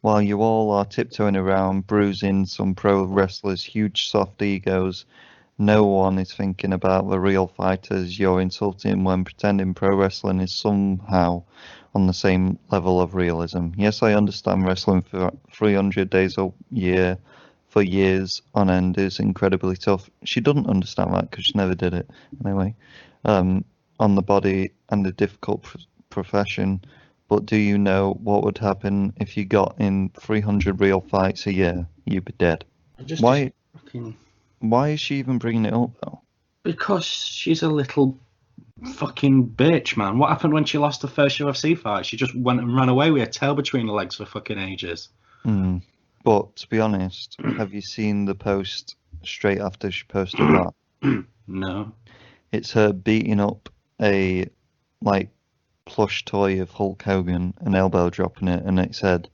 While you all are tiptoeing around, bruising some pro wrestlers' huge soft egos, no one is thinking about the real fighters you're insulting when pretending pro wrestling is somehow on the same level of realism. Yes, I understand wrestling for 300 days a year for years on end is incredibly tough. She doesn't understand that because she never did it. Anyway, on the body and a difficult profession. But do you know what would happen if you got in 300 real fights a year? You'd be dead. Why is she even bringing it up, though? Because she's a little Fucking bitch, man. What happened when she lost the first UFC fight? She just went and ran away with her tail between her legs for fucking ages. Mm. But to be honest, have you seen the post straight after she posted that? No. It's her beating up a like plush toy of Hulk Hogan and elbow dropping it, and it said,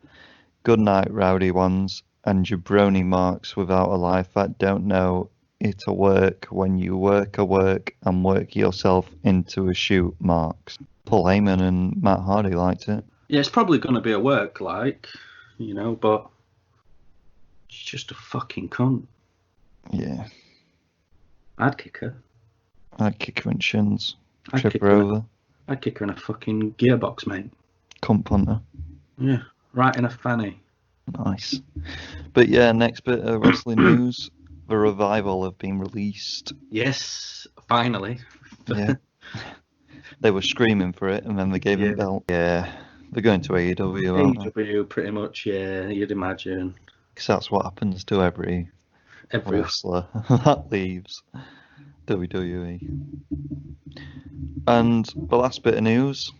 "Good night, rowdy ones, and jabroni marks without a life that don't know it'll work when you work a work and work yourself into a shoot." Marks. Paul Heyman and Matt Hardy liked it. Yeah, it's probably going to be a work, like, but she's just a fucking cunt. Yeah, I'd kick her. I'd kick her in shins, I'd trip kick her her over, I'd kick her in a fucking gearbox, mate. cunt punter. Yeah, right in a fanny. Nice. But yeah, next bit of wrestling news. The Revival have been released. Yes, finally. Yeah. They were screaming for it, and then they gave him the belt. Yeah. They're going to AEW, aren't they? AEW, pretty much, yeah, you'd imagine. Because that's what happens to every Every wrestler that leaves WWE. And the last bit of news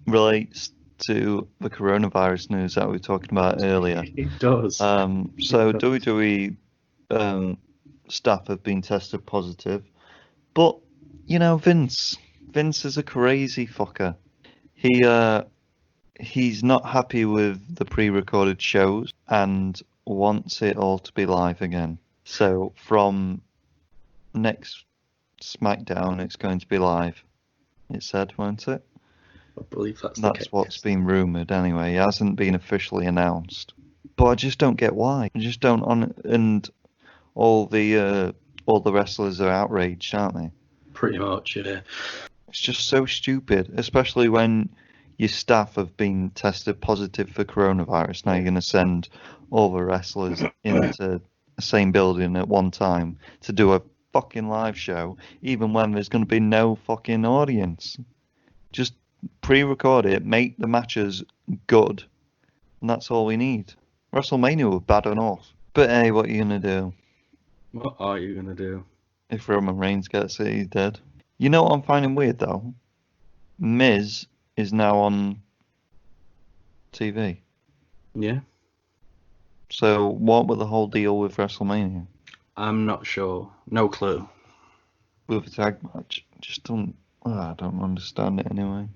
relates to the coronavirus news that we were talking about earlier. It does. So WWE staff have been tested positive, but Vince is a crazy fucker. He's not happy with the pre-recorded shows and wants it all to be live again. So from next SmackDown, it's going to be live. It said, won't it? I believe that's That's what's been rumoured anyway. It hasn't been officially announced. But I just don't get why. I just don't. And all the wrestlers are outraged, aren't they? Pretty much, yeah. It's just so stupid, especially when your staff have been tested positive for coronavirus. Now you're going to send all the wrestlers into the same building at one time to do a fucking live show, even when there's going to be no fucking audience. Just pre-record it, make the matches good, and that's all we need. WrestleMania was bad enough. But hey, what are you going to do? What are you going to do? If Roman Reigns gets it, he's dead. You know what I'm finding weird, though? Miz is now on TV. Yeah? So what was the whole deal with WrestleMania? I'm not sure. No clue. With the tag match? I don't understand it anyway.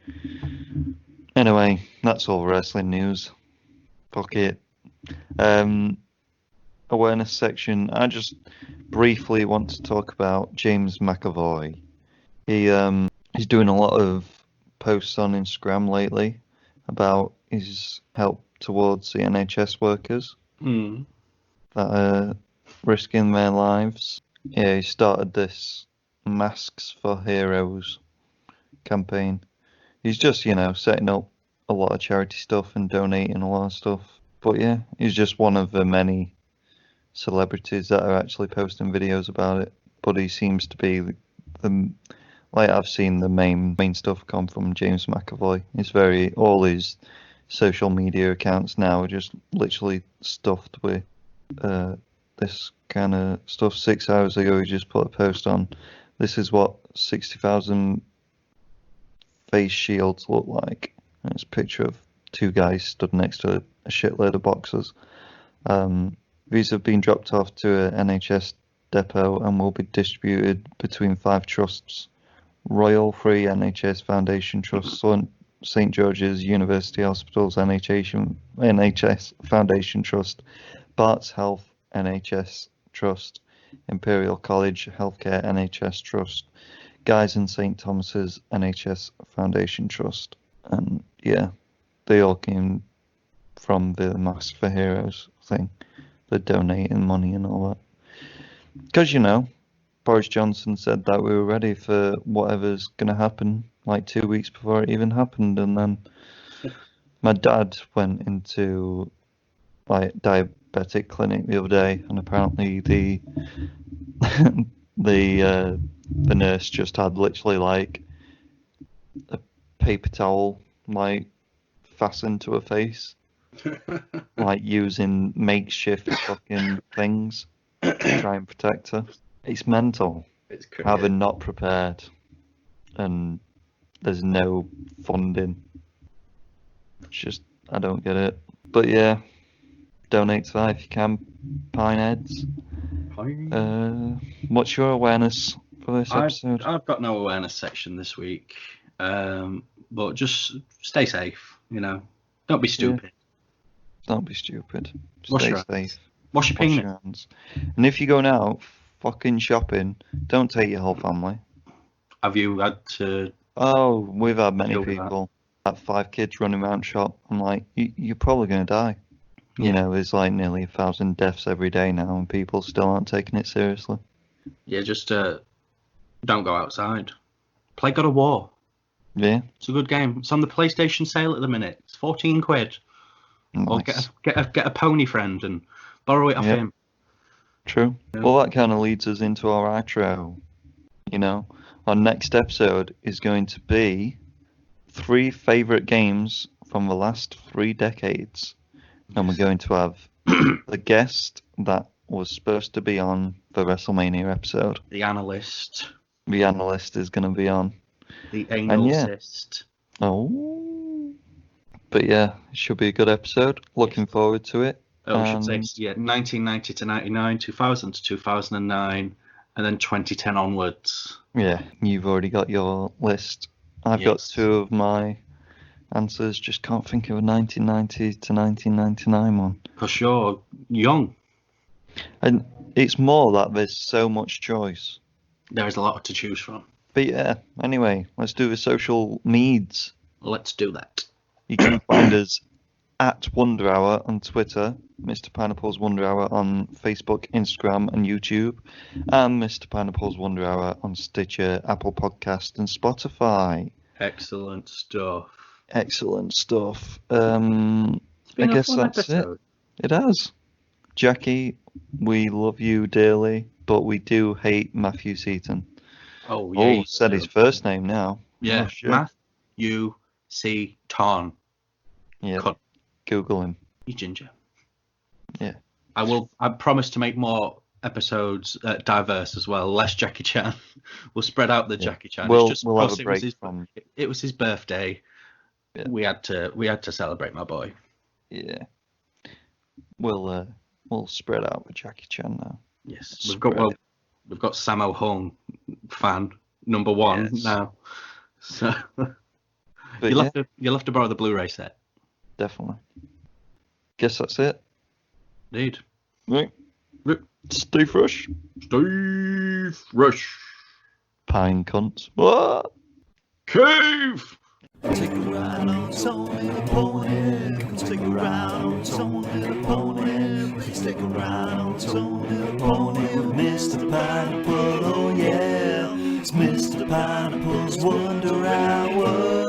Anyway, that's all wrestling news. Fuck it. Awareness section. I just briefly want to talk about James McAvoy. He's doing a lot of posts on Instagram lately about his help towards the NHS workers that are risking their lives. Yeah, he started this Masks for Heroes campaign. He's just, setting up a lot of charity stuff and donating a lot of stuff. But yeah, he's just one of the many celebrities that are actually posting videos about it. But he seems to be I've seen the main stuff come from James McAvoy. All his social media accounts now are just literally stuffed with this kind of stuff. 6 hours ago, he just put a post on, this is what 60,000 face shields look like. And it's a picture of two guys stood next to a shitload of boxes. These have been dropped off to an NHS depot and will be distributed between 5 trusts: Royal Free NHS Foundation Trust, St George's University Hospitals NHS Foundation Trust, Barts Health NHS Trust, Imperial College Healthcare NHS Trust, Guy's and St Thomas's NHS Foundation Trust. And yeah, they all came from the Masks for Heroes thing. They're donating money and all that. Because, Boris Johnson said that we were ready for whatever's going to happen, like 2 weeks before it even happened. And then my dad went into diabetic clinic the other day, and apparently the the nurse just had literally like a paper towel fastened to her face, using makeshift fucking things to try and protect her. It's mental. It's crazy. Having not prepared and there's no funding. It's just, I don't get it. But yeah, donate to that if you can, Pineheads. What's your awareness for this episode? I've got no awareness section this week, but just stay safe. Don't be stupid. Don't be stupid. Wash Stay your safe. hands. Wash your Wash penis. your hands. And if you're going out fucking shopping, don't take your whole family. Have you had to? Oh, we've had many Deal with that. people. Have 5 kids running around shop. I'm like, you're probably going to die. You Yeah. know, there's like nearly 1,000 deaths every day now, and people still aren't taking it seriously. Yeah, just don't go outside. Play God of War. Yeah, It's a good game. It's on the PlayStation sale at the minute. It's 14 quid. Or nice. get a pony friend and borrow it off Yep. him. True. Yeah. Well, that kind of leads us into our outro. Our next episode is going to be 3 favourite games from the last 3 decades. And we're going to have the guest that was supposed to be on the WrestleMania episode. The analyst. The analyst is going to be on. The anal yeah. cyst. Oh. But yeah, it should be a good episode. Looking forward to it. Oh, I should say, 1990 to 99, 2000 to 2009, and then 2010 onwards. Yeah, you've already got your list. I've got 2 of my answers. Just can't think of a 1990 to 1999 one. Because you're young. And it's more that there's so much choice. There is a lot to choose from. But yeah, anyway, let's do the social needs. Let's do that. You can find us at Wonder Hour on Twitter, Mr. Pineapple's Wonder Hour on Facebook, Instagram, and YouTube, and Mr. Pineapple's Wonder Hour on Stitcher, Apple Podcast, and Spotify. Excellent stuff. Excellent stuff. It's been I a guess fun that's episode. it. It has. Jackie, we love you dearly, but we do hate Matthew Seaton. Oh, yeah. Oh, said his first name now. Yeah, Oh, shit. Matthew C. Ton. Yeah, Cunt. Google him. You ginger. Yeah. I promise to make more episodes diverse as well. Less Jackie Chan. We'll spread out the Jackie Chan. We'll It's just have because a break from. it was his birthday. Yeah. We had to celebrate my boy. Yeah. We'll spread out with Jackie Chan now. Yes, Spread we've got Sammo Hung fan number 1 Yes. now. So But you'll have to borrow the Blu-ray set. definitely. Guess that's it. Indeed. Right. Right. Stay fresh. Stay fresh. Pine cunt. What? Cave. Take a ride on its own little pony. Come take a ride on its own little pony. Please take a ride on its own little pony with Mr. Pineapple. Oh yeah, it's Mr. Pineapple's Wonder Hour.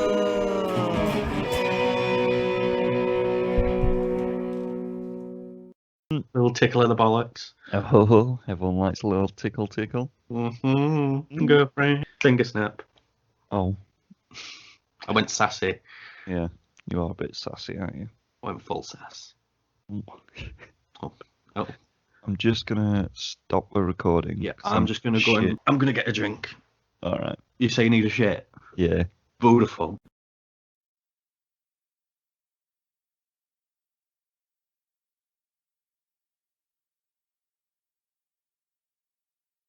Little tickle in the bollocks. Oh, everyone likes a little tickle tickle. Mm-hmm. Girlfriend. Finger snap. Oh, I went sassy. yeah. You are a bit sassy, aren't you? I went full sass. Oh. I'm just gonna stop the recording. Yeah, 'cause I'm just gonna go shit. and I'm gonna get a drink. All right. You say you need a shit? Yeah. Beautiful.